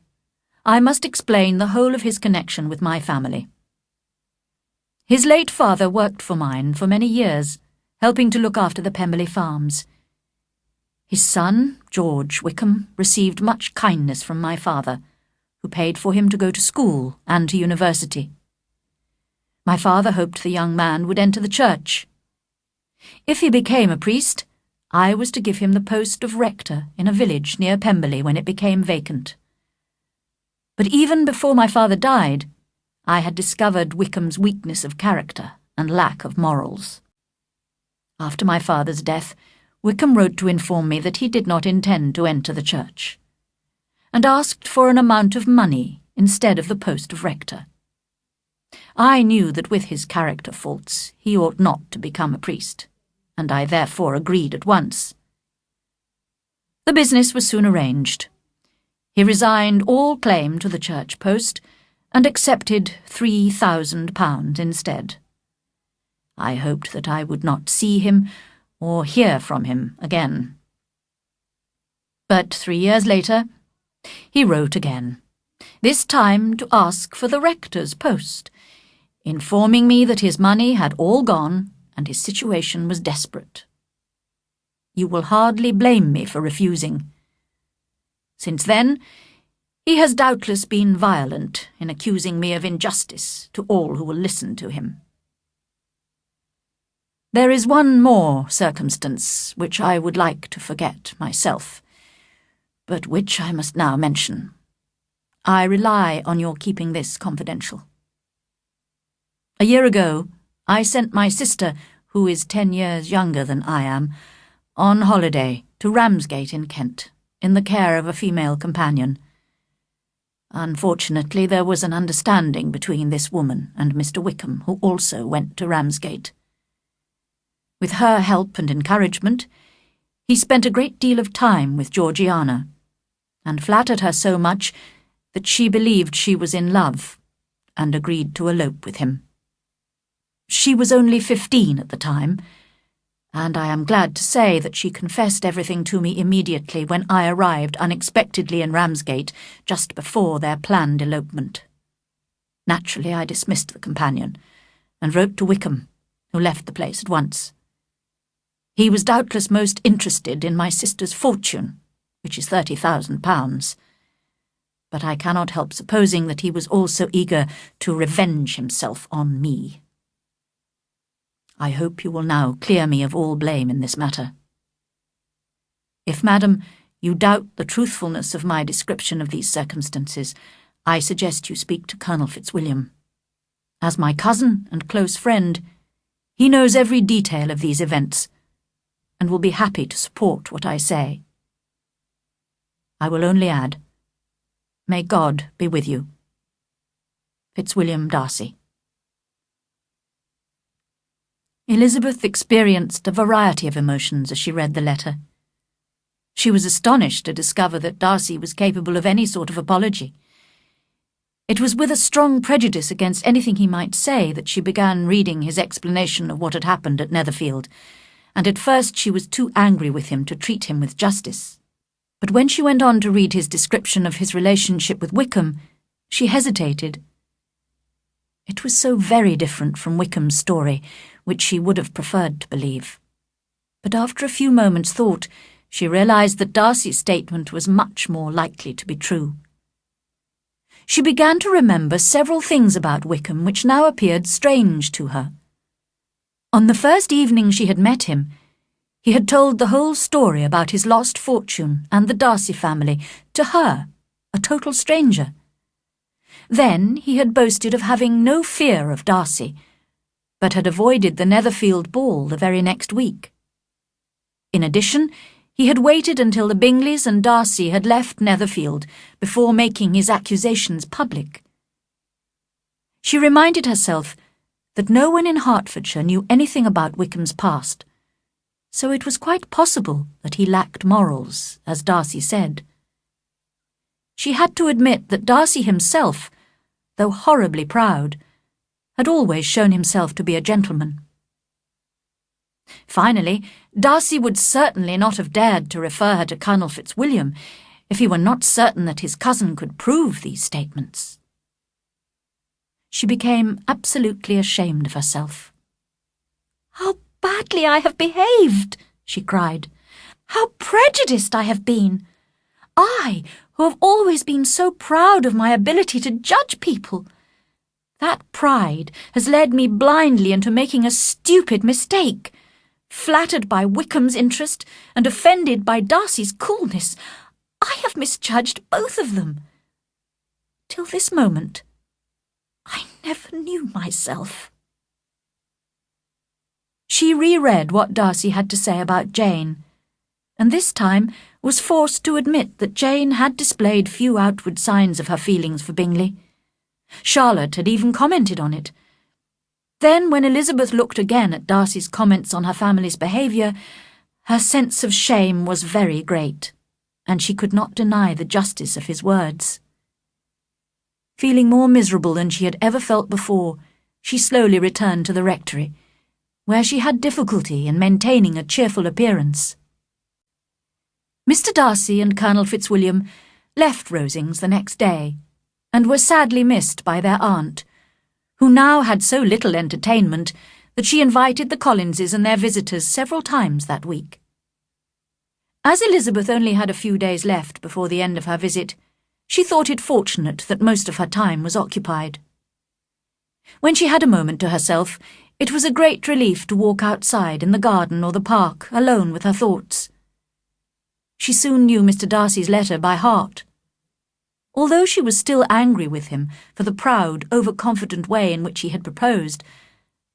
I must explain the whole of his connection with my family. His late father worked for mine for many years, helping to look after the Pemberley farms. His son, George Wickham, received much kindness from my father, who paid for him to go to school and to university. My father hoped the young man would enter the church. If he became a priest, I was to give him the post of rector in a village near Pemberley when it became vacant. But even before my father died, I had discovered Wickham's weakness of character and lack of morals. After my father's death, Wickham wrote to inform me that he did not intend to enter the church, and asked for an amount of money instead of the post of rector. I knew that with his character faults he ought not to become a priest, and I therefore agreed at once. The business was soon arranged. He resigned all claim to the church post and accepted £3,000 instead. I hoped that I would not see him or hear from him again. But 3 years later, he wrote again, this time to ask for the rector's post, informing me that his money had all gone and his situation was desperate. You will hardly blame me for refusing. Since then, he has doubtless been violent in accusing me of injustice to all who will listen to him. There is one more circumstance which I would like to forget myself, but which I must now mention. I rely on your keeping this confidential. A year ago, I sent my sister, who is 10 years younger than I am, on holiday to Ramsgate in Kent, in the care of a female companion. Unfortunately, there was an understanding between this woman and Mr. Wickham, who also went to Ramsgate. With her help and encouragement, he spent a great deal of time with Georgiana, and flattered her so much that she believed she was in love, and agreed to elope with him. She was only 15 at the time, and I am glad to say that she confessed everything to me immediately when I arrived unexpectedly in Ramsgate just before their planned elopement. Naturally, I dismissed the companion, and wrote to Wickham, who left the place at once. He was doubtless most interested in my sister's fortune, which is £30,000, but I cannot help supposing that he was also eager to revenge himself on me. I hope you will now clear me of all blame in this matter. If, madam, you doubt the truthfulness of my description of these circumstances, I suggest you speak to Colonel Fitzwilliam. As my cousin and close friend, he knows every detail of these events, and will be happy to support what I say. I will only add, may God be with you. Fitzwilliam Darcy. Elizabeth experienced a variety of emotions as she read the letter. She was astonished to discover that Darcy was capable of any sort of apology. It was with a strong prejudice against anything he might say that she began reading his explanation of what had happened at Netherfield, and at first she was too angry with him to treat him with justice. But when she went on to read his description of his relationship with Wickham, she hesitated. It was so very different from Wickham's story, which she would have preferred to believe. But after a few moments' thought, she realized that Darcy's statement was much more likely to be true. She began to remember several things about Wickham which now appeared strange to her. On the first evening she had met him, he had told the whole story about his lost fortune and the Darcy family to her, a total stranger. Then he had boasted of having no fear of Darcy, but had avoided the Netherfield ball the very next week. In addition, he had waited until the Bingleys and Darcy had left Netherfield before making his accusations public. She reminded herself that no one in Hertfordshire knew anything about Wickham's past, so it was quite possible that he lacked morals, as Darcy said. She had to admit that Darcy himself, though horribly proud, had always shown himself to be a gentleman. Finally, Darcy would certainly not have dared to refer her to Colonel Fitzwilliam if he were not certain that his cousin could prove these statements. She became absolutely ashamed of herself. "How badly I have behaved!" she cried. "How prejudiced I have been! I, who have always been so proud of my ability to judge people. That pride has led me blindly into making a stupid mistake. Flattered by Wickham's interest and offended by Darcy's coolness, I have misjudged both of them. Till this moment, I never knew myself." She reread what Darcy had to say about Jane, and this time was forced to admit that Jane had displayed few outward signs of her feelings for Bingley. Charlotte had even commented on it. Then, when Elizabeth looked again at Darcy's comments on her family's behaviour, her sense of shame was very great, and she could not deny the justice of his words. Feeling more miserable than she had ever felt before, she slowly returned to the rectory, where she had difficulty in maintaining a cheerful appearance. Mr. Darcy and Colonel Fitzwilliam left Rosings the next day, and were sadly missed by their aunt, who now had so little entertainment that she invited the Collinses and their visitors several times that week. As Elizabeth only had a few days left before the end of her visit, she thought it fortunate that most of her time was occupied. When she had a moment to herself, it was a great relief to walk outside in the garden or the park, alone with her thoughts. She soon knew Mr. Darcy's letter by heart. Although she was still angry with him for the proud, overconfident way in which he had proposed,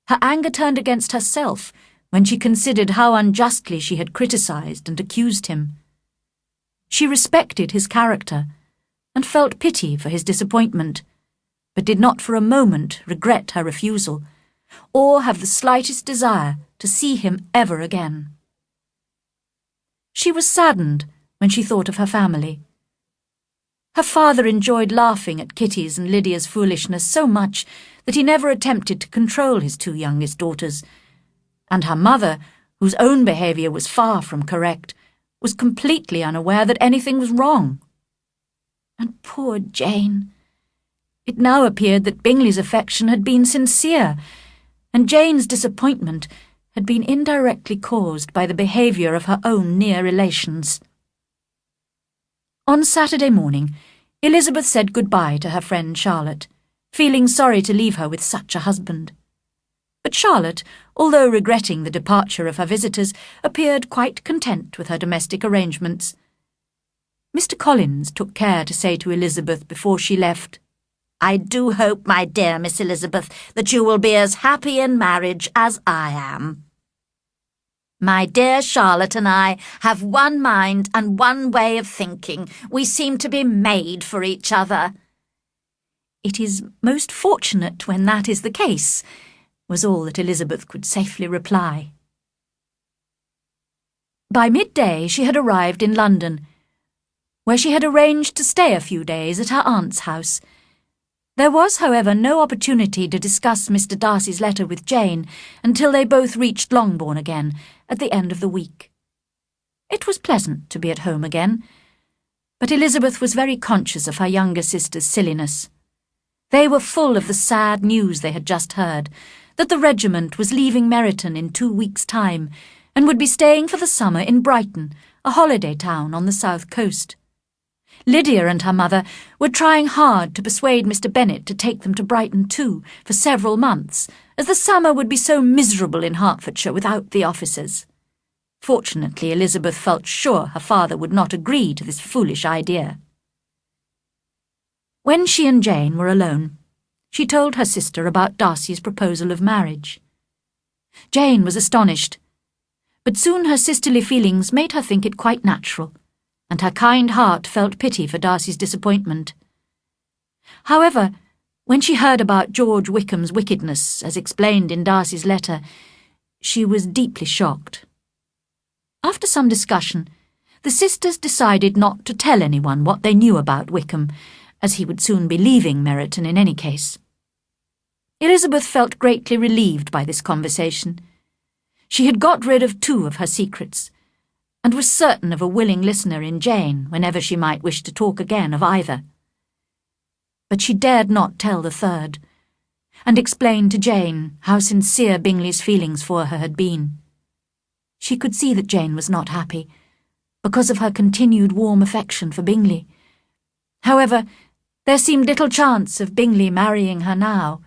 her anger turned against herself when she considered how unjustly she had criticised and accused him. She respected his character and felt pity for his disappointment, but did not for a moment regret her refusal, or have the slightest desire to see him ever again. She was saddened when she thought of her family. Her father enjoyed laughing at Kitty's and Lydia's foolishness so much that he never attempted to control his two youngest daughters, and her mother, whose own behaviour was far from correct, was completely unaware that anything was wrong. And poor Jane! It now appeared that Bingley's affection had been sincere, and Jane's disappointment had been indirectly caused by the behaviour of her own near relations. On Saturday morning, Elizabeth said goodbye to her friend Charlotte, feeling sorry to leave her with such a husband. But Charlotte, although regretting the departure of her visitors, appeared quite content with her domestic arrangements. Mr. Collins took care to say to Elizabeth before she left, "I do hope, my dear Miss Elizabeth, that you will be as happy in marriage as I am. My dear Charlotte and I have one mind and one way of thinking. We seem to be made for each other." "It is most fortunate when that is the case," was all that Elizabeth could safely reply. By midday she had arrived in London, where she had arranged to stay a few days at her aunt's house. There was, however, no opportunity to discuss Mr. Darcy's letter with Jane until they both reached Longbourn again, at the end of the week. It was pleasant to be at home again, but Elizabeth was very conscious of her younger sister's silliness. They were full of the sad news they had just heard, that the regiment was leaving Meryton in 2 weeks' time, and would be staying for the summer in Brighton, a holiday town on the south coast. Lydia and her mother were trying hard to persuade Mr. Bennet to take them to Brighton too, for several months, as the summer would be so miserable in Hertfordshire without the officers. Fortunately, Elizabeth felt sure her father would not agree to this foolish idea. When she and Jane were alone, she told her sister about Darcy's proposal of marriage. Jane was astonished, but soon her sisterly feelings made her think it quite natural, and her kind heart felt pity for Darcy's disappointment. However, When she heard about George Wickham's wickedness, as explained in Darcy's letter, she was deeply shocked. After some discussion, the sisters decided not to tell anyone what they knew about Wickham, as he would soon be leaving Meryton in any case. Elizabeth felt greatly relieved by this conversation. She had got rid of 2 of her secrets, and was certain of a willing listener in Jane whenever she might wish to talk again of either. But she dared not tell the 3rd, and explain to Jane how sincere Bingley's feelings for her had been. She could see that Jane was not happy, because of her continued warm affection for Bingley. However, there seemed little chance of Bingley marrying her now,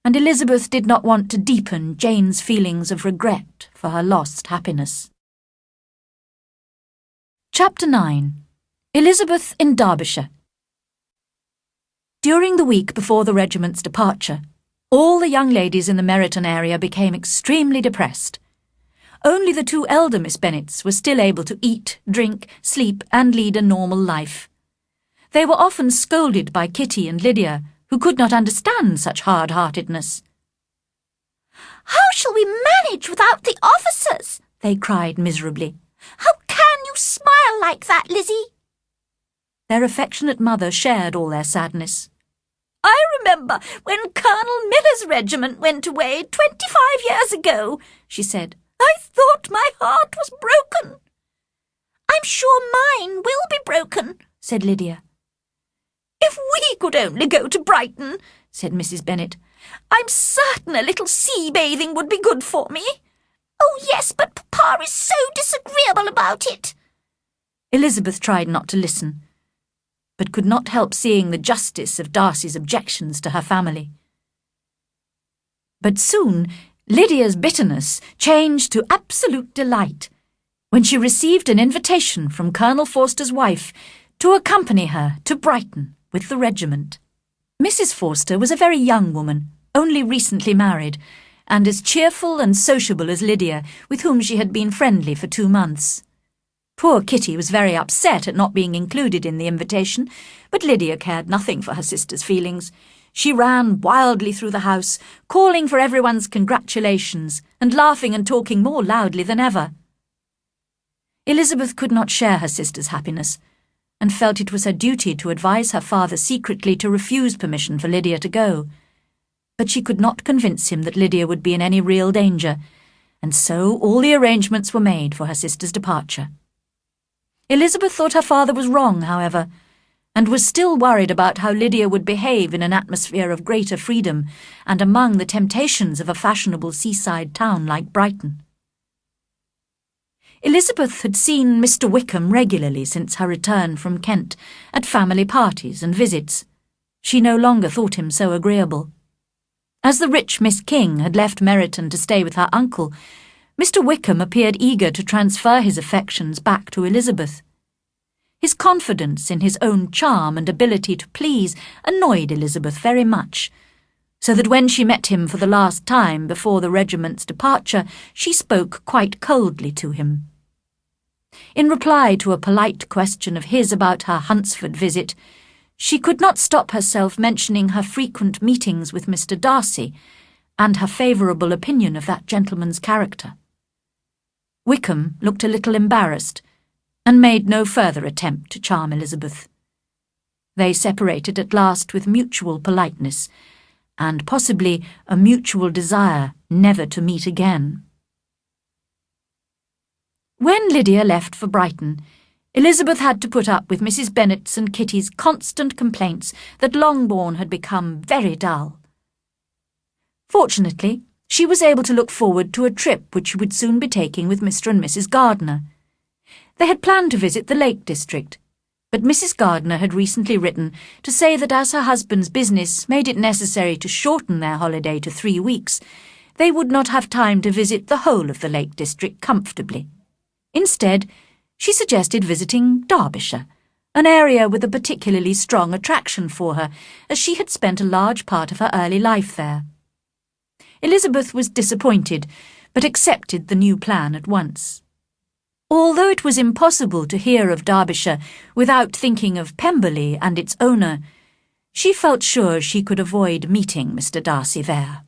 and Elizabeth did not want to deepen Jane's feelings of regret for her lost happiness. Chapter 9. Elizabeth in Derbyshire. During the week before the regiment's departure, all the young ladies in the Meryton area became extremely depressed. Only the 2 elder Miss Bennets were still able to eat, drink, sleep, and lead a normal life. They were often scolded by Kitty and Lydia, who could not understand such hard-heartedness. "How shall we manage without the officers?" they cried miserably. "How can you smile like that, Lizzie?" Their affectionate mother shared all their sadness. I remember when Colonel Miller's regiment went away 25 years ago, she said. I thought my heart was broken. "I'm sure mine will be broken," said Lydia. "If we could only go to Brighton," said Mrs. Bennet. "I'm certain a little sea-bathing would be good for me." "Oh, yes, but Papa is so disagreeable about it." Elizabeth tried not to listen, but could not help seeing the justice of Darcy's objections to her family. But soon Lydia's bitterness changed to absolute delight when she received an invitation from Colonel Forster's wife to accompany her to Brighton with the regiment. Mrs. Forster was a very young woman, only recently married, and as cheerful and sociable as Lydia, with whom she had been friendly for 2 months. Poor Kitty was very upset at not being included in the invitation, but Lydia cared nothing for her sister's feelings. She ran wildly through the house, calling for everyone's congratulations, and laughing and talking more loudly than ever. Elizabeth could not share her sister's happiness, and felt it was her duty to advise her father secretly to refuse permission for Lydia to go. But she could not convince him that Lydia would be in any real danger, and so all the arrangements were made for her sister's departure. Elizabeth thought her father was wrong, however, and was still worried about how Lydia would behave in an atmosphere of greater freedom and among the temptations of a fashionable seaside town like Brighton. Elizabeth had seen Mr. Wickham regularly since her return from Kent, at family parties and visits. She no longer thought him so agreeable. As the rich Miss King had left Meryton to stay with her uncle, Mr. Wickham appeared eager to transfer his affections back to Elizabeth. His confidence in his own charm and ability to please annoyed Elizabeth very much, so that when she met him for the last time before the regiment's departure, she spoke quite coldly to him. In reply to a polite question of his about her Hunsford visit, she could not stop herself mentioning her frequent meetings with Mr. Darcy and her favourable opinion of that gentleman's character. Wickham looked a little embarrassed and made no further attempt to charm Elizabeth. They separated at last with mutual politeness, and possibly a mutual desire never to meet again. When Lydia left for Brighton, Elizabeth had to put up with Mrs. Bennet's and Kitty's constant complaints that Longbourn had become very dull. Fortunately, she was able to look forward to a trip which she would soon be taking with Mr. and Mrs. Gardiner. They had planned to visit the Lake District, but Mrs. Gardiner had recently written to say that as her husband's business made it necessary to shorten their holiday to 3 weeks, they would not have time to visit the whole of the Lake District comfortably. Instead, she suggested visiting Derbyshire, an area with a particularly strong attraction for her, as she had spent a large part of her early life there. Elizabeth was disappointed, but accepted the new plan at once. Although it was impossible to hear of Derbyshire without thinking of Pemberley and its owner, She felt sure she could avoid meeting Mr. Darcy there.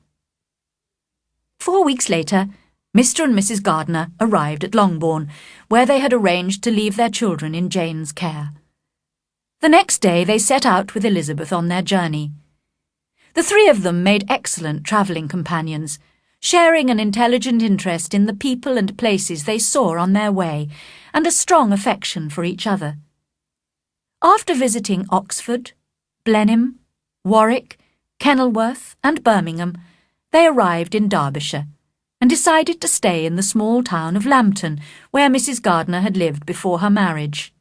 4 weeks later, Mr. and Mrs. Gardiner arrived at Longbourn, where they had arranged to leave their children in Jane's care. The next day they set out with Elizabeth on their journey. The three of them made excellent travelling companions, sharing an intelligent interest in the people and places they saw on their way, and a strong affection for each other. After visiting Oxford, Blenheim, Warwick, Kenilworth, and Birmingham, they arrived in Derbyshire, and decided to stay in the small town of Lambton, where Mrs. Gardiner had lived before her marriage.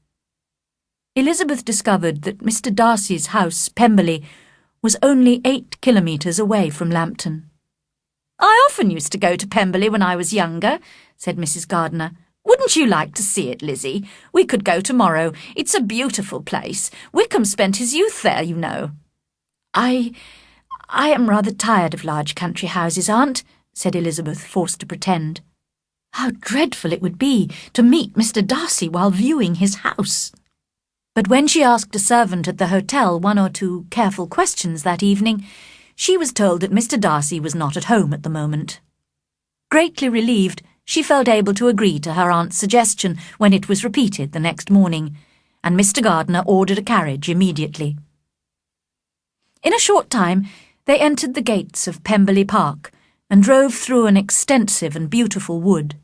Elizabeth discovered that Mr. Darcy's house, Pemberley, was only 8 kilometres away from Lambton. "I often used to go to Pemberley when I was younger," said Mrs. Gardiner. "Wouldn't you like to see it, Lizzie? We could go tomorrow. It's a beautiful place. Wickham spent his youth there, you know." I am rather tired of large country houses, Aunt," said Elizabeth, forced to pretend. "How dreadful it would be to meet Mr. Darcy while viewing his house." But when she asked a servant at the hotel 1 or 2 careful questions that evening, she was told that Mr. Darcy was not at home at the moment. Greatly relieved, she felt able to agree to her aunt's suggestion when it was repeated the next morning, and Mr. Gardiner ordered a carriage immediately. In a short time, they entered the gates of Pemberley Park and drove through an extensive and beautiful wood.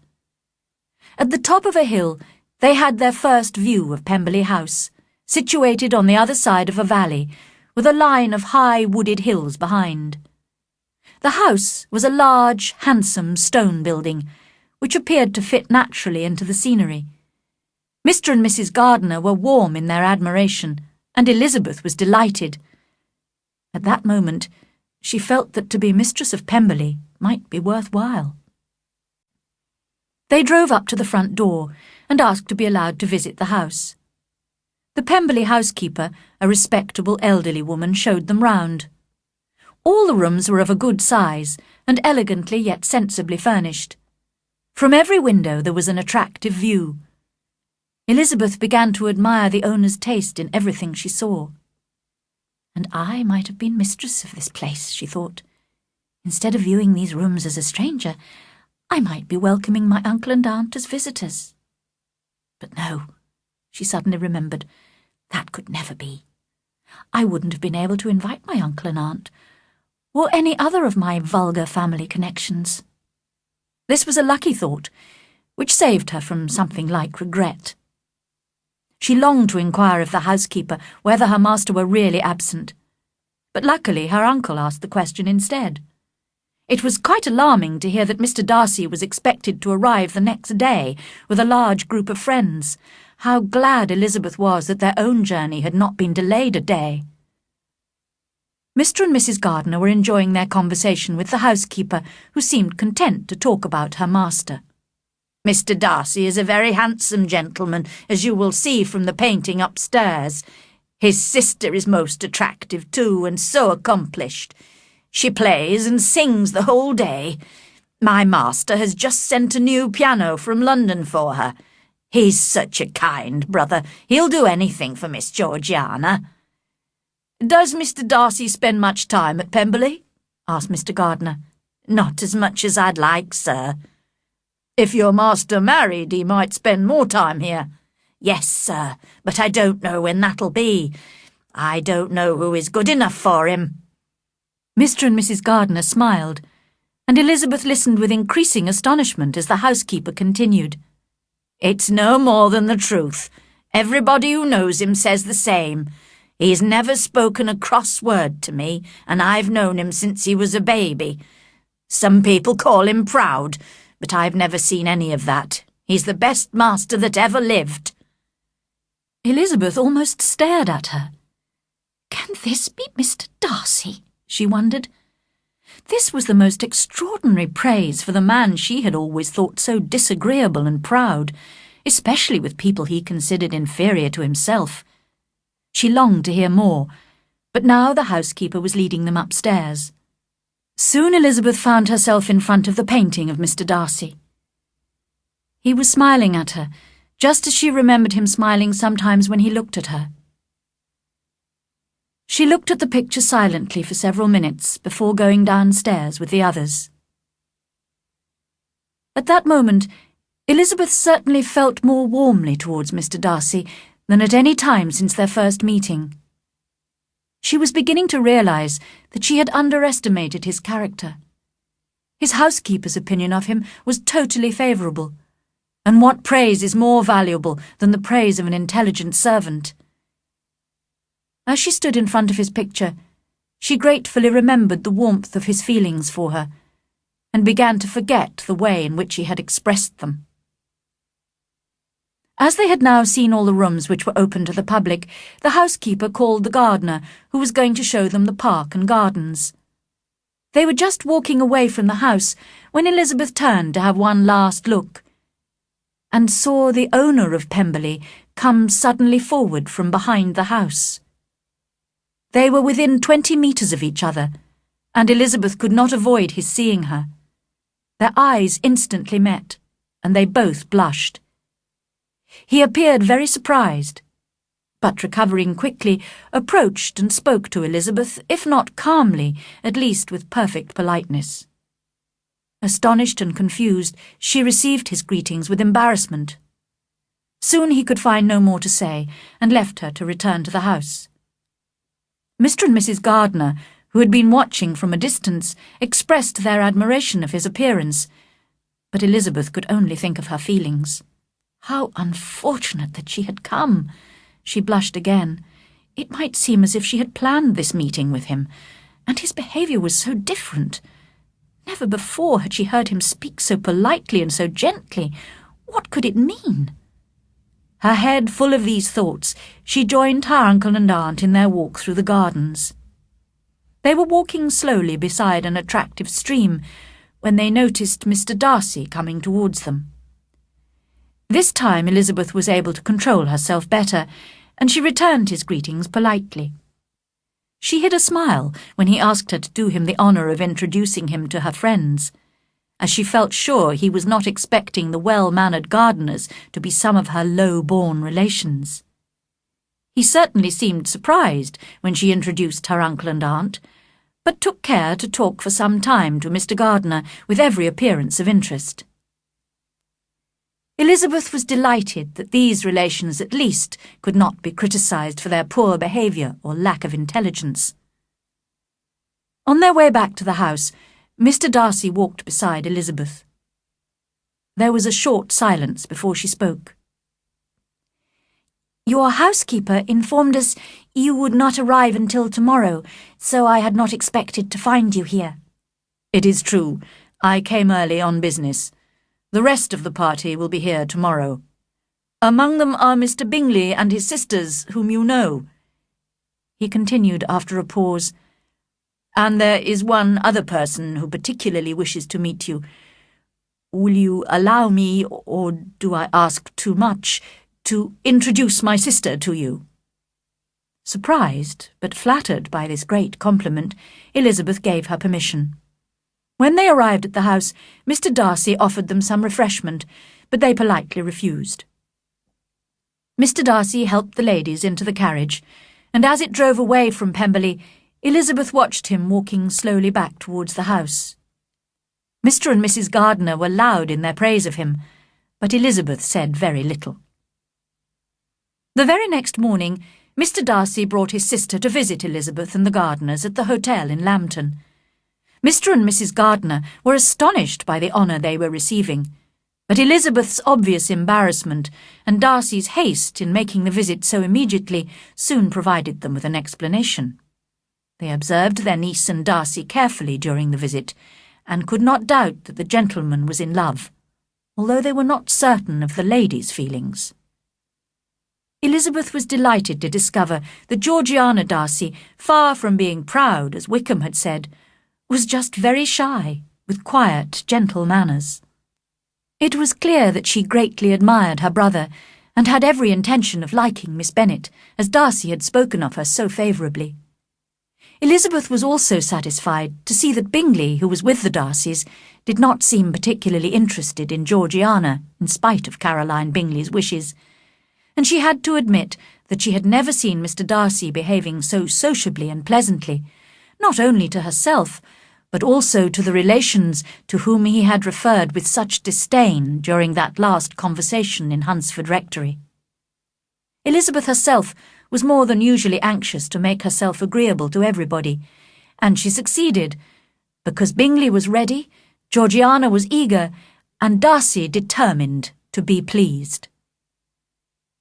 At the top of a hill, they had their first view of Pemberley House, situated on the other side of a valley, with a line of high wooded hills behind. The house was a large, handsome stone building, which appeared to fit naturally into the scenery. Mr. and Mrs. Gardiner were warm in their admiration, and Elizabeth was delighted. At that moment, she felt that to be mistress of Pemberley might be worthwhile. They drove up to the front door and asked to be allowed to visit the house. The Pemberley housekeeper, a respectable elderly woman, showed them round. All the rooms were of a good size, and elegantly yet sensibly furnished. From every window there was an attractive view. Elizabeth began to admire the owner's taste in everything she saw. And I might have been mistress of this place, she thought. Instead of viewing these rooms as a stranger, I might be welcoming my uncle and aunt as visitors. But no, she suddenly remembered, that could never be. I wouldn't have been able to invite my uncle and aunt, or any other of my vulgar family connections. This was a lucky thought, which saved her from something like regret. She longed to inquire of the housekeeper whether her master were really absent, but luckily her uncle asked the question instead. It was quite alarming to hear that Mr. Darcy was expected to arrive the next day with a large group of friends. How glad Elizabeth was that their own journey had not been delayed a day. Mr. and Mrs. Gardiner were enjoying their conversation with the housekeeper, who seemed content to talk about her master. "Mr. Darcy is a very handsome gentleman, as you will see from the painting upstairs. His sister is most attractive too, and so accomplished. She plays and sings the whole day. My master has just sent a new piano from London for her. He's such a kind brother. He'll do anything for Miss Georgiana." "Does Mr. Darcy spend much time at Pemberley?" asked Mr. Gardiner. "Not as much as I'd like, sir." "If your master married, he might spend more time here." "Yes, sir, but I don't know when that'll be. I don't know who is good enough for him." Mr. and Mrs. Gardiner smiled, and Elizabeth listened with increasing astonishment as the housekeeper continued. "It's no more than the truth. Everybody who knows him says the same. He's never spoken a cross word to me, and I've known him since he was a baby. Some people call him proud, but I've never seen any of that. He's the best master that ever lived." Elizabeth almost stared at her. Can this be Mr. Darcy? She wondered. This was the most extraordinary praise for the man she had always thought so disagreeable and proud, especially with people he considered inferior to himself. She longed to hear more, but now the housekeeper was leading them upstairs. Soon Elizabeth found herself in front of the painting of Mr. Darcy. He was smiling at her, just as she remembered him smiling sometimes when he looked at her. She looked at the picture silently for several minutes before going downstairs with the others. At that moment, Elizabeth certainly felt more warmly towards Mr. Darcy than at any time since their first meeting. She was beginning to realise that she had underestimated his character. His housekeeper's opinion of him was totally favourable, and what praise is more valuable than the praise of an intelligent servant? As she stood in front of his picture, she gratefully remembered the warmth of his feelings for her, and began to forget the way in which he had expressed them. As they had now seen all the rooms which were open to the public, the housekeeper called the gardener, who was going to show them the park and gardens. They were just walking away from the house when Elizabeth turned to have one last look, and saw the owner of Pemberley come suddenly forward from behind the house. They were within 20 metres of each other, and Elizabeth could not avoid his seeing her. Their eyes instantly met, and they both blushed. He appeared very surprised, but recovering quickly, approached and spoke to Elizabeth, if not calmly, at least with perfect politeness. Astonished and confused, she received his greetings with embarrassment. Soon he could find no more to say, and left her to return to the house. Mr. and Mrs. Gardiner, who had been watching from a distance, expressed their admiration of his appearance, but Elizabeth could only think of her feelings. How unfortunate that she had come! She blushed again. It might seem as if she had planned this meeting with him, and his behaviour was so different. Never before had she heard him speak so politely and so gently. What could it mean? Her head full of these thoughts, she joined her uncle and aunt in their walk through the gardens. They were walking slowly beside an attractive stream when they noticed Mr. Darcy coming towards them. This time Elizabeth was able to control herself better, and she returned his greetings politely. She hid a smile when he asked her to do him the honour of introducing him to her friends, as she felt sure he was not expecting the well-mannered gardeners to be some of her low-born relations. He certainly seemed surprised when she introduced her uncle and aunt, but took care to talk for some time to Mr. Gardiner with every appearance of interest. Elizabeth was delighted that these relations at least could not be criticised for their poor behaviour or lack of intelligence. On their way back to the house, Mr. Darcy walked beside Elizabeth. There was a short silence before she spoke. "Your housekeeper informed us you would not arrive until tomorrow, so I had not expected to find you here." "It is true. I came early on business. The rest of the party will be here tomorrow. Among them are Mr. Bingley and his sisters, whom you know," he continued after a pause. "And there is one other person who particularly wishes to meet you. Will you allow me, or do I ask too much, to introduce my sister to you?" Surprised, but flattered by this great compliment, Elizabeth gave her permission. When they arrived at the house, Mr. Darcy offered them some refreshment, but they politely refused. Mr. Darcy helped the ladies into the carriage, and as it drove away from Pemberley, Elizabeth watched him walking slowly back towards the house. Mr. and Mrs. Gardiner were loud in their praise of him, but Elizabeth said very little. The very next morning, Mr. Darcy brought his sister to visit Elizabeth and the Gardiners at the hotel in Lambton. Mr. and Mrs. Gardiner were astonished by the honour they were receiving, but Elizabeth's obvious embarrassment and Darcy's haste in making the visit so immediately soon provided them with an explanation. They observed their niece and Darcy carefully during the visit, and could not doubt that the gentleman was in love, although they were not certain of the lady's feelings. Elizabeth was delighted to discover that Georgiana Darcy, far from being proud, as Wickham had said, was just very shy, with quiet, gentle manners. It was clear that she greatly admired her brother, and had every intention of liking Miss Bennet, as Darcy had spoken of her so favourably. Elizabeth was also satisfied to see that Bingley, who was with the Darcys, did not seem particularly interested in Georgiana, in spite of Caroline Bingley's wishes, and she had to admit that she had never seen Mr. Darcy behaving so sociably and pleasantly, not only to herself, but also to the relations to whom he had referred with such disdain during that last conversation in Hunsford Rectory. Elizabeth herself was more than usually anxious to make herself agreeable to everybody, and she succeeded, because Bingley was ready, Georgiana was eager, and Darcy determined to be pleased.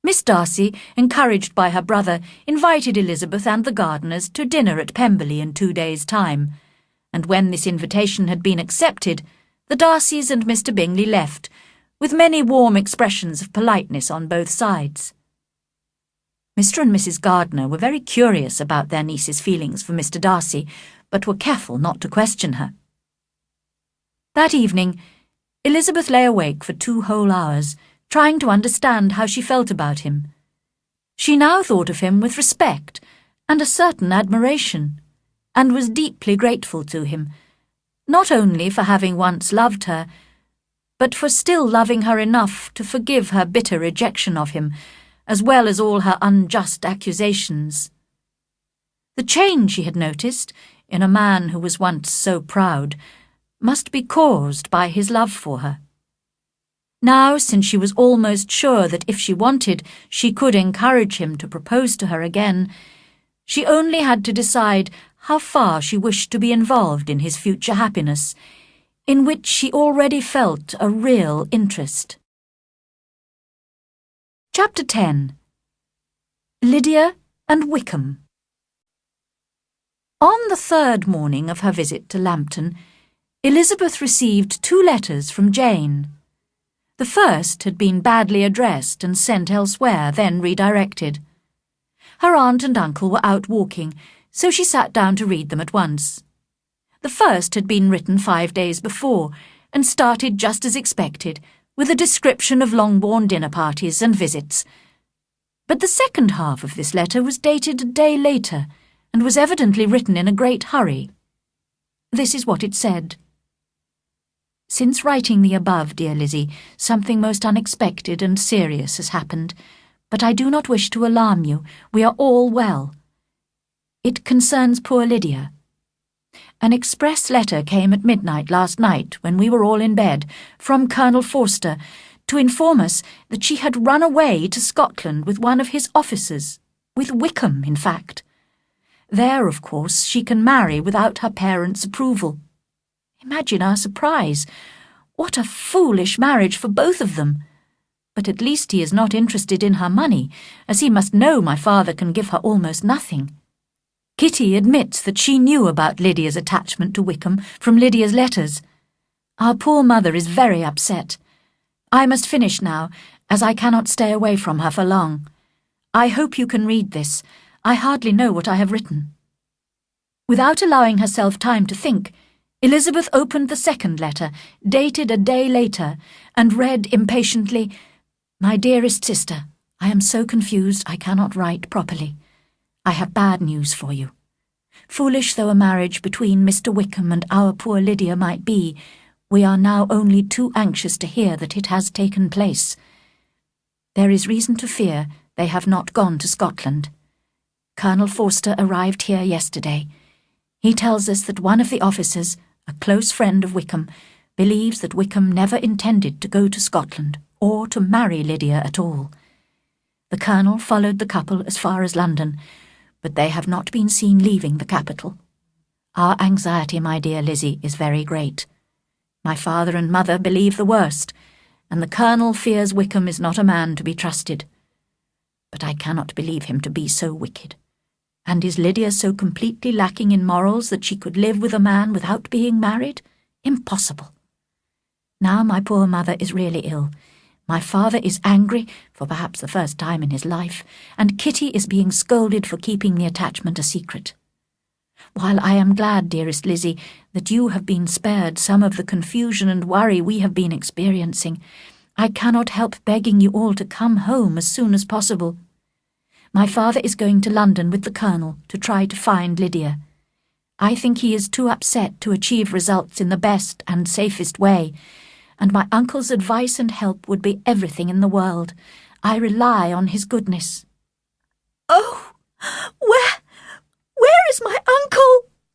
Miss Darcy, encouraged by her brother, invited Elizabeth and the Gardiners to dinner at Pemberley in 2 days' time, and when this invitation had been accepted, the Darcys and Mr. Bingley left, with many warm expressions of politeness on both sides. Mr. and Mrs. Gardiner were very curious about their niece's feelings for Mr. Darcy, but were careful not to question her. That evening, Elizabeth lay awake for 2 whole hours, trying to understand how she felt about him. She now thought of him with respect and a certain admiration, and was deeply grateful to him, not only for having once loved her, but for still loving her enough to forgive her bitter rejection of him, as well as all her unjust accusations. The change she had noticed, in a man who was once so proud, must be caused by his love for her. Now, since she was almost sure that if she wanted, she could encourage him to propose to her again, she only had to decide how far she wished to be involved in his future happiness, in which she already felt a real interest. Chapter 10. Lydia and Wickham. On the 3rd morning of her visit to Lambton, Elizabeth received 2 letters from Jane. The first had been badly addressed and sent elsewhere, then redirected. Her aunt and uncle were out walking, so she sat down to read them at once. The first had been written 5 days before, and started just as expected, with a description of Longbourn dinner parties and visits. But the second half of this letter was dated a day later, and was evidently written in a great hurry. This is what it said. Since writing the above, dear Lizzie, something most unexpected and serious has happened, but I do not wish to alarm you. We are all well. It concerns poor Lydia. An express letter came at midnight last night, when we were all in bed, from Colonel Forster, to inform us that she had run away to Scotland with one of his officers, with Wickham, in fact. There, of course, she can marry without her parents' approval. Imagine our surprise. What a foolish marriage for both of them. But at least he is not interested in her money, as he must know my father can give her almost nothing. Kitty admits that she knew about Lydia's attachment to Wickham from Lydia's letters. Our poor mother is very upset. I must finish now, as I cannot stay away from her for long. I hope you can read this. I hardly know what I have written. Without allowing herself time to think, Elizabeth opened the second letter, dated a day later, and read impatiently, "My dearest sister, I am so confused I cannot write properly. I have bad news for you. Foolish though a marriage between Mr. Wickham and our poor Lydia might be, we are now only too anxious to hear that it has taken place. There is reason to fear they have not gone to Scotland. Colonel Forster arrived here yesterday. He tells us that one of the officers, a close friend of Wickham, believes that Wickham never intended to go to Scotland or to marry Lydia at all. The Colonel followed the couple as far as London, but they have not been seen leaving the capital. Our anxiety, my dear Lizzie, is very great. My father and mother believe the worst, and the Colonel fears Wickham is not a man to be trusted. But I cannot believe him to be so wicked. And is Lydia so completely lacking in morals that she could live with a man without being married? Impossible. Now my poor mother is really ill. My father is angry, for perhaps the first time in his life, and Kitty is being scolded for keeping the attachment a secret. While I am glad, dearest Lizzie, that you have been spared some of the confusion and worry we have been experiencing, I cannot help begging you all to come home as soon as possible. My father is going to London with the Colonel to try to find Lydia. I think he is too upset to achieve results in the best and safest way, and my uncle's advice and help would be everything in the world. I rely on his goodness.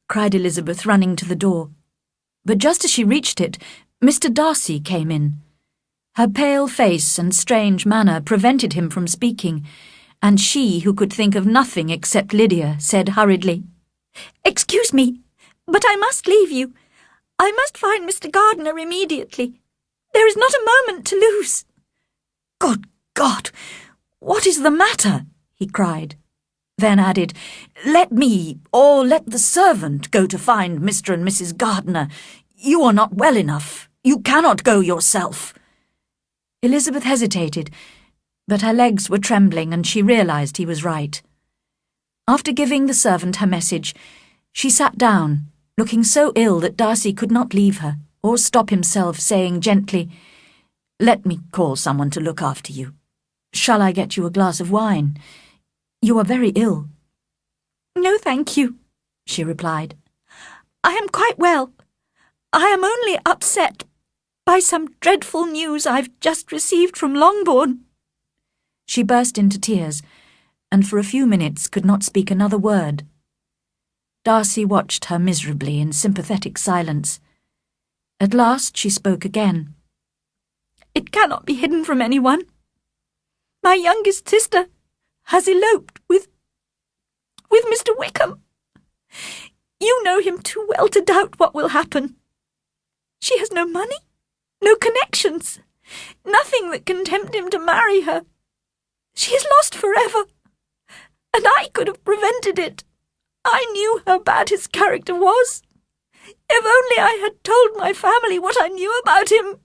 cried Elizabeth, running to the door. But just as she reached it, Mr. Darcy came in. Her pale face and strange manner prevented him from speaking, and she, who could think of nothing except Lydia, said hurriedly, "Excuse me, but I must leave you. I must find Mr. Gardiner immediately. There is not a moment to lose." "Good God! What is the matter?" he cried. Then added, "Let me, or let the servant, go to find Mr. and Mrs. Gardiner. You are not well enough. You cannot go yourself." Elizabeth hesitated, but her legs were trembling and she realized he was right. After giving the servant her message, she sat down, looking so ill that Darcy could not leave her, or stop himself, saying gently, "Let me call someone to look after you. Shall I get you a glass of wine? You are very ill." "No, thank you," she replied. "I am quite well. I am only upset by some dreadful news I've just received from Longbourn." She burst into tears, and for a few minutes could not speak another word. Darcy watched her miserably in sympathetic silence. At last she spoke again. "It cannot be hidden from anyone. My youngest sister has eloped with Mr. Wickham. You know him too well to doubt what will happen. She has no money, no connections, nothing that can tempt him to marry her. She is lost forever, and I could have prevented it. I knew how bad his character was. If only I had told my family what I knew about him.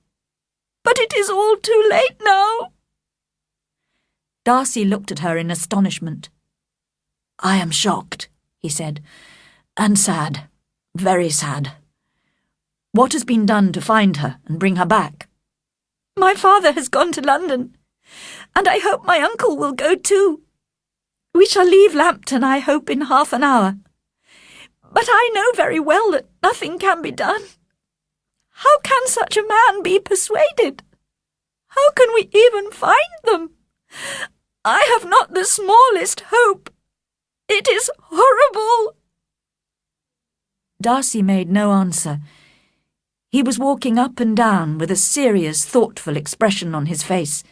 But it is all too late now." Darcy looked at her in astonishment. "I am shocked," he said, "and sad, very sad. What has been done to find her and bring her back?" "My father has gone to London, and I hope my uncle will go too. We shall leave Lambton, I hope, in half an hour. But I know very well that nothing can be done. How can such a man be persuaded? How can we even find them? I have not the smallest hope. It is horrible." Darcy made no answer. He was walking up and down with a serious, thoughtful expression on his face.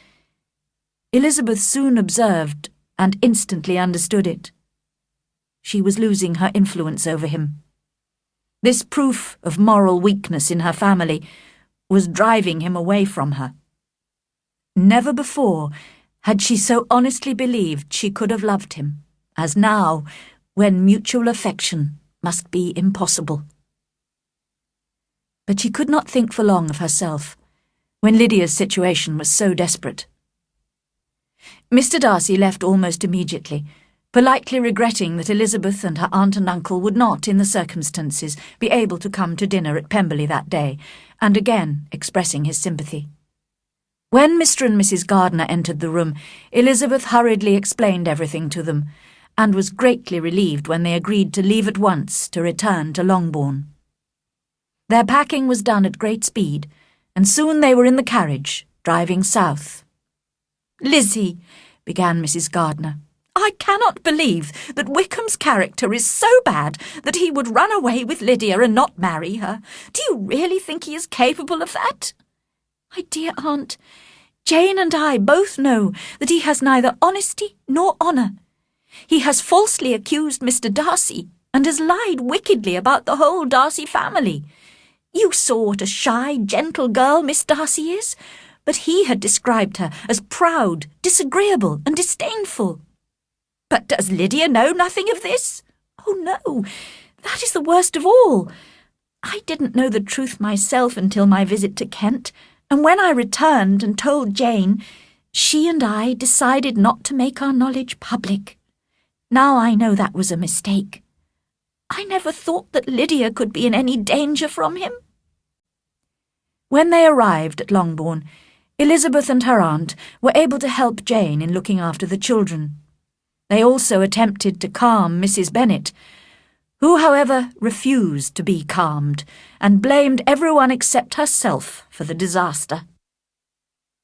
Elizabeth soon observed and instantly understood it. She was losing her influence over him. This proof of moral weakness in her family was driving him away from her. Never before had she so honestly believed she could have loved him, as now, when mutual affection must be impossible. But she could not think for long of herself, when Lydia's situation was so desperate. Mr. Darcy left almost immediately, politely regretting that Elizabeth and her aunt and uncle would not, in the circumstances, be able to come to dinner at Pemberley that day, and again expressing his sympathy. When Mr. and Mrs. Gardiner entered the room, Elizabeth hurriedly explained everything to them, and was greatly relieved when they agreed to leave at once to return to Longbourn. Their packing was done at great speed, and soon they were in the carriage, driving south. "Lizzie," began Mrs. Gardiner, "I cannot believe that Wickham's character is so bad that he would run away with Lydia and not marry her. Do you really think he is capable of that?" "My dear aunt, Jane and I both know that he has neither honesty nor honour. He has falsely accused Mr. Darcy, and has lied wickedly about the whole Darcy family. You saw what a shy, gentle girl Miss Darcy is, but he had described her as proud, disagreeable, and disdainful." "But does Lydia know nothing of this?" "Oh, no, that is the worst of all. I didn't know the truth myself until my visit to Kent, and when I returned and told Jane, she and I decided not to make our knowledge public. Now I know that was a mistake. I never thought that Lydia could be in any danger from him." When they arrived at Longbourn, Elizabeth and her aunt were able to help Jane in looking after the children. They also attempted to calm Mrs. Bennet, who, however, refused to be calmed, and blamed everyone except herself for the disaster.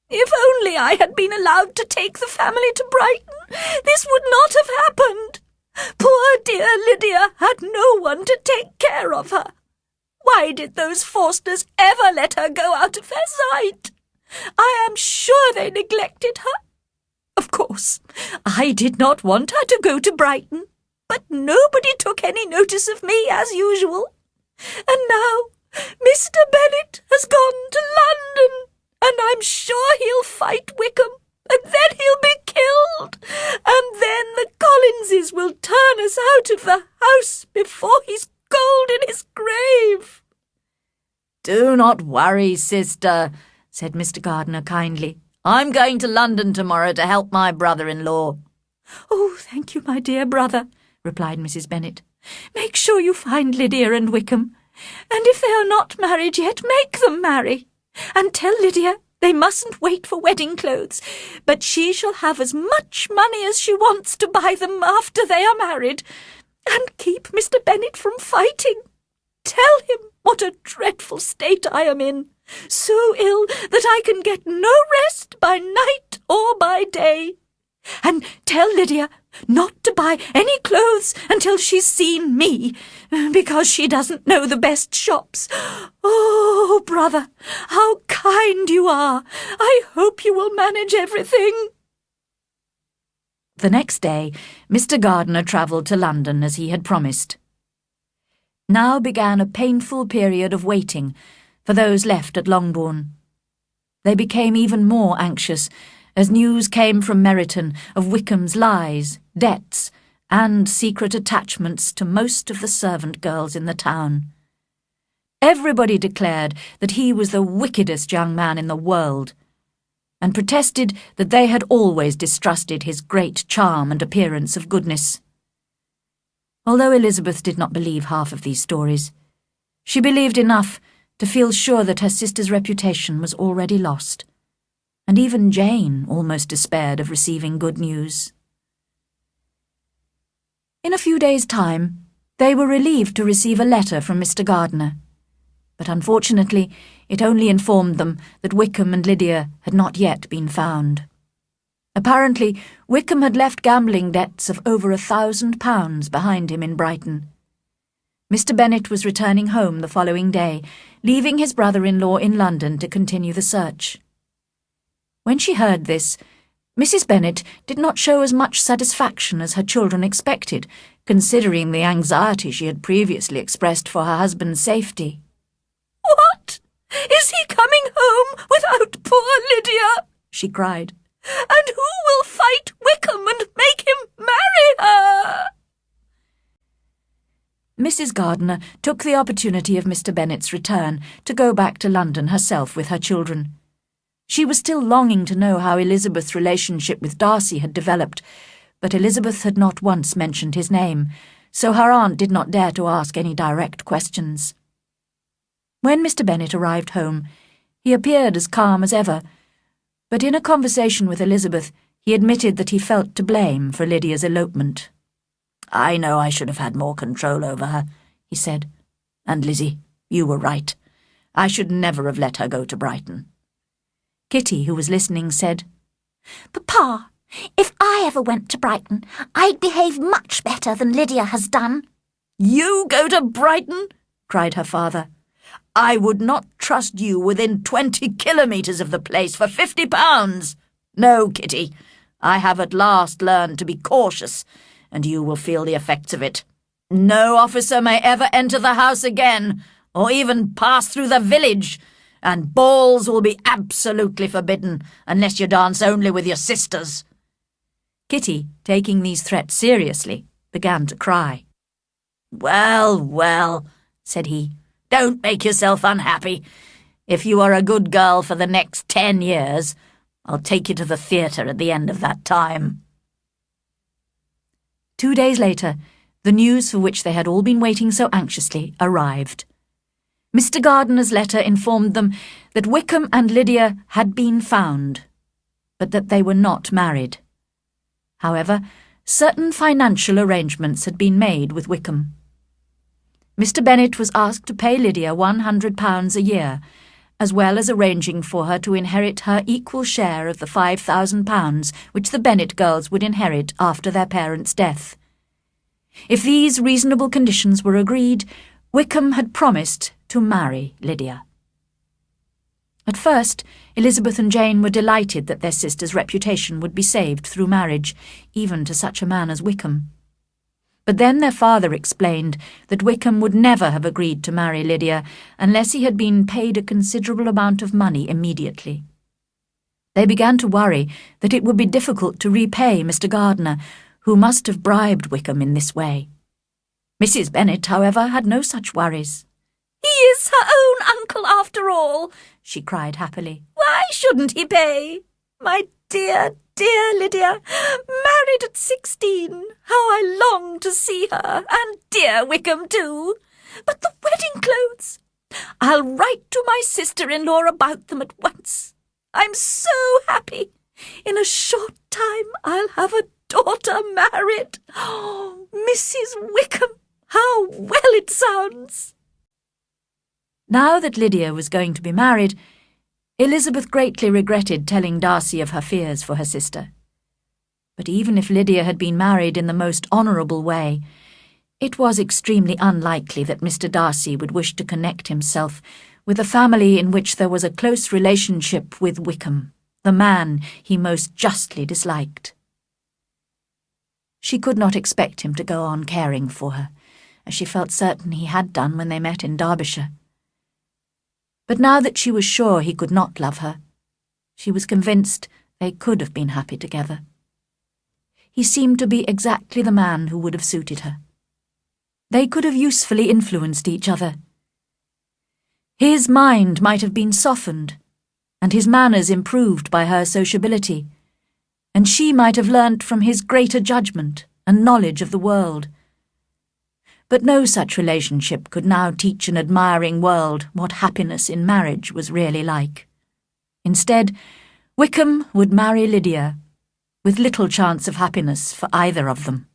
"If only I had been allowed to take the family to Brighton, this would not have happened. Poor dear Lydia had no one to take care of her. Why did those Forsters ever let her go out of their sight? I am sure they neglected her. Of course, I did not want her to go to Brighton, but nobody took any notice of me as usual. And now Mr. Bennet has gone to London, and I'm sure he'll fight Wickham, and then he'll be killed, and then the Collinses will turn us out of the house before he's cold in his grave." "Do not worry, sister," said Mr. Gardiner kindly. "I'm going to London tomorrow to help my brother-in-law." "Oh, thank you, my dear brother," replied Mrs. Bennet. "Make sure you find Lydia and Wickham, and if they are not married yet, make them marry. And tell Lydia they mustn't wait for wedding clothes, but she shall have as much money as she wants to buy them after they are married. And keep Mr. Bennet from fighting. Tell him what a dreadful state I am in, so ill that I can get no rest by night or by day. And tell Lydia not to buy any clothes until she's seen me, because she doesn't know the best shops. Oh, brother, how kind you are! I hope you will manage everything." The next day, Mr. Gardiner travelled to London as he had promised. Now began a painful period of waiting for those left at Longbourn. They became even more anxious as news came from Meryton of Wickham's lies, debts, and secret attachments to most of the servant girls in the town. Everybody declared that he was the wickedest young man in the world, and protested that they had always distrusted his great charm and appearance of goodness. Although Elizabeth did not believe half of these stories, she believed enough to feel sure that her sister's reputation was already lost, and even Jane almost despaired of receiving good news. In a few days' time, they were relieved to receive a letter from Mr. Gardiner, but unfortunately it only informed them that Wickham and Lydia had not yet been found. Apparently, Wickham had left gambling debts of over £1,000 behind him in Brighton. Mr. Bennet was returning home the following day, leaving his brother-in-law in London to continue the search. When she heard this, Mrs. Bennet did not show as much satisfaction as her children expected, considering the anxiety she had previously expressed for her husband's safety. "What? Is he coming home without poor Lydia?" she cried. "And who will fight Wickham and make him marry her?" Mrs. Gardiner took the opportunity of Mr. Bennet's return to go back to London herself with her children. She was still longing to know how Elizabeth's relationship with Darcy had developed, but Elizabeth had not once mentioned his name, so her aunt did not dare to ask any direct questions. When Mr. Bennet arrived home, he appeared as calm as ever, but in a conversation with Elizabeth, he admitted that he felt to blame for Lydia's elopement. "I know I should have had more control over her," he said. "And Lizzie, you were right. I should never have let her go to Brighton." Kitty, who was listening, said, "Papa, if I ever went to Brighton, I'd behave much better than Lydia has done." "You go to Brighton?" cried her father. "I would not trust you within 20 kilometres of the place for £50. No, Kitty, I have at last learned to be cautious, and you will feel the effects of it. No officer may ever enter the house again, or even pass through the village, and balls will be absolutely forbidden unless you dance only with your sisters." Kitty, taking these threats seriously, began to cry. "Well, well," said he, "don't make yourself unhappy. If you are a good girl for the next 10 years, I'll take you to the theatre at the end of that time." 2 days later, the news for which they had all been waiting so anxiously arrived. Mr. Gardiner's letter informed them that Wickham and Lydia had been found, but that they were not married. However, certain financial arrangements had been made with Wickham. Mr. Bennet was asked to pay Lydia £100 a year, as well as arranging for her to inherit her equal share of the £5,000 which the Bennet girls would inherit after their parents' death. If these reasonable conditions were agreed, Wickham had promised to marry Lydia. At first, Elizabeth and Jane were delighted that their sister's reputation would be saved through marriage, even to such a man as Wickham. But then their father explained that Wickham would never have agreed to marry Lydia unless he had been paid a considerable amount of money immediately. They began to worry that it would be difficult to repay Mr. Gardiner, who must have bribed Wickham in this way. Mrs. Bennet, however, had no such worries. "He is her own uncle after all," she cried happily. "Why shouldn't he pay? My dear, dear Lydia, married at 16. How I long to see her, and dear Wickham too. But the wedding clothes! I'll write to my sister-in-law about them at once. I'm so happy. In a short time I'll have a daughter married. Oh, Mrs. Wickham, how well it sounds!" Now that Lydia was going to be married, Elizabeth greatly regretted telling Darcy of her fears for her sister. But even if Lydia had been married in the most honourable way, it was extremely unlikely that Mr. Darcy would wish to connect himself with a family in which there was a close relationship with Wickham, the man he most justly disliked. She could not expect him to go on caring for her, as she felt certain he had done when they met in Derbyshire. But now that she was sure he could not love her, she was convinced they could have been happy together. He seemed to be exactly the man who would have suited her. They could have usefully influenced each other. His mind might have been softened, and his manners improved by her sociability, and she might have learnt from his greater judgment and knowledge of the world. But no such relationship could now teach an admiring world what happiness in marriage was really like. Instead, Wickham would marry Lydia, with little chance of happiness for either of them.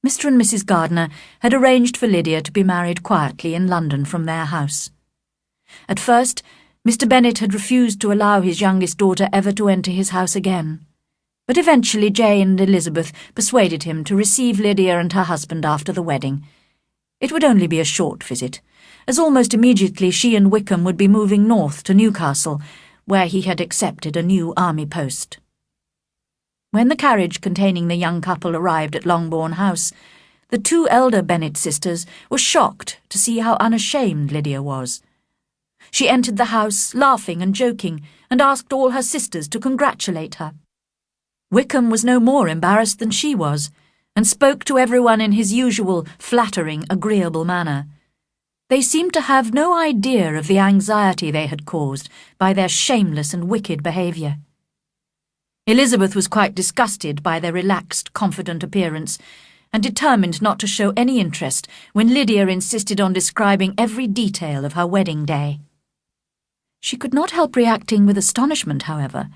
Mr. and Mrs. Gardiner had arranged for Lydia to be married quietly in London from their house. At first, Mr. Bennet had refused to allow his youngest daughter ever to enter his house again. But eventually Jane and Elizabeth persuaded him to receive Lydia and her husband after the wedding. It would only be a short visit, as almost immediately she and Wickham would be moving north to Newcastle, where he had accepted a new army post. When the carriage containing the young couple arrived at Longbourn House, the two elder Bennet sisters were shocked to see how unashamed Lydia was. She entered the house, laughing and joking, and asked all her sisters to congratulate her. Wickham was no more embarrassed than she was, and spoke to everyone in his usual flattering, agreeable manner. They seemed to have no idea of the anxiety they had caused by their shameless and wicked behaviour. Elizabeth was quite disgusted by their relaxed, confident appearance, and determined not to show any interest when Lydia insisted on describing every detail of her wedding day. She could not help reacting with astonishment, however,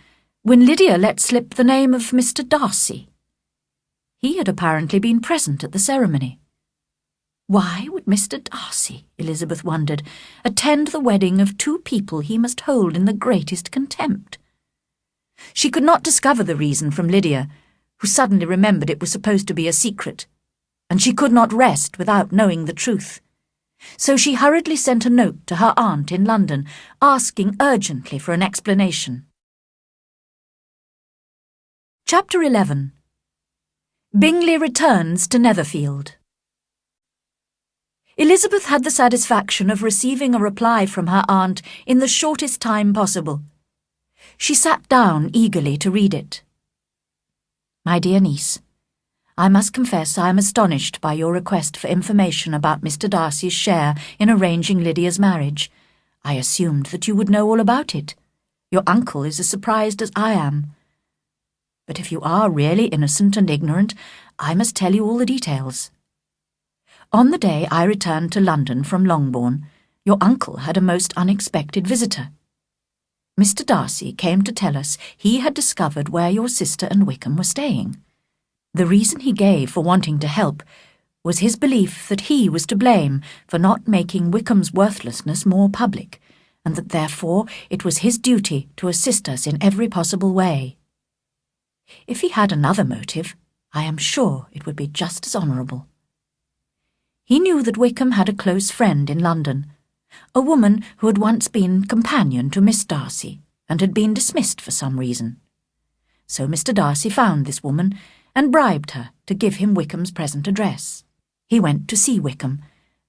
when Lydia let slip the name of Mr. Darcy. He had apparently been present at the ceremony. Why would Mr. Darcy, Elizabeth wondered, attend the wedding of two people he must hold in the greatest contempt? She could not discover the reason from Lydia, who suddenly remembered it was supposed to be a secret, and she could not rest without knowing the truth. So she hurriedly sent a note to her aunt in London, asking urgently for an explanation. Chapter 11. Bingley returns to Netherfield. Elizabeth had the satisfaction of receiving a reply from her aunt in the shortest time possible. She sat down eagerly to read it. My dear niece, I must confess I am astonished by your request for information about Mr. Darcy's share in arranging Lydia's marriage. I assumed that you would know all about it. Your uncle is as surprised as I am. But if you are really innocent and ignorant, I must tell you all the details. On the day I returned to London from Longbourn, your uncle had a most unexpected visitor. Mr. Darcy came to tell us he had discovered where your sister and Wickham were staying. The reason he gave for wanting to help was his belief that he was to blame for not making Wickham's worthlessness more public, and that therefore it was his duty to assist us in every possible way. If he had another motive, I am sure it would be just as honourable. He knew that Wickham had a close friend in London, a woman who had once been companion to Miss Darcy and had been dismissed for some reason. So Mr. Darcy found this woman and bribed her to give him Wickham's present address. He went to see Wickham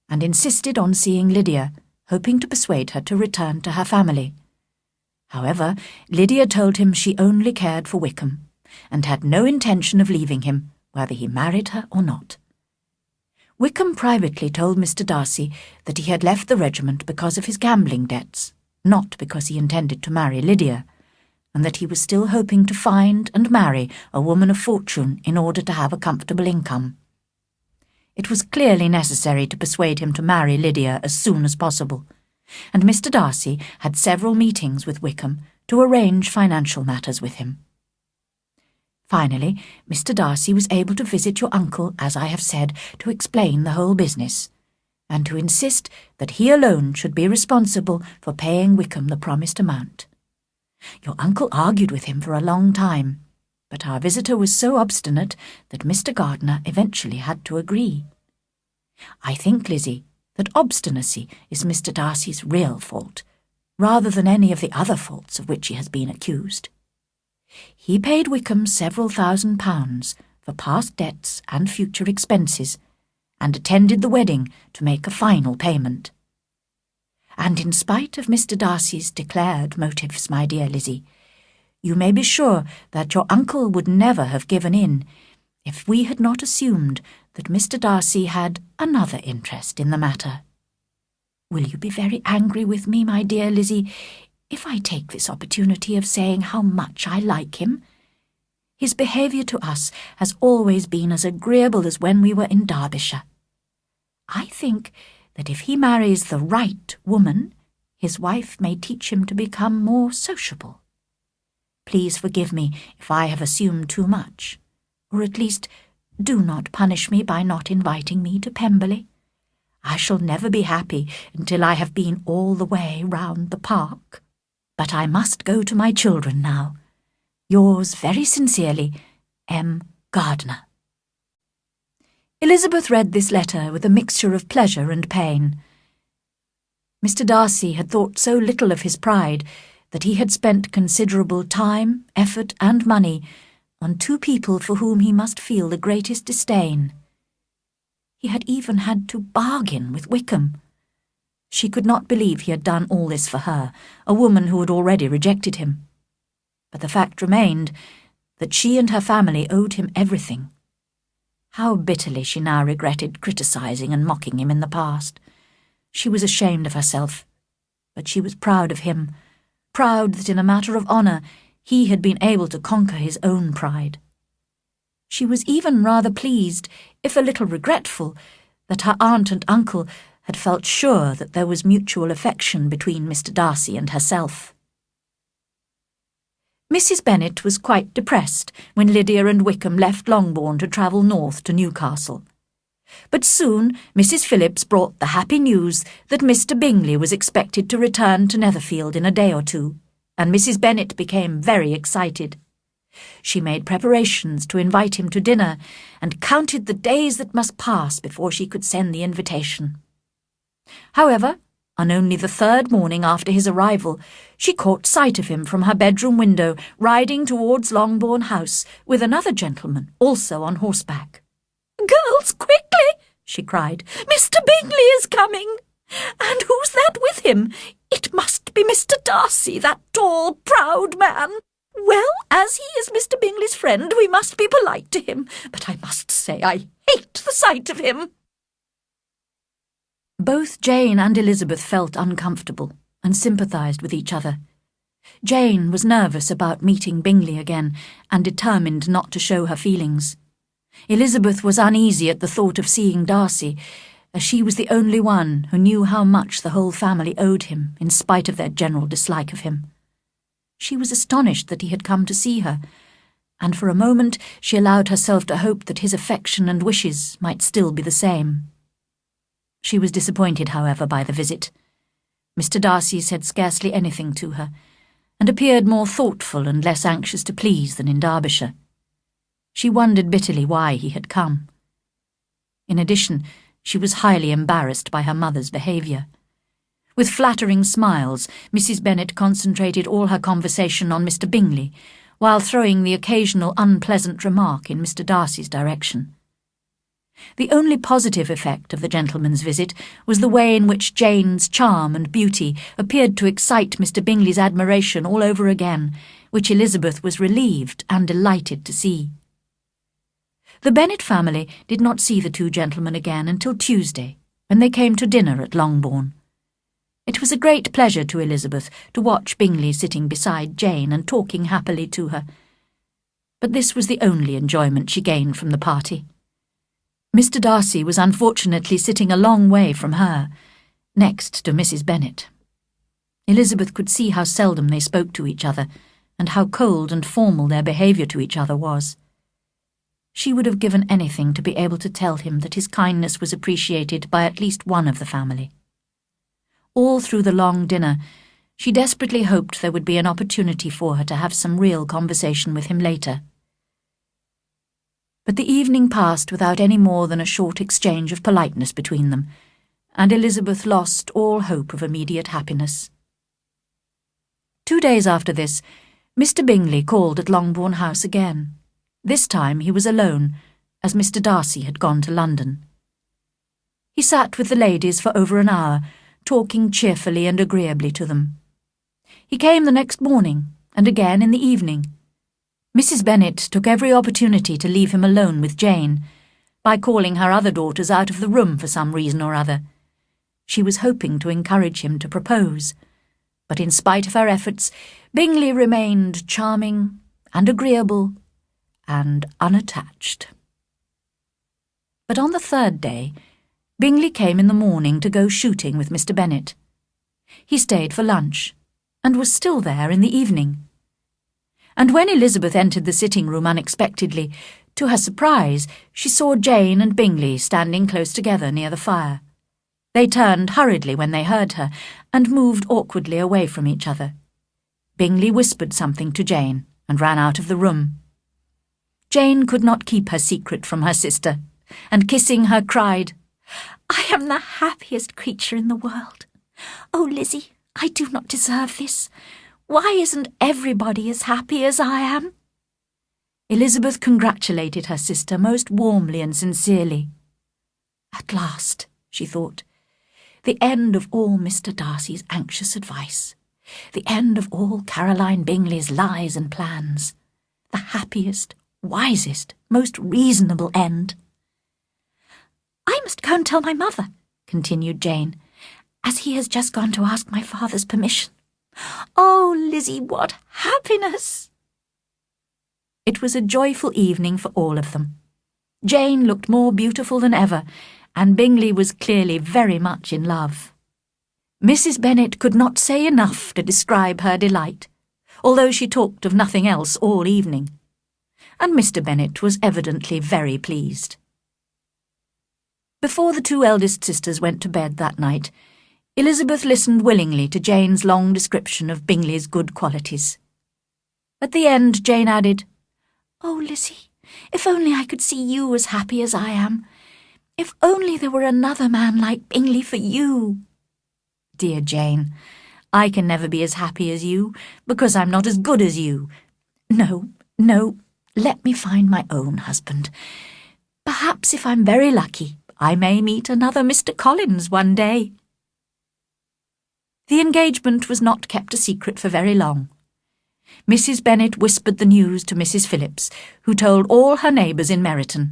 and insisted on seeing Lydia, hoping to persuade her to return to her family. However, Lydia told him she only cared for Wickham and had no intention of leaving him, whether he married her or not. Wickham privately told Mr. Darcy that he had left the regiment because of his gambling debts, not because he intended to marry Lydia, and that he was still hoping to find and marry a woman of fortune in order to have a comfortable income. It was clearly necessary to persuade him to marry Lydia as soon as possible, and Mr. Darcy had several meetings with Wickham to arrange financial matters with him. Finally, Mr. Darcy was able to visit your uncle, as I have said, to explain the whole business, and to insist that he alone should be responsible for paying Wickham the promised amount. Your uncle argued with him for a long time, but our visitor was so obstinate that Mr. Gardiner eventually had to agree. I think, Lizzie, that obstinacy is Mr. Darcy's real fault, rather than any of the other faults of which he has been accused. He paid Wickham several £1,000s for past debts and future expenses, and attended the wedding to make a final payment. And in spite of Mr. Darcy's declared motives, my dear Lizzie, you may be sure that your uncle would never have given in if we had not assumed that Mr. Darcy had another interest in the matter. Will you be very angry with me, my dear Lizzie, if I take this opportunity of saying how much I like him? His behaviour to us has always been as agreeable as when we were in Derbyshire. I think that if he marries the right woman, his wife may teach him to become more sociable. Please forgive me if I have assumed too much, or at least do not punish me by not inviting me to Pemberley. I shall never be happy until I have been all the way round the park. But I must go to my children now. Yours very sincerely, M. Gardiner. Elizabeth read this letter with a mixture of pleasure and pain. Mr. Darcy had thought so little of his pride that he had spent considerable time, effort, and money on two people for whom he must feel the greatest disdain. He had even had to bargain with Wickham. She could not believe he had done all this for her, a woman who had already rejected him. But the fact remained that she and her family owed him everything. How bitterly she now regretted criticising and mocking him in the past. She was ashamed of herself, but she was proud of him, proud that in a matter of honour he had been able to conquer his own pride. She was even rather pleased, if a little regretful, that her aunt and uncle had felt sure that there was mutual affection between Mr. Darcy and herself. Mrs. Bennet was quite depressed when Lydia and Wickham left Longbourn to travel north to Newcastle. But soon Mrs. Phillips brought the happy news that Mr. Bingley was expected to return to Netherfield in a day or two, and Mrs. Bennet became very excited. She made preparations to invite him to dinner, and counted the days that must pass before she could send the invitation. However, on only the third morning after his arrival, she caught sight of him from her bedroom window, riding towards Longbourn House with another gentleman, also on horseback. "Girls, quickly!" she cried. "Mr. Bingley is coming! And who's that with him? It must be Mr. Darcy, that tall, proud man. Well, as he is Mr. Bingley's friend, we must be polite to him, but I must say I hate the sight of him." Both Jane and Elizabeth felt uncomfortable and sympathised with each other. Jane was nervous about meeting Bingley again and determined not to show her feelings. Elizabeth was uneasy at the thought of seeing Darcy, as she was the only one who knew how much the whole family owed him in spite of their general dislike of him. She was astonished that he had come to see her, and for a moment she allowed herself to hope that his affection and wishes might still be the same. She was disappointed, however, by the visit. Mr. Darcy said scarcely anything to her, and appeared more thoughtful and less anxious to please than in Derbyshire. She wondered bitterly why he had come. In addition, she was highly embarrassed by her mother's behaviour. With flattering smiles, Mrs. Bennet concentrated all her conversation on Mr. Bingley, while throwing the occasional unpleasant remark in Mr. Darcy's direction. The only positive effect of the gentleman's visit was the way in which Jane's charm and beauty appeared to excite Mr. Bingley's admiration all over again, which Elizabeth was relieved and delighted to see. The Bennet family did not see the two gentlemen again until Tuesday, when they came to dinner at Longbourn. It was a great pleasure to Elizabeth to watch Bingley sitting beside Jane and talking happily to her. But this was the only enjoyment she gained from the party. Mr. Darcy was unfortunately sitting a long way from her, next to Mrs. Bennet. Elizabeth could see how seldom they spoke to each other, and how cold and formal their behaviour to each other was. She would have given anything to be able to tell him that his kindness was appreciated by at least one of the family. All through the long dinner, she desperately hoped there would be an opportunity for her to have some real conversation with him later. But the evening passed without any more than a short exchange of politeness between them, and Elizabeth lost all hope of immediate happiness. 2 days after this, Mr. Bingley called at Longbourn House again. This time he was alone, as Mr. Darcy had gone to London. He sat with the ladies for over an hour, talking cheerfully and agreeably to them. He came the next morning, and again in the evening. Mrs. Bennet took every opportunity to leave him alone with Jane, by calling her other daughters out of the room for some reason or other. She was hoping to encourage him to propose, but in spite of her efforts, Bingley remained charming and agreeable and unattached. But on the third day, Bingley came in the morning to go shooting with Mr. Bennet. He stayed for lunch, and was still there in the evening. And when Elizabeth entered the sitting-room unexpectedly, to her surprise, she saw Jane and Bingley standing close together near the fire. They turned hurriedly when they heard her, and moved awkwardly away from each other. Bingley whispered something to Jane, and ran out of the room. Jane could not keep her secret from her sister, and kissing her cried, I am the happiest creature in the world. Oh, Lizzie, I do not deserve this. Why isn't everybody as happy as I am? Elizabeth congratulated her sister most warmly and sincerely. At last, she thought, the end of all Mr. Darcy's anxious advice, the end of all Caroline Bingley's lies and plans, the happiest, wisest, most reasonable end. I must go and tell my mother, continued Jane, as he has just gone to ask my father's permission. Oh, Lizzie, what happiness! It was a joyful evening for all of them. Jane looked more beautiful than ever, and Bingley was clearly very much in love. Mrs. Bennet could not say enough to describe her delight, although she talked of nothing else all evening, and Mr. Bennet was evidently very pleased. Before the two eldest sisters went to bed that night, Elizabeth listened willingly to Jane's long description of Bingley's good qualities. At the end, Jane added, Oh, Lizzie, if only I could see you as happy as I am. If only there were another man like Bingley for you. Dear Jane, I can never be as happy as you, because I'm not as good as you. No, let me find my own husband. Perhaps if I'm very lucky, I may meet another Mr. Collins one day. The engagement was not kept a secret for very long. Mrs. Bennet whispered the news to Mrs. Phillips, who told all her neighbours in Meryton.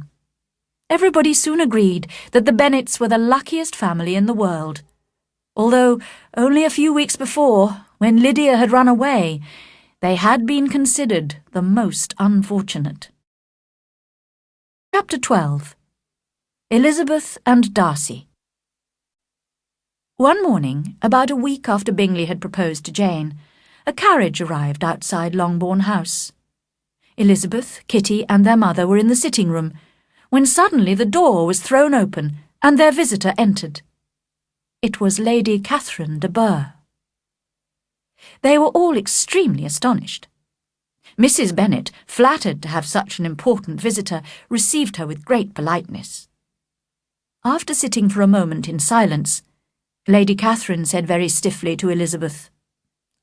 Everybody soon agreed that the Bennets were the luckiest family in the world, although only a few weeks before, when Lydia had run away, they had been considered the most unfortunate. Chapter 12. Elizabeth and Darcy. One morning, about a week after Bingley had proposed to Jane, a carriage arrived outside Longbourn House. Elizabeth, Kitty, and their mother were in the sitting-room, when suddenly the door was thrown open and their visitor entered. It was Lady Catherine de Bourgh. They were all extremely astonished. Mrs. Bennet, flattered to have such an important visitor, received her with great politeness. After sitting for a moment in silence, Lady Catherine said very stiffly to Elizabeth,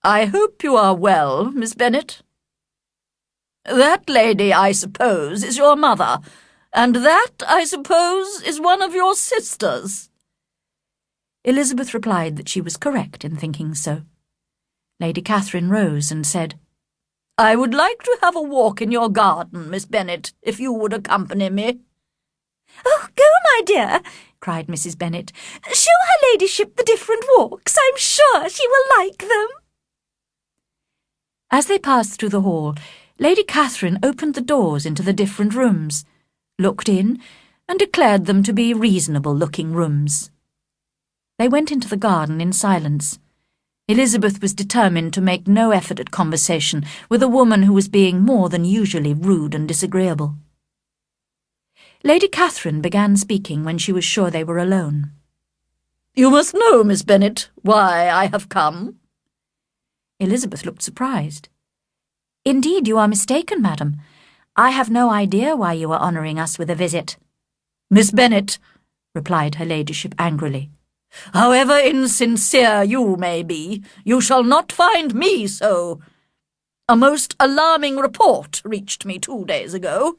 "I hope you are well, Miss Bennet. That lady, I suppose, is your mother, and that, I suppose, is one of your sisters." Elizabeth replied that she was correct in thinking so. Lady Catherine rose and said, "I would like to have a walk in your garden, Miss Bennet, if you would accompany me." "Oh, go, my dear," cried Mrs. Bennet. "Show her ladyship the different walks. I'm sure she will like them." As they passed through the hall, Lady Catherine opened the doors into the different rooms, looked in, and declared them to be reasonable-looking rooms. They went into the garden in silence. Elizabeth was determined to make no effort at conversation with a woman who was being more than usually rude and disagreeable. Lady Catherine began speaking when she was sure they were alone. "You must know, Miss Bennet, why I have come." Elizabeth looked surprised. "Indeed, you are mistaken, madam. I have no idea why you are honouring us with a visit." "Miss Bennet," replied her ladyship angrily, "however insincere you may be, you shall not find me so. A most alarming report reached me 2 days ago.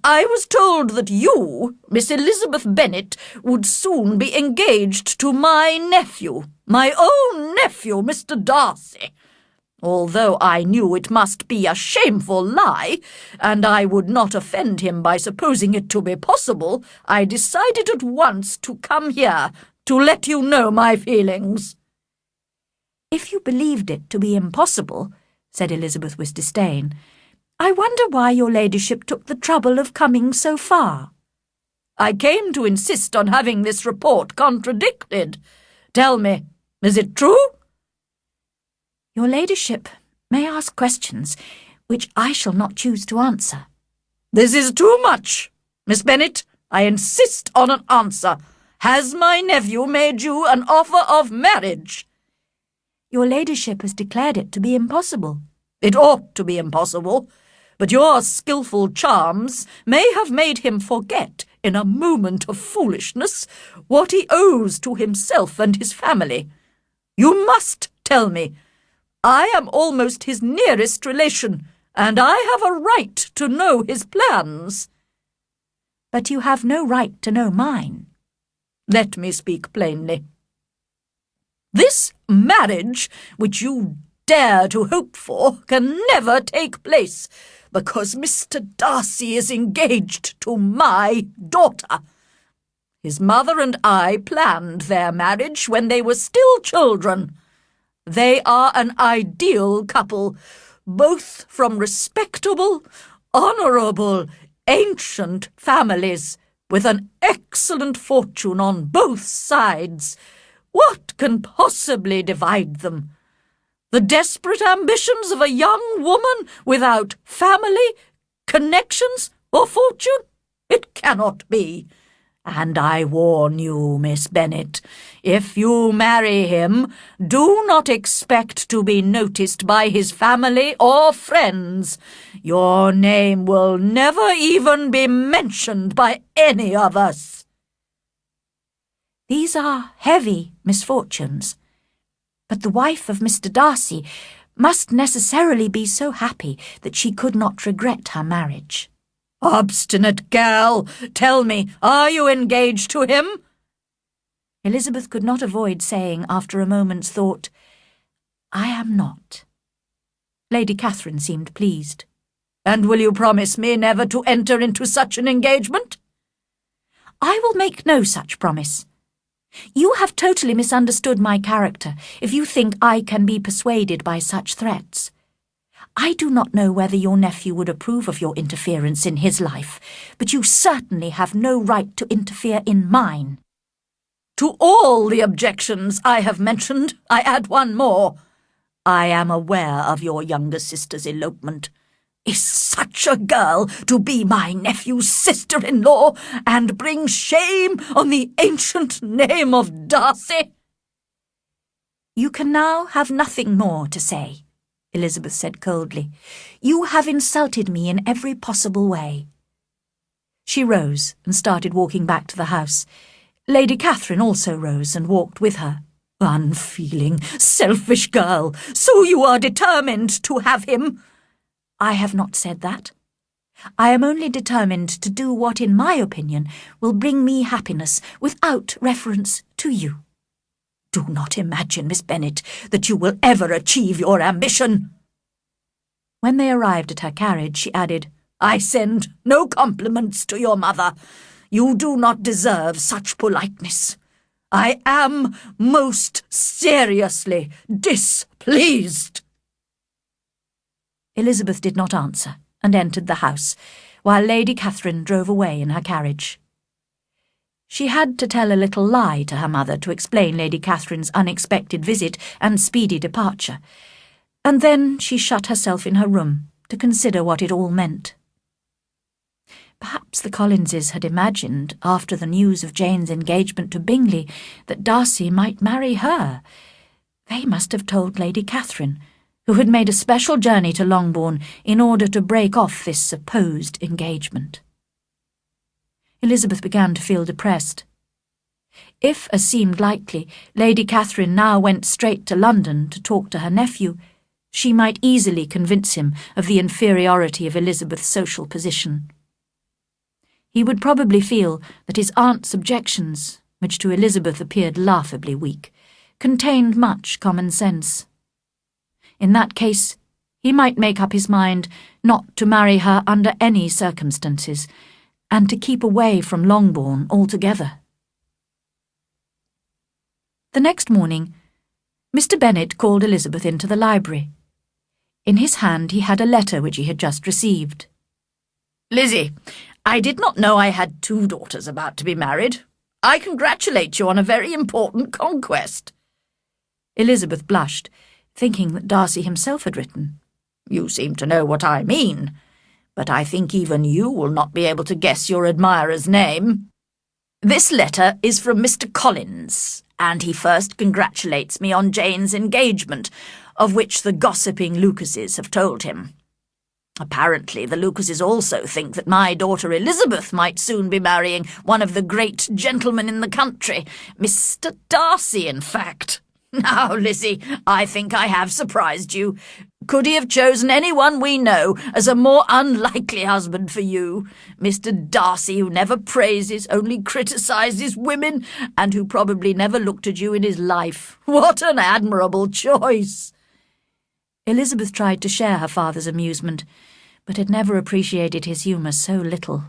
I was told that you, Miss Elizabeth Bennet, would soon be engaged to my nephew, my own nephew, Mr. Darcy. Although I knew it must be a shameful lie, and I would not offend him by supposing it to be possible, I decided at once to come here to let you know my feelings." "If you believed it to be impossible," said Elizabeth with disdain, "I wonder why your ladyship took the trouble of coming so far." "I came to insist on having this report contradicted. Tell me, is it true?" "Your ladyship may ask questions which I shall not choose to answer." "This is too much. Miss Bennet, I insist on an answer. Has my nephew made you an offer of marriage?" "Your ladyship has declared it to be impossible." "It ought to be impossible, but your skilful charms may have made him forget, in a moment of foolishness, what he owes to himself and his family. You must tell me. I am almost his nearest relation, and I have a right to know his plans." "But you have no right to know mine." "Let me speak plainly. This marriage, which you dare to hope for, can never take place, because Mr. Darcy is engaged to my daughter. His mother and I planned their marriage when they were still children. They are an ideal couple, both from respectable, honourable, ancient families, with an excellent fortune on both sides. What can possibly divide them? The desperate ambitions of a young woman without family, connections, or fortune? It cannot be. And I warn you, Miss Bennet, if you marry him, do not expect to be noticed by his family or friends. Your name will never even be mentioned by any of us." "These are heavy misfortunes. But the wife of Mr. Darcy must necessarily be so happy that she could not regret her marriage." "Obstinate girl! Tell me, are you engaged to him?" Elizabeth could not avoid saying, after a moment's thought, "I am not." Lady Catherine seemed pleased. "And will you promise me never to enter into such an engagement?" "I will make no such promise. You have totally misunderstood my character if you think I can be persuaded by such threats. I do not know whether your nephew would approve of your interference in his life, but you certainly have no right to interfere in mine." "To all the objections I have mentioned, I add one more. I am aware of your younger sister's elopement. Is such a girl to be my nephew's sister-in-law and bring shame on the ancient name of Darcy?" "You can now have nothing more to say. Elizabeth said coldly. "You have insulted me in every possible way." She rose and started walking back to the house. Lady Catherine also rose and walked with her. "Unfeeling, selfish girl! So you are determined to have him?" "I have not said that. I am only determined to do what, in my opinion, will bring me happiness without reference to you." "Do not imagine, Miss Bennet, that you will ever achieve your ambition." When they arrived at her carriage, she added, "I send no compliments to your mother. You do not deserve such politeness. I am most seriously displeased." Elizabeth did not answer and entered the house, while Lady Catherine drove away in her carriage. She had to tell a little lie to her mother to explain Lady Catherine's unexpected visit and speedy departure, and then she shut herself in her room to consider what it all meant. Perhaps the Collinses had imagined, after the news of Jane's engagement to Bingley, that Darcy might marry her. They must have told Lady Catherine, who had made a special journey to Longbourn in order to break off this supposed engagement. Elizabeth began to feel depressed. If, as seemed likely, Lady Catherine now went straight to London to talk to her nephew, she might easily convince him of the inferiority of Elizabeth's social position. He would probably feel that his aunt's objections, which to Elizabeth appeared laughably weak, contained much common sense. In that case, he might make up his mind not to marry her under any circumstances, and to keep away from Longbourn altogether. The next morning, Mr. Bennet called Elizabeth into the library. In his hand he had a letter which he had just received. "Lizzie, I did not know I had 2 daughters about to be married. I congratulate you on a very important conquest." Elizabeth blushed, thinking that Darcy himself had written. "You seem to know what I mean, but I think even you will not be able to guess your admirer's name. This letter is from Mr. Collins, and he first congratulates me on Jane's engagement, of which the gossiping Lucases have told him. Apparently the Lucases also think that my daughter Elizabeth might soon be marrying one of the great gentlemen in the country, Mr. Darcy, in fact. Now, Lizzie, I think I have surprised you. Could he have chosen anyone we know as a more unlikely husband for you? Mr. Darcy, who never praises, only criticises women, and who probably never looked at you in his life. What an admirable choice!" Elizabeth tried to share her father's amusement, but had never appreciated his humour so little.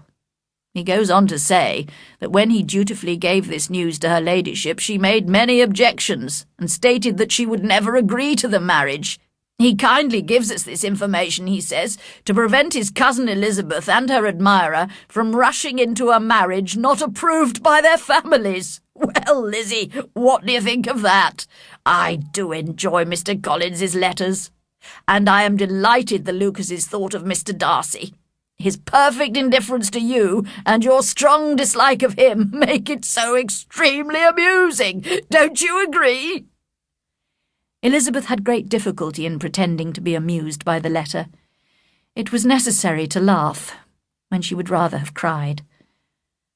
He goes on to say that when he dutifully gave this news to her ladyship, she made many objections, and stated that she would never agree to the marriage. He kindly gives us this information, he says, to prevent his cousin Elizabeth and her admirer from rushing into a marriage not approved by their families. Well, Lizzie, what do you think of that? I do enjoy Mr. Collins's letters, and I am delighted the Lucases thought of Mr. Darcy. His perfect indifference to you and your strong dislike of him make it so extremely amusing. Don't you agree? Elizabeth had great difficulty in pretending to be amused by the letter. It was necessary to laugh, when she would rather have cried.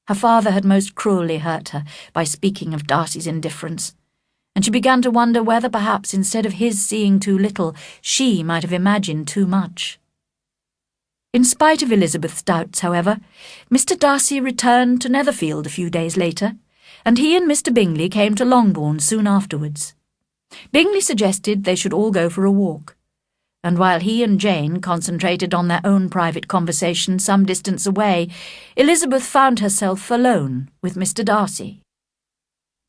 Her father had most cruelly hurt her by speaking of Darcy's indifference, and she began to wonder whether perhaps instead of his seeing too little, she might have imagined too much. In spite of Elizabeth's doubts, however, Mr. Darcy returned to Netherfield a few days later, and he and Mr. Bingley came to Longbourn soon afterwards. Bingley suggested they should all go for a walk, and while he and Jane concentrated on their own private conversation some distance away, Elizabeth found herself alone with Mr. Darcy.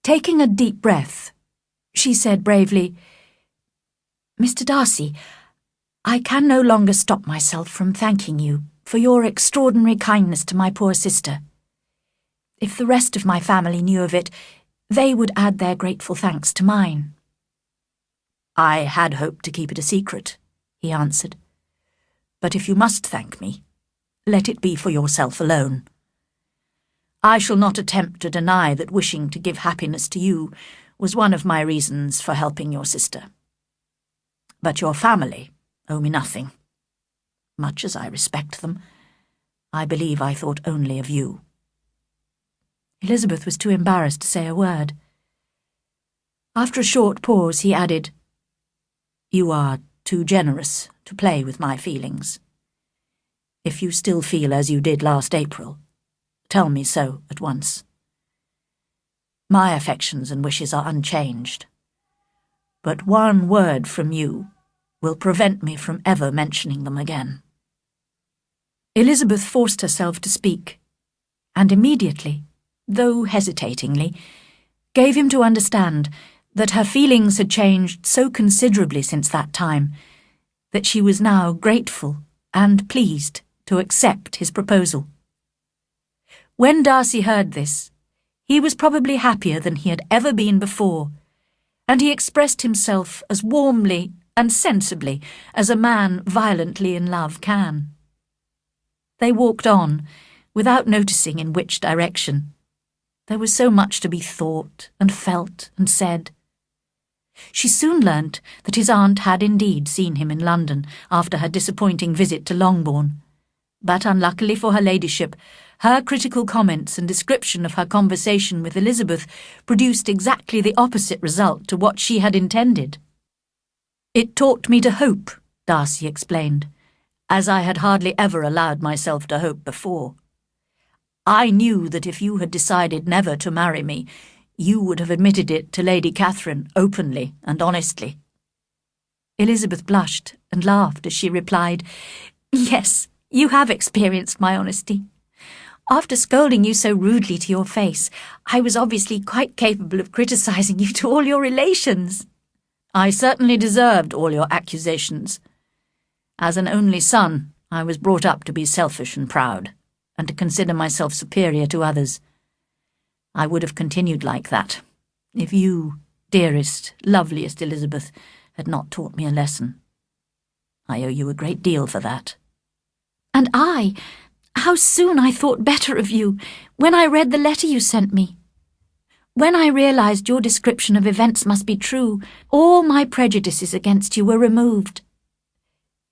Taking a deep breath, she said bravely, "Mr. Darcy, I can no longer stop myself from thanking you for your extraordinary kindness to my poor sister. If the rest of my family knew of it, they would add their grateful thanks to mine." "I had hoped to keep it a secret," he answered. "But if you must thank me, let it be for yourself alone. I shall not attempt to deny that wishing to give happiness to you was one of my reasons for helping your sister. But your family owe me nothing. Much as I respect them, I believe I thought only of you." Elizabeth was too embarrassed to say a word. After a short pause, he added, "You are too generous to play with my feelings. If you still feel as you did last April, tell me so at once. My affections and wishes are unchanged, but one word from you will prevent me from ever mentioning them again." Elizabeth forced herself to speak, and immediately, though hesitatingly, gave him to understand that her feelings had changed so considerably since that time that she was now grateful and pleased to accept his proposal. When Darcy heard this, he was probably happier than he had ever been before, and he expressed himself as warmly and sensibly as a man violently in love can. They walked on, without noticing in which direction. There was so much to be thought and felt and said. She soon learnt that his aunt had indeed seen him in London after her disappointing visit to Longbourn, but unluckily for her ladyship, her critical comments and description of her conversation with Elizabeth produced exactly the opposite result to what she had intended. "It taught me to hope," Darcy explained, "as I had hardly ever allowed myself to hope before. I knew that if you had decided never to marry me, you would have admitted it to Lady Catherine openly and honestly." Elizabeth blushed and laughed as she replied, "Yes, you have experienced my honesty. After scolding you so rudely to your face, I was obviously quite capable of criticising you to all your relations." "I certainly deserved all your accusations. As an only son, I was brought up to be selfish and proud, and to consider myself superior to others. I would have continued like that, if you, dearest, loveliest Elizabeth, had not taught me a lesson. I owe you a great deal for that." "And how soon I thought better of you, when I read the letter you sent me. When I realised your description of events must be true, all my prejudices against you were removed."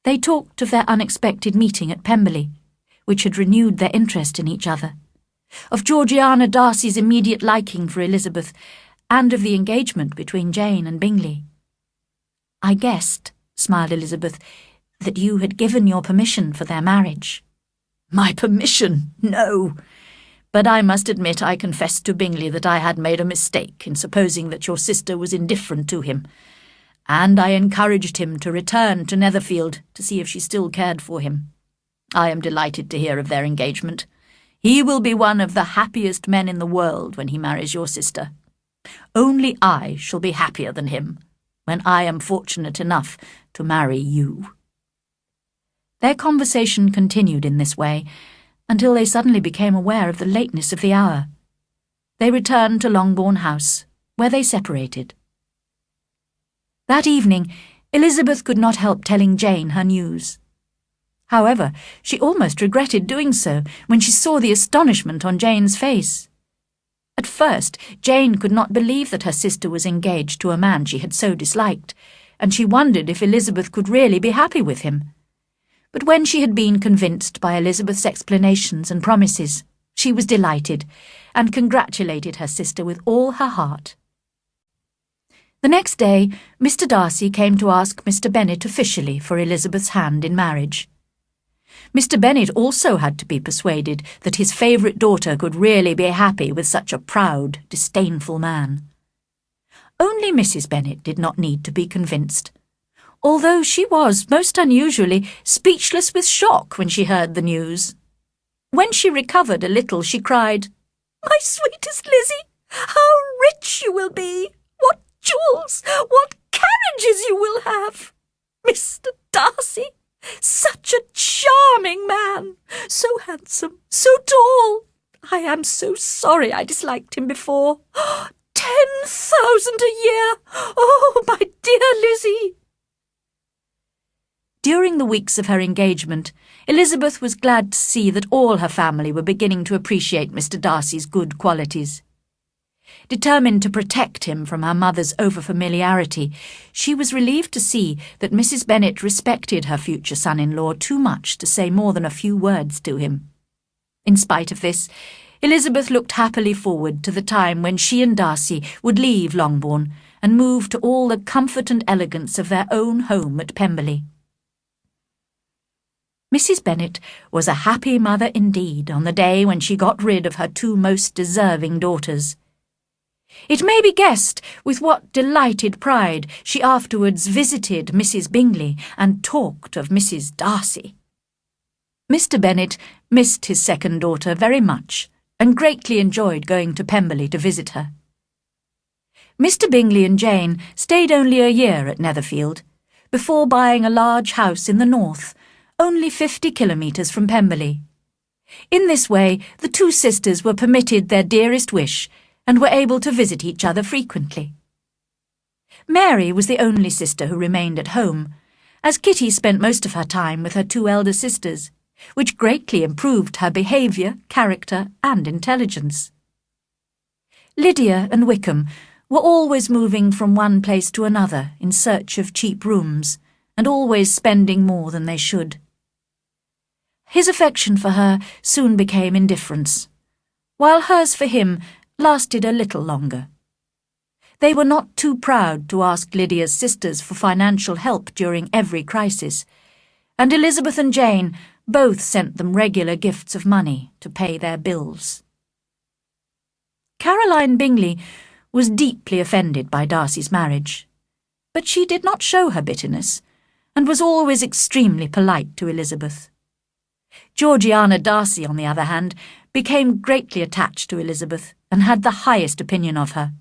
They talked of their unexpected meeting at Pemberley, which had renewed their interest in each other, of Georgiana Darcy's immediate liking for Elizabeth, and of the engagement between Jane and Bingley. "I guessed," smiled Elizabeth, "that you had given your permission for their marriage." "My permission? No. But I must admit I confessed to Bingley that I had made a mistake in supposing that your sister was indifferent to him, and I encouraged him to return to Netherfield to see if she still cared for him. I am delighted to hear of their engagement. He will be one of the happiest men in the world when he marries your sister. Only I shall be happier than him when I am fortunate enough to marry you." Their conversation continued in this way until they suddenly became aware of the lateness of the hour. They returned to Longbourn House, where they separated. That evening, Elizabeth could not help telling Jane her news. However, she almost regretted doing so when she saw the astonishment on Jane's face. At first, Jane could not believe that her sister was engaged to a man she had so disliked, and she wondered if Elizabeth could really be happy with him. But when she had been convinced by Elizabeth's explanations and promises, she was delighted, and congratulated her sister with all her heart. The next day, Mr. Darcy came to ask Mr. Bennet officially for Elizabeth's hand in marriage. Mr. Bennet also had to be persuaded that his favourite daughter could really be happy with such a proud, disdainful man. Only Mrs. Bennet did not need to be convinced, although she was, most unusually, speechless with shock when she heard the news. When she recovered a little, she cried, "My sweetest Lizzie, how rich you will be! What jewels, what carriages you will have! Mr. Darcy, such a charming man, so handsome, so tall. I am so sorry I disliked him before. 10,000 a year! Oh, my dear Lizzie!" During the weeks of her engagement, Elizabeth was glad to see that all her family were beginning to appreciate Mr. Darcy's good qualities. Determined to protect him from her mother's overfamiliarity, she was relieved to see that Mrs. Bennet respected her future son-in-law too much to say more than a few words to him. In spite of this, Elizabeth looked happily forward to the time when she and Darcy would leave Longbourn and move to all the comfort and elegance of their own home at Pemberley. Mrs. Bennet was a happy mother indeed on the day when she got rid of her two most deserving daughters. It may be guessed with what delighted pride she afterwards visited Mrs. Bingley and talked of Mrs. Darcy. Mr. Bennet missed his second daughter very much and greatly enjoyed going to Pemberley to visit her. Mr. Bingley and Jane stayed only a year at Netherfield, before buying a large house in the north, only 50 kilometres from Pemberley. In this way, the two sisters were permitted their dearest wish and were able to visit each other frequently. Mary was the only sister who remained at home, as Kitty spent most of her time with her two elder sisters, which greatly improved her behaviour, character, and intelligence. Lydia and Wickham were always moving from one place to another in search of cheap rooms, and always spending more than they should. His affection for her soon became indifference, while hers for him lasted a little longer. They were not too proud to ask Lydia's sisters for financial help during every crisis, and Elizabeth and Jane both sent them regular gifts of money to pay their bills. Caroline Bingley was deeply offended by Darcy's marriage, but she did not show her bitterness, and was always extremely polite to Elizabeth. Georgiana Darcy, on the other hand, became greatly attached to Elizabeth and had the highest opinion of her.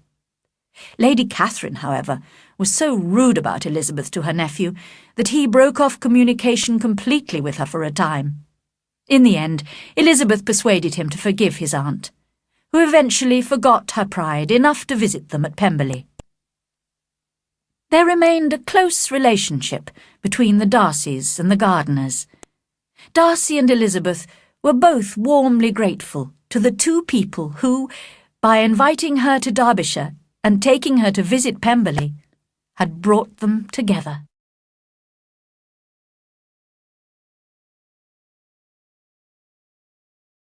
Lady Catherine, however, was so rude about Elizabeth to her nephew that he broke off communication completely with her for a time. In the end, Elizabeth persuaded him to forgive his aunt, who eventually forgot her pride enough to visit them at Pemberley. There remained a close relationship between the Darcys and the Gardiners. Darcy and Elizabeth were both warmly grateful to the two people who, by inviting her to Derbyshire and taking her to visit Pemberley, had brought them together.